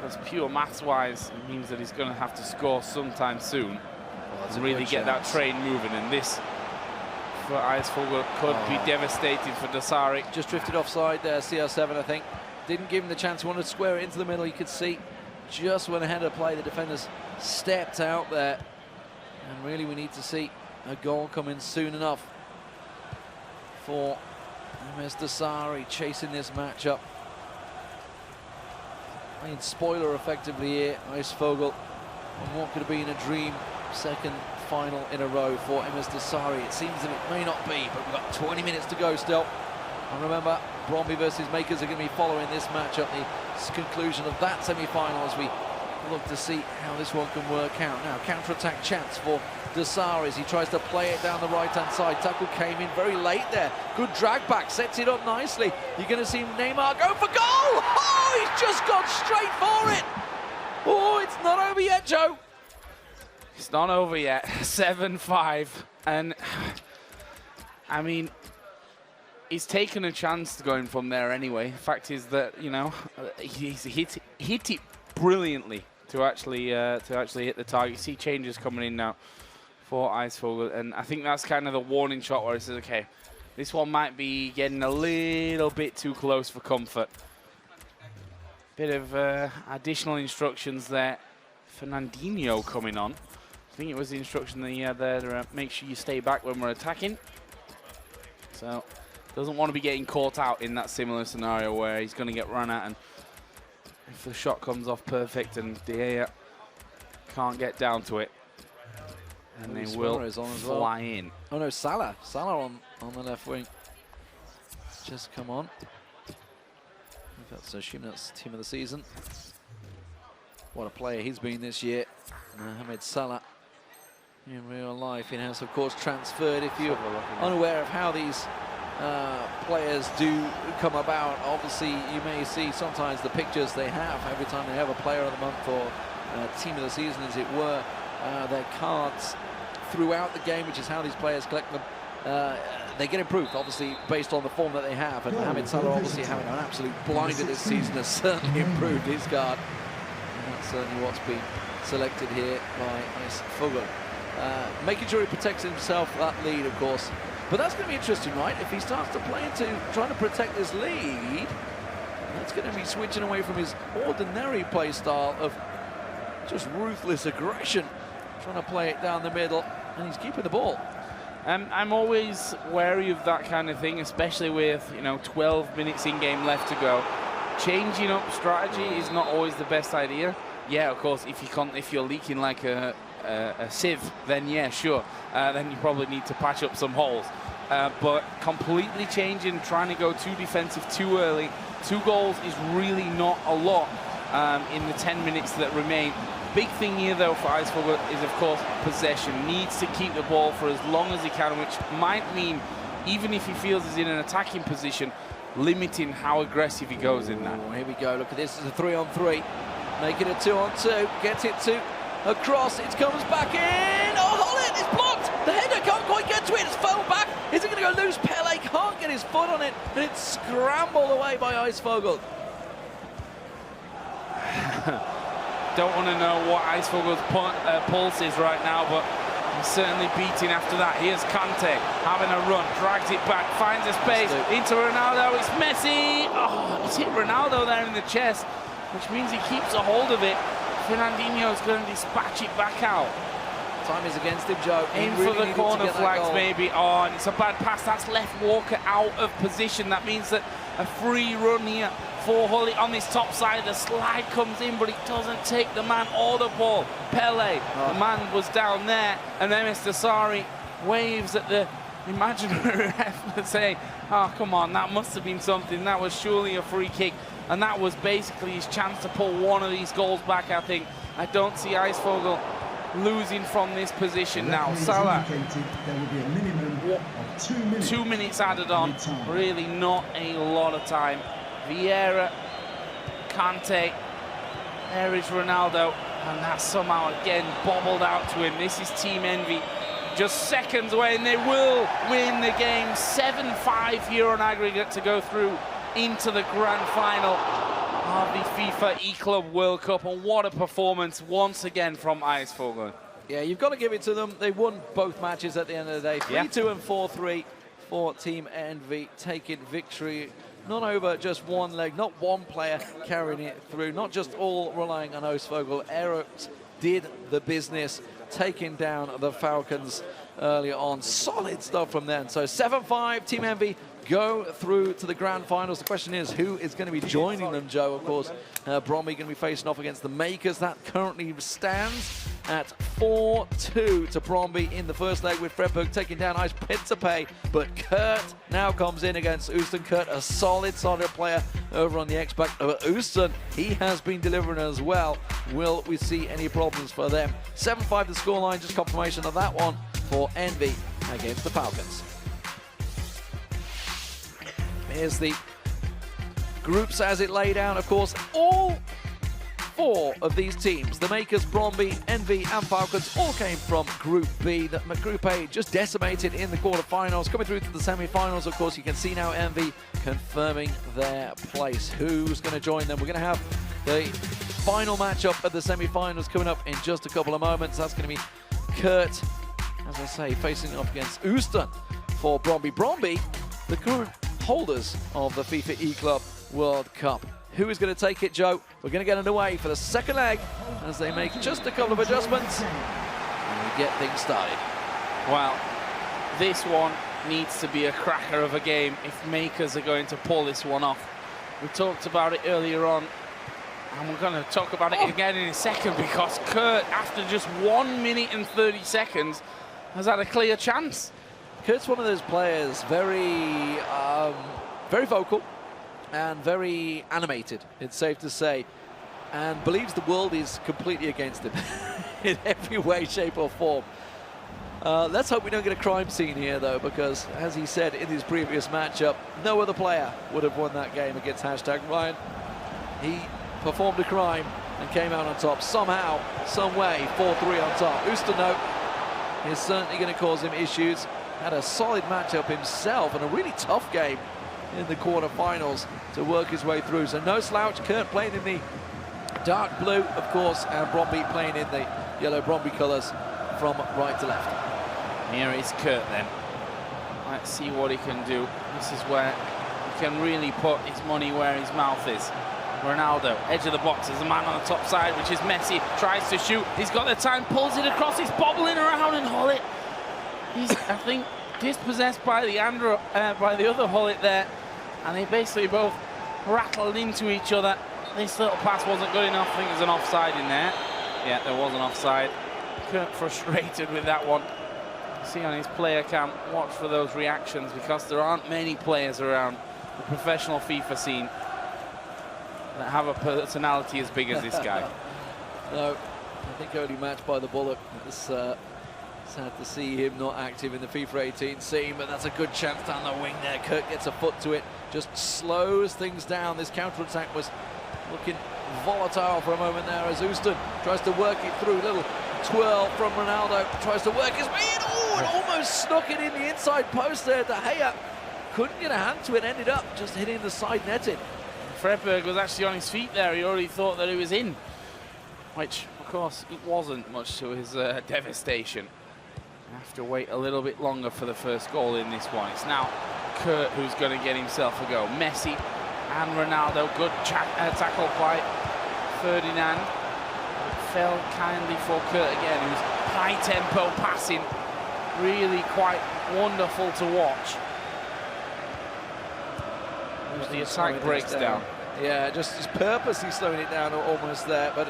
S9: as pure maths wise, it means that he's going to have to score sometime soon to really get that train moving, and this for Icefogel could be devastating for Dasari.
S5: Just drifted offside there, CR7 I think. Didn't give him the chance, wanted to square it into the middle. You could see just went ahead of play, the defenders stepped out there, and really we need to see a goal come in soon enough for MS Dasari chasing this matchup. Playing spoiler effectively here, Icefogel, on what could have been a dream second final in a row for MS Dasari. It seems that it may not be, but we've got 20 minutes to go still. And remember, Brondby versus Makers are going to be following this matchup, the conclusion of that semi-final, as we look to see how this one can work out. Now, counter-attack chance for Dasari as he tries to play it down the right-hand side. Tackle came in very late there. Good drag back, sets it up nicely. You're going to see Neymar go for goal! Oh, he's just gone straight for it! Oh, it's not over yet, Joe.
S9: It's not over yet. 7-5. And, I mean, he's taken a chance going from there anyway. The fact is that, you know, he's hit it brilliantly to actually hit the target. You see changes coming in now for Icevogel. And I think that's kind of the warning shot where it says, okay, this one might be getting a little bit too close for comfort. Bit of additional instructions there. Fernandinho coming on. I think it was the instruction that he had there, make sure you stay back when we're attacking. So, doesn't want to be getting caught out in that similar scenario where he's going to get run at, and if the shot comes off perfect and De Gea can't get down to it, and they will fly in.
S5: Oh no, Salah on the left wing. Just come on. That's assuming that's team of the season. What a player he's been this year, Mohamed Salah. In real life, he has of course transferred. If you're unaware of how these players do come about, obviously you may see sometimes the pictures they have every time they have a player of the month or team of the season, as it were, their cards throughout the game, which is how these players collect them. They get improved, obviously, based on the form that they have. And Mohamed Salah, obviously having an absolute blinder this season, has certainly improved his card. And that's certainly what's been selected here by Icevogel. Making sure he protects himself, that lead, of course. But that's going to be interesting, right? If he starts to play into trying to protect this lead, that's going to be switching away from his ordinary play style of just ruthless aggression, trying to play it down the middle, and he's keeping the ball.
S9: I'm always wary of that kind of thing, especially with 12 minutes in game left to go. Changing up strategy is not always the best idea. Yeah, of course, if you're leaking like a sieve, then yeah, sure. Then you probably need to patch up some holes. But completely changing, trying to go too defensive too early. 2 goals is really not a lot in the 10 minutes that remain. Big thing here, though, for Icevogel is, of course, possession. Needs to keep the ball for as long as he can, which might mean, even if he feels he's in an attacking position, limiting how aggressive he goes in that.
S5: Here we go. Look at this. It's a 3-on-3. Make it a 2-on-2. Get it to across. It comes back in. Oh, Holland! It's blocked. The header can't quite get to it. It's fell back. Is it going to go loose? Pele can't get his foot on it, and it's scrambled away by Icevogel.
S9: Don't want to know what Icevogel's pulse is right now, but he's certainly beating after that. Here's Kante having a run, drags it back, finds a space into Ronaldo. It's Messi. Oh, he's hit Ronaldo there in the chest, which means he keeps a hold of it. Fernandinho's going to dispatch it back out.
S5: Time is against him, Joe.
S9: In for the corner flags, maybe. Oh, and it's a bad pass. That's left Walker out of position. That means that a free run here for Hully on this top side. The slide comes in, but it doesn't take the man or the ball. Pele, the man was down there, and then Mr. Sari waves at the imaginary ref saying, oh, come on, that must have been something. That was surely a free kick, and that was basically his chance to pull one of these goals back, I think. I don't see Icevogel losing from this position now. Salah, 2 minutes added on, really not a lot of time. Vieira, Kante, there is Ronaldo, and that's somehow again bobbled out to him. This is Team Envy, just seconds away, and they will win the game. 7-5 here on aggregate to go through into the grand final of the FIFA eClub World Cup, and what a performance once again from Icevogel.
S5: Yeah, you've got to give it to them. They won both matches at the end of the day. 3-2 and 4-3 for Team Envy, taking victory. Not over just one leg, not one player carrying it through, not just all relying on Icevogel. Eriks did the business, taking down the Falcons early on. Solid stuff from them. So 7-5, Team Envy go through to the grand finals. The question is, who is going to be joining them, Joe? Of course, Brondby going to be facing off against the Makers. That currently stands at 4-2 to Brondby in the first leg, with Fredberg taking down Ice Principe. But Kurt now comes in against Ooston. Kurt, a solid player over on the X-Back. Ooston, he has been delivering as well. Will we see any problems for them? 7-5 the scoreline, just confirmation of that one for Envy against the Falcons. Here's the groups as it lay down. Of course, all 4 of these teams, the Makers, Brondby, Envy and Falcons, all came from Group B. Group A just decimated in the quarterfinals. Coming through to the semi-finals, of course, you can see now Envy confirming their place. Who's going to join them? We're going to have the final matchup of the semi-finals coming up in just a couple of moments. That's going to be Kurt as I say, facing off against Houston for Brondby. Brondby, the current holders of the FIFA eClub World Cup. Who is going to take it, Joe? We're going to get underway for the second leg as they make just a couple of adjustments and we get things started.
S9: Well, this one needs to be a cracker of a game if makers are going to pull this one off. We talked about it earlier on, and we're going to talk about it again in a second, because Kurt, after just 1 minute and 30 seconds, has had a clear chance.
S5: Kurt's one of those players, very vocal and very animated, it's safe to say, and believes the world is completely against him in every way, shape or form. Let's hope we don't get a crime scene here, though, because, as he said in his previous matchup, no other player would have won that game against #Ryan. He performed a crime and came out on top somehow, some way, 4-3 on top. Houston, though, is certainly going to cause him issues. Had a solid matchup himself and a really tough game in the quarterfinals to work his way through. So no slouch. Kurt playing in the dark blue, of course, and Brondby playing in the yellow Brondby colours from right to left.
S9: Here is Kurt then. Let's see what he can do. This is where he can really put his money where his mouth is. Ronaldo, edge of the box, there's a man on the top side, which is Messi, tries to shoot, he's got the time, pulls it across, he's bobbling around and Hullet. He's, I think, dispossessed by the other Hullet there, and they basically both rattled into each other. This little pass wasn't good enough. I think there's an offside in there. Yeah, there was an offside. Kurt frustrated with that one. See on his player cam, watch for those reactions, because there aren't many players around the professional FIFA scene that have a personality as big as this guy.
S5: No, I think only matched by the bullet. It's sad to see him not active in the FIFA 18 scene, but that's a good chance down the wing there. Kurt gets a foot to it, just slows things down. This counter-attack was looking volatile for a moment there as Houston tries to work it through. Little twirl from Ronaldo, tries to work his way in. Oh, and almost snuck it in the inside post there. De Gea couldn't get a hand to it, ended up just hitting the side netting.
S9: Fredberg was actually on his feet there. He already thought that he was in, which, of course, it wasn't, much to his devastation. Have to wait a little bit longer for the first goal in this one. It's now Kurt who's going to get himself a go. Messi and Ronaldo, good tackle by Ferdinand. Fell kindly for Kurt again, who's high tempo passing, really quite wonderful to watch. As the attack breaks down.
S5: Yeah, just purposely slowing it down almost there, but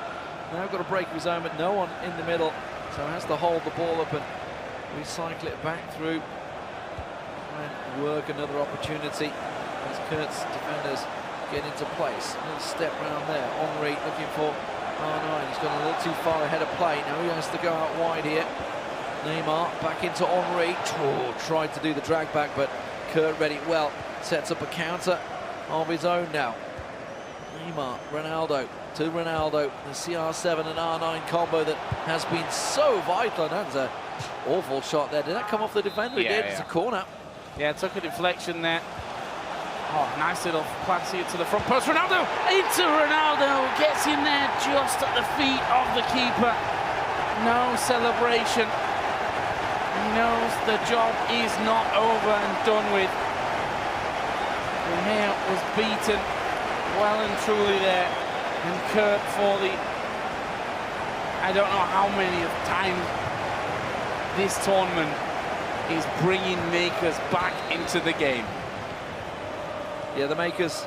S5: now got a break of his own, but no one in the middle, so has to hold the ball up and recycle it back through and work another opportunity as Kurt's defenders get into place. A little step round there. Henry looking for R9. He's gone a little too far ahead of play. Now he has to go out wide here. Neymar back into Henry. Tried to do the drag back, but Kurt read it well. Sets up a counter of his own now. Neymar, Ronaldo to Ronaldo. The CR7 and R9 combo that has been so vital. That was an awful shot there. Did that come off the defender?
S9: Yeah,
S5: it did. It's a corner.
S9: Yeah, it took a deflection there. Oh, nice little pass here to the front post. Ronaldo into Ronaldo. Gets in there just at the feet of the keeper. No celebration. He knows the job is not over and done with. Here was beaten well and truly there. And Kurt for the, I don't know how many times this tournament is bringing makers back into the game.
S5: Yeah, the makers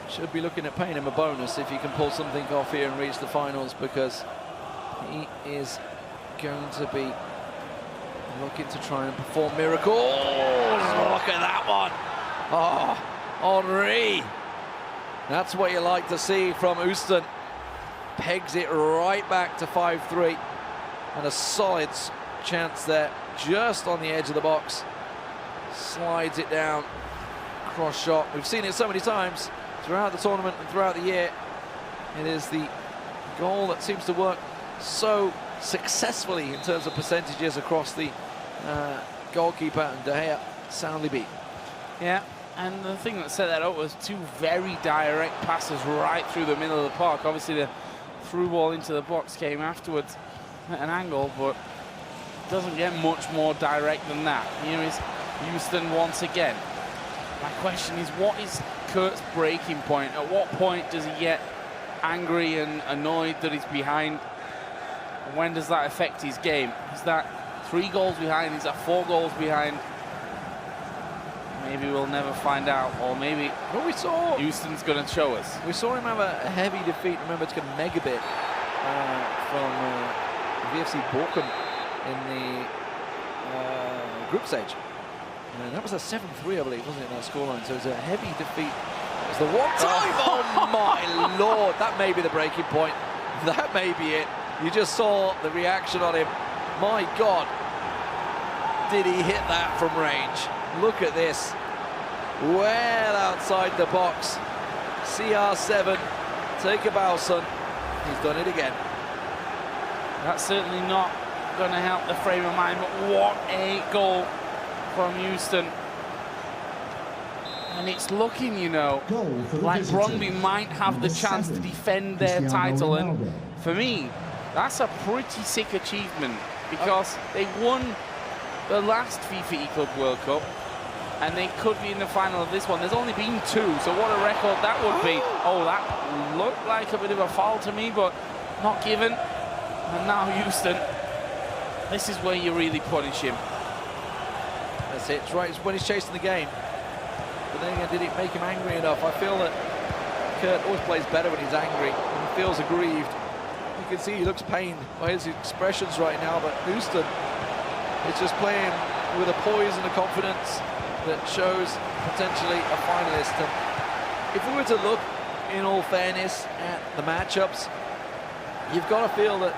S5: should be looking at paying him a bonus if he can pull something off here and reach the finals, because he is going to be looking to try and perform miracles. Oh, look at that one. Oh, Henry. That's what you like to see from Houston. Pegs it right back to 5-3. And a solid chance there, just on the edge of the box. Slides it down. Cross shot. We've seen it so many times throughout the tournament and throughout the year. It is the goal that seems to work so successfully in terms of percentages across the goalkeeper, and De Gea soundly beat.
S9: Yeah, and the thing that set that up was two very direct passes right through the middle of the park. Obviously the through ball into the box came afterwards at an angle, but doesn't get much more direct than that. Here is Houston once again. My question is, what is Kurt's breaking point? At what point does he get angry and annoyed that he's behind? And when does that affect his game? Is that 3 goals behind? Is that 4 goals behind? Maybe we'll never find out, or maybe
S5: we saw
S9: Houston's going to show us.
S5: We saw him have a heavy defeat. Remember, it's a megabit from VFC Borkum in the group stage. And that was a 7-3, I believe, wasn't it, that scoreline? So it was a heavy defeat. It was the one time. Oh my lord, that may be the breaking point. That may be it. You just saw the reaction on him. My God, did he hit that from range? Look at this. Well outside the box. CR7, take a Basel. He's done it again.
S9: That's certainly not going to help the frame of mind, but what a goal from Houston. And it's looking, you know, like Brondby might have the chance to defend their title. And for me, that's a pretty sick achievement, because they won the last FIFA eClub World Cup, and they could be in the final of this one. There's only been 2, so what a record that would be. Oh, that looked like a bit of a foul to me, but not given. And now Houston, this is where you really punish him.
S5: That's it, it's right, it's when he's chasing the game. But then again, did it make him angry enough? I feel that Kurt always plays better when he's angry, and he feels aggrieved. You can see he looks pained by his expressions right now, but Houston is just playing with a poise and a confidence that shows potentially a finalist. And if we were to look, in all fairness, at the matchups, you've got to feel that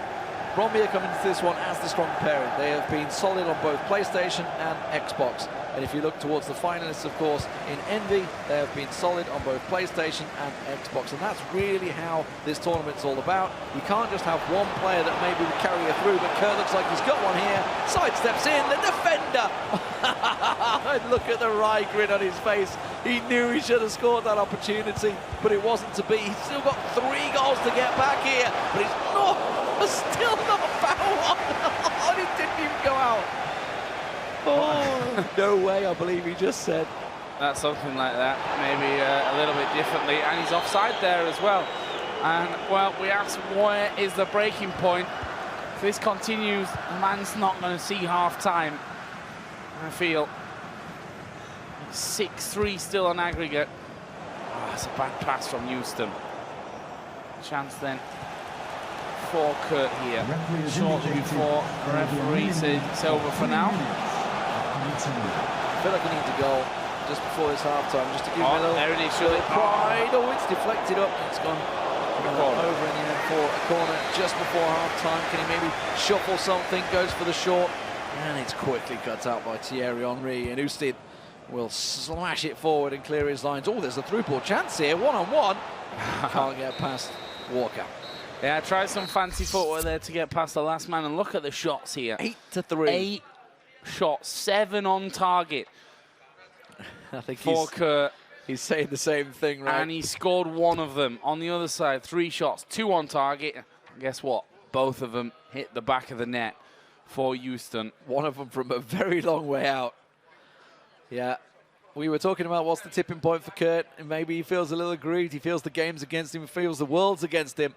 S5: Brondby are coming into this one as the strong parent. They have been solid on both PlayStation and Xbox. And if you look towards the finalists, of course, in Envy, they have been solid on both PlayStation and Xbox. And that's really how this tournament's all about. You can't just have one player that maybe would carry you through, but Kurt looks like he's got one here. Sidesteps in, the defender! Look at the wry grin on his face. He knew he should have scored that opportunity, but it wasn't to be. He's still got 3 goals to get back here, but he's not, still not foul one. It didn't even go out. Oh, no way, I believe he just said.
S9: That's something like that, maybe a little bit differently. And he's offside there as well. And, well, we asked, where is the breaking point? If this continues, the man's not going to see half-time, I feel. 6-3 still on aggregate. Oh, that's a bad pass from Houston. Chance then for Kurt here. Shortly before the referee says it's over for now.
S5: I feel like I need to go just before this half-time, just to give him a little,
S9: there it is,
S5: pride. Oh, it's deflected up. It's gone over in the end for a corner just before half-time. Can he maybe shuffle something? Goes for the short. And it's quickly cut out by Thierry Henry. And Usted will slash it forward and clear his lines. Oh, there's a through-ball chance here. One-on-one. Can't get past Walker.
S9: Yeah, tried some fancy footwork there to get past the last man. And look at the shots here.
S5: 8-3.
S9: 8 shots, 7 on target.
S5: I think
S9: for Kurt.
S5: He's saying the same thing, right?
S9: And he scored 1 of them. On the other side, 3 shots, 2 on target. And guess what? Both of them hit the back of the net for Houston.
S5: One of them from a very long way out. Yeah, we were talking about what's the tipping point for Kurt, and maybe he feels a little aggrieved. He feels the game's against him, he feels the world's against him.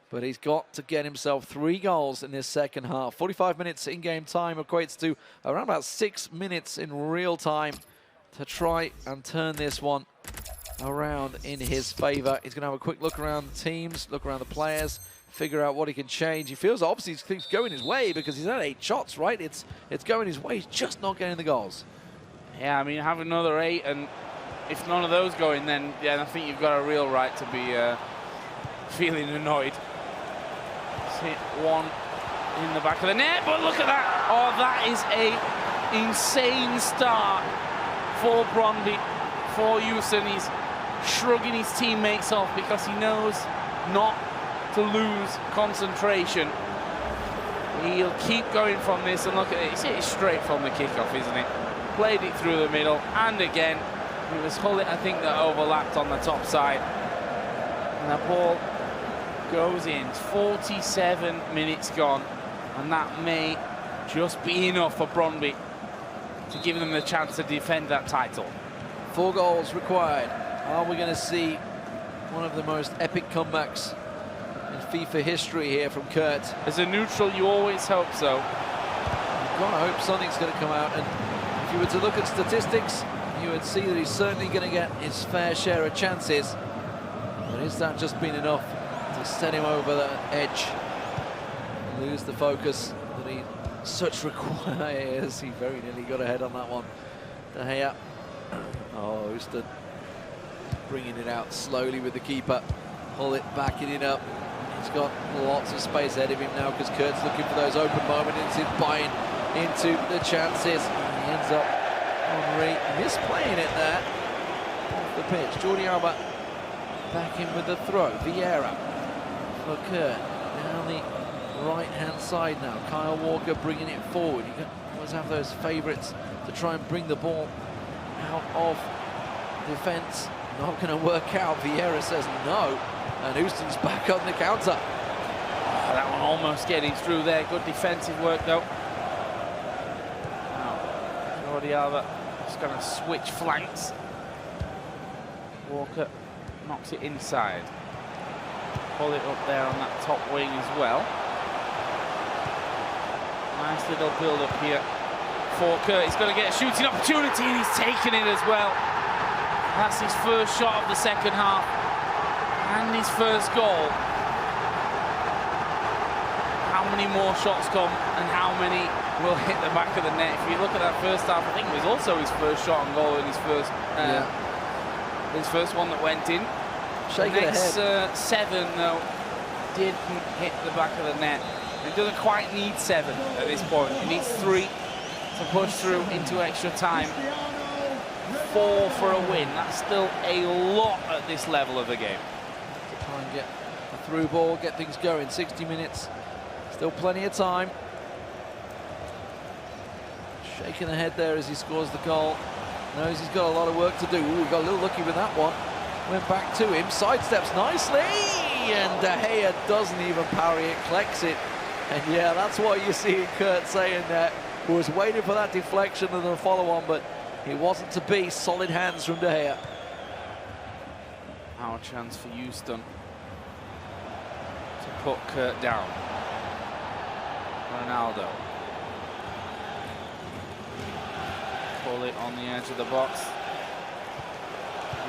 S5: But he's got to get himself 3 goals in this second half. 45 minutes in-game time equates to around about 6 minutes in real time to try and turn this one around in his favor. He's going to have a quick look around the teams, look around the players, figure out what he can change. He feels obviously things going his way because he's had 8 shots, right? It's going his way. He's just not getting the goals.
S9: Yeah, I mean, have another 8, and if none of those go in, then yeah, I think you've got a real right to be feeling annoyed. Hit 1 in the back of the net, but look at that. Oh, that is a insane start for Brondby, for Houston. He's shrugging his teammates off because he knows not to lose concentration. He'll keep going from this, and look at it. He's hit it straight from the kickoff, isn't it? Played it through the middle, and again, it was Hullet, I think, that overlapped on the top side. And that ball goes in. 47 minutes gone, and that may just be enough for Brondby to give them the chance to defend that title.
S5: 4 goals required. Are we going to see one of the most epic comebacks in FIFA history here from Kurt?
S9: As a neutral, you always hope so.
S5: You've got to hope something's going to come out, and if you were to look at statistics, you would see that he's certainly going to get his fair share of chances. But is that just been enough to set him over the edge and lose the focus that he such requires? He very nearly got ahead on that one. De Gea. Oh, Houston bringing it out slowly with the keeper. Pull it, backing it up. He's got lots of space ahead of him now because Kurt's looking for those open moments. He's buying into the chances. He ends up Henry misplaying it there off the pitch. Jordi Alba back in with the throw. Vieira for Kurt down the right-hand side now. Kyle Walker bringing it forward. You always have those favourites to try and bring the ball out of defence. Not going to work out. Vieira says no, and Houston's back on the counter.
S9: Oh, that one almost getting through there. Good defensive work though. Now, Jordi Alba is going to switch flanks. Walker knocks it inside. Pull it up there on that top wing as well. Nice little build-up here for Kurt. He's going to get a shooting opportunity, and he's taken it as well. That's his first shot of the second half and his first goal. How many more shots come and how many will hit the back of the net? If you look at that first half, I think it was also his first shot on goal and his first one that went in.
S5: Shake
S9: the
S5: it
S9: next
S5: ahead.
S9: 7 though didn't hit the back of the net. It doesn't quite need 7 at this point. It needs 3 to push through into extra time. 4 for a win. That's still a lot at this level of the game.
S5: To try and get a through ball, get things going. 60 minutes, still plenty of time. Shaking the head there as he scores the goal. Knows he's got a lot of work to do. Ooh, he got a little lucky with that one. Went back to him, sidesteps nicely, and De Gea doesn't even parry it, collects it. And yeah, that's what you see Kurt saying there. Who was waiting for that deflection and the follow-on, but it wasn't to be. Solid hands from De Gea.
S9: Now a chance for Houston to put Kurt down. Ronaldo. Pull it on the edge of the box.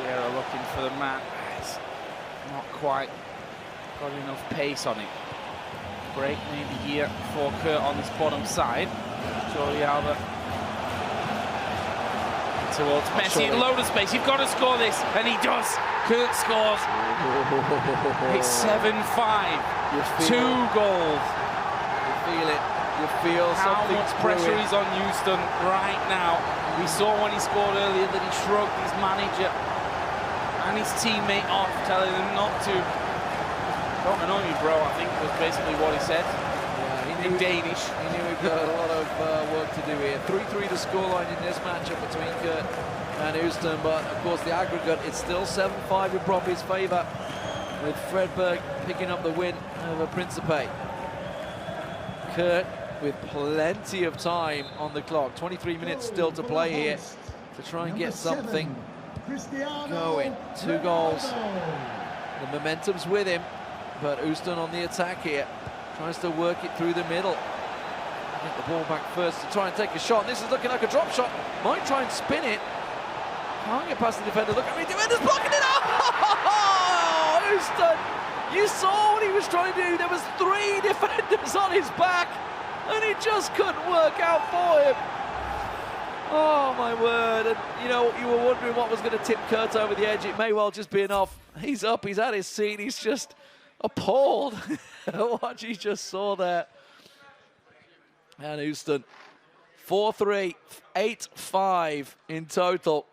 S9: Vieira looking for the man. It's not quite got enough pace on it. Break maybe here for Kurt on this bottom side. Jordi Alba towards Messi, load of space. You've got to score this, and he does. Kurt scores. It's 7-5. 2 goals.
S5: You feel it. You feel
S9: how
S5: something.
S9: much pressure is on Houston right now. We saw when he scored earlier that he shrugged his manager and his teammate off, telling him not to. Don't annoy me, bro, I think was basically what he said. Yeah, in Danish.
S5: He knew he'd got a lot of work to do here. 3-3 the scoreline in this matchup between Kurt and Houston, but of course the aggregate, it's still 7-5 in Brondby's favour, with Fredberg picking up the win over Principe. Kurt with plenty of time on the clock. 23 minutes still to play here to try and get something going. 2 goals. The momentum's with him, but Houston on the attack here. Tries to work it through the middle. Get the ball back first to try and take a shot. This is looking like a drop shot. Might try and spin it. Can't get past the defender. Look at me, defender's blocking it out! Houston! You saw what he was trying to do. There was 3 defenders on his back, and it just couldn't work out for him. Oh my word! And you know, you were wondering what was going to tip Kurt over the edge. It may well just be enough. He's up. He's at his seat. He's just appalled at what he just saw there. And Houston, 4-3, 8-5 in total,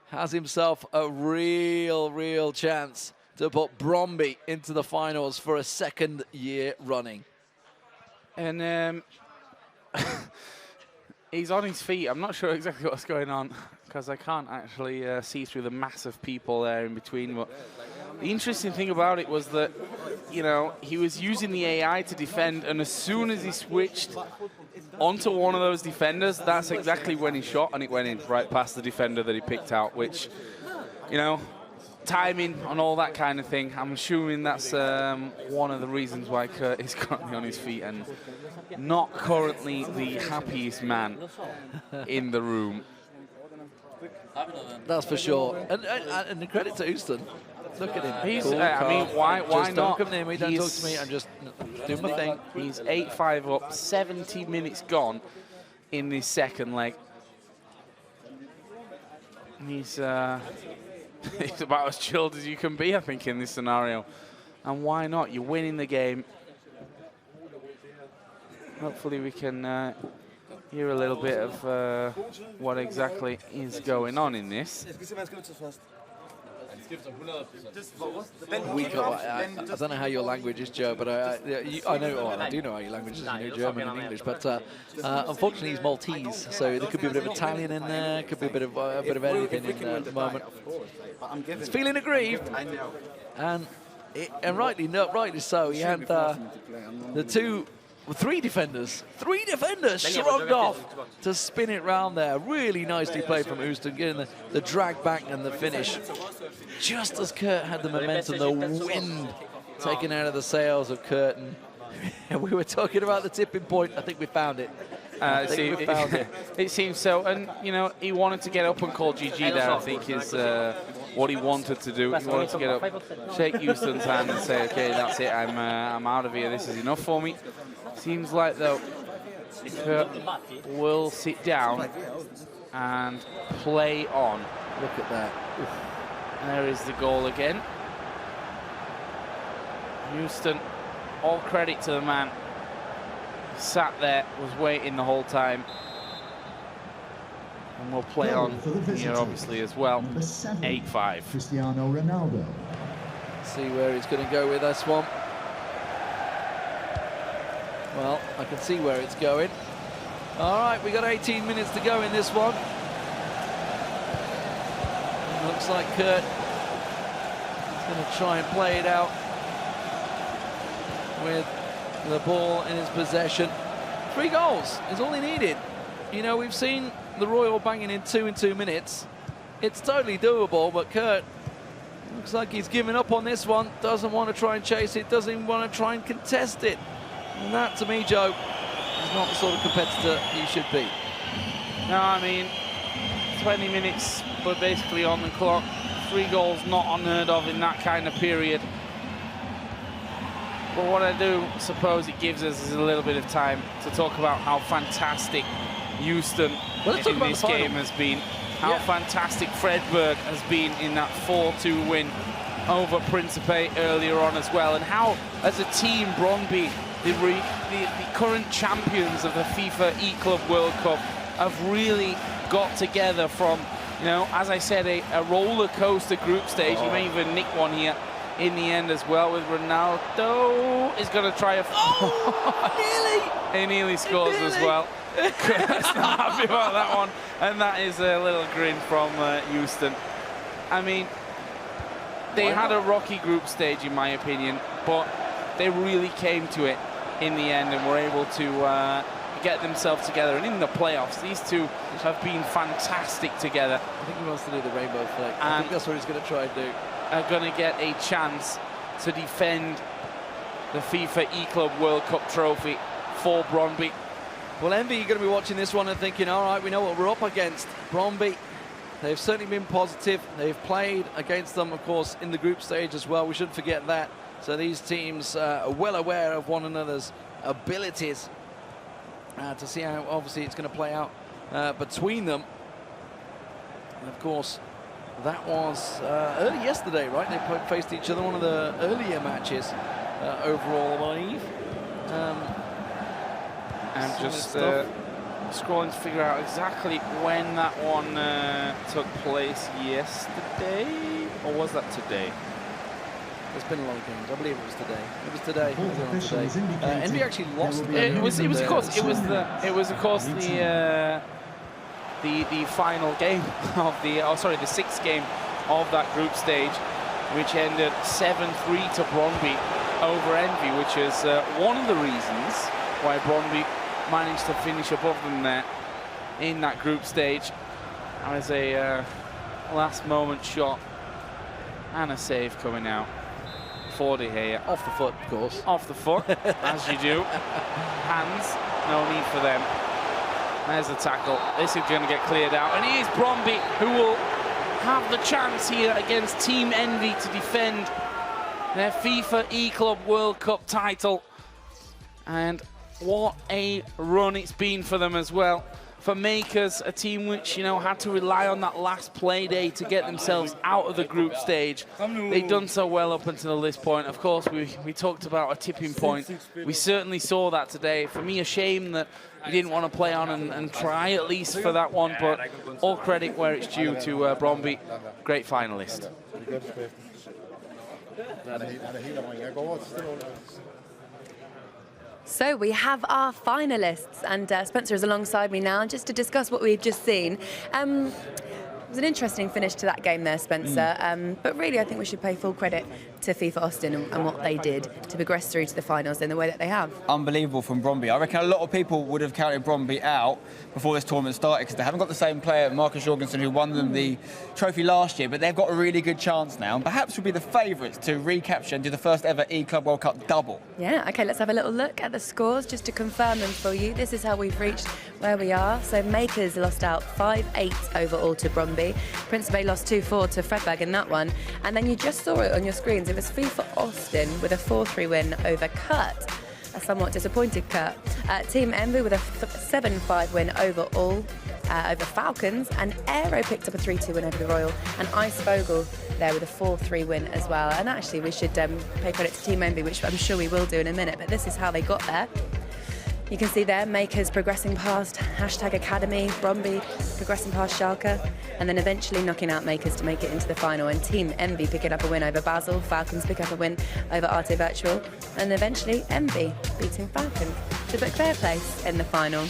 S5: has himself a real chance to put Brondby into the finals for a 2nd year running.
S9: And he's on his feet. I'm not sure exactly what's going on because I can't actually see through the mass of people there in between. But the interesting thing about it was that, you know, he was using the AI to defend, and as soon as he switched onto one of those defenders. That's exactly when he shot, and it went in right past the defender that he picked out, which, you know, timing and all that kind of thing. I'm assuming that's one of the reasons why Kurt is currently on his feet and not currently the happiest man in the room.
S5: That's for sure. And the credit to Houston. Look at him.
S9: He's,
S5: cool,
S9: I mean, why
S5: just
S9: not?
S5: Don't come near me, don't talk to me. I'm just doing my thing.
S9: He's 8-5 up, 70 minutes gone in this second leg. He's he's about as chilled as you can be, I think, in this scenario. And why not? You're winning the game. Hopefully we can hear a little bit of what exactly is going on in this.
S5: I don't know how your language is, Joe, but I know. Well, I do know how your language is. You know German and English, but unfortunately he's Maltese, so there could be a bit of Italian in there. Could be a bit of anything in there at the moment. He's feeling aggrieved, and rightly so. He had three defenders shrugged off to spin it round there. Really nicely played from Houston, getting the drag back and the finish. Just as Kurt had the momentum, the wind taken out of the sails of Kurt. And we were talking about the tipping point. I think we found it.
S9: It seems so. And, you know, he wanted to get up and call GG there, I think, is what he wanted to do. He wanted to get up, shake Houston's hand and say, okay, that's it, I'm out of here. This is enough for me. Seems like, though, Kurt will sit down and play on.
S5: Look at that. Oof.
S9: There is the goal again. Houston, all credit to the man. Sat there, was waiting the whole time. And we'll play on here, obviously, as well. 8-5.
S6: Cristiano Ronaldo.
S5: See where he's going to go with this one. Well, I can see where it's going. All right, we got 18 minutes to go in this one. And looks like Kurt is going to try and play it out with the ball in his possession. 3 goals is all he needed. You know, we've seen the Royal banging in 2 in 2 minutes. It's totally doable, but Kurt looks like he's given up on this one. Doesn't want to try and chase it, doesn't even want to try and contest it. And that, to me, Joe, is not the sort of competitor you should be.
S9: No, I mean, 20 minutes, but basically on the clock. 3 goals not unheard of in that kind of period. But what I do suppose it gives us is a little bit of time to talk about how fantastic Houston in this game has been. How fantastic Fredberg has been in that 4-2 win over Principe earlier on as well. And how, as a team, Brondby, the current champions of the FIFA eClub World Cup, have really got together from, you know, as I said, a roller coaster group stage. You may even nick one here in the end as well with Ronaldo. Is going to try a...
S5: Nearly!
S9: He nearly scores as well. Kurt's not happy about that one. And that is a little grin from Houston. I mean, they had a rocky group stage, in my opinion, but they really came to it in the end and were able to get themselves together. And in the playoffs, these two have been fantastic together.
S5: I think he wants to do the rainbow flag. I think that's what he's going to try and do.
S9: Are going to get a chance to defend the FIFA eClub World Cup trophy for Brondby.
S5: Well, Envy, you're going to be watching this one and thinking, all right, we know what we're up against. Brondby, they've certainly been positive. They've played against them, of course, in the group stage as well. We shouldn't forget that. So these teams are well aware of one another's abilities to see how, obviously, it's going to play out between them. And, of course, that was early yesterday, right? They faced each other, one of the earlier matches overall, I believe.
S9: I'm just scrolling to figure out exactly when that one took place. Yesterday? Or was that today?
S5: There's been a lot of games. I believe it was today. It was today. Envy actually lost.
S9: It was of course the final game of the sixth game of that group stage, which ended 7-3 to Brondby over Envy, which is one of the reasons why Brondby managed to finish above them there in that group stage. That was a last moment shot and a save coming out for De Gea.
S5: Off the foot, of course.
S9: Off the foot, as you do. Hands, no need for them. There's the tackle. This is going to get cleared out. And here's Brondby, who will have the chance here against Team Envy to defend their FIFA eClub World Cup title. And what a run it's been for them as well. For Makers, a team which, you know, had to rely on that last play day to get themselves out of the group stage. They've done so well up until this point. Of course, we talked about a tipping point. We certainly saw that today. For me, a shame that we didn't want to play on and try at least for that one, but all credit where it's due to Brondby. Great finalist.
S1: So we have our finalists, and Spencer is alongside me now just to discuss what we've just seen. It was an interesting finish to that game there, Spencer, but really I think we should pay full credit to FIFA Austin and what they did to progress through to the finals in the way that they have.
S2: Unbelievable from Brondby. I reckon a lot of people would have counted Brondby out before this tournament started because they haven't got the same player, Marcus Jorgensen, who won them the trophy last year, but they've got a really good chance now and perhaps would be the favourites to recapture and do the first ever eClub World Cup double.
S1: Yeah, OK, let's have a little look at the scores just to confirm them for you. This is how we've reached where we are. So Makers lost out 5-8 overall to Brondby. Principe lost 2-4 to Fredberg in that one. And then you just saw it on your screens. It was FIFA Austin with a 4-3 win over Kurt. A somewhat disappointed Kurt. Team Envy with a 7-5 win overall over Falcons. And Aero picked up a 3-2 win over the Royal. And Ice Vogel there with a 4-3 win as well. And actually, we should pay credit to Team Envy, which I'm sure we will do in a minute. But this is how they got there. You can see there, Makers progressing past #Academy, Brondby progressing past Schalke, and then eventually knocking out Makers to make it into the final. And Team Envy picking up a win over Basel, Falcons pick up a win over Arte Virtual, and eventually Envy beating Falcons to book their place in the final.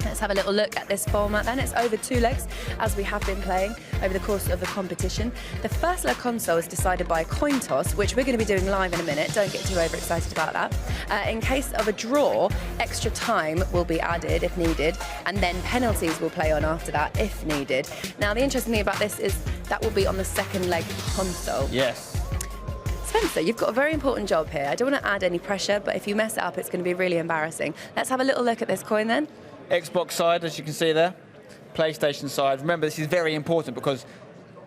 S1: Let's have a little look at this format then. It's over 2 legs, as we have been playing over the course of the competition. The first leg console is decided by a coin toss, which we're going to be doing live in a minute. Don't get too overexcited about that. In case of a draw, extra time will be added if needed, and then penalties will play on after that if needed. Now, the interesting thing about this is that will be on the second leg console.
S2: Yes.
S1: Spencer, you've got a very important job here. I don't want to add any pressure, but if you mess it up, it's going to be really embarrassing. Let's have a little look at this coin then.
S2: Xbox side, as you can see there. PlayStation side. Remember, this is very important because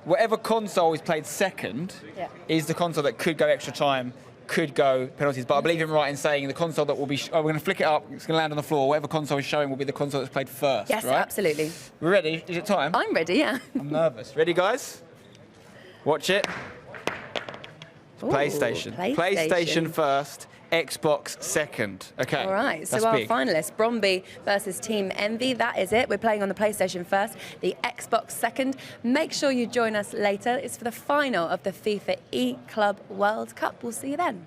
S2: whatever console is played second is the console that could go extra time, could go penalties. But I believe I'm right in saying the console that will be... we're going to flick it up, it's going to land on the floor. Whatever console is showing will be the console that's played first,
S1: Yes,
S2: right?
S1: absolutely.
S2: We're ready? Is it time?
S1: I'm ready, yeah.
S2: I'm nervous. Ready, guys? Watch it.
S1: Ooh,
S2: PlayStation. PlayStation first. Xbox second. Okay.
S1: All right, so
S2: that's
S1: our
S2: big.
S1: finalists, Brondby versus Team Envy, that is it. We're playing on the PlayStation first, the Xbox second. Make sure you join us later. It's for the final of the FIFA eClub World Cup. We'll see you then.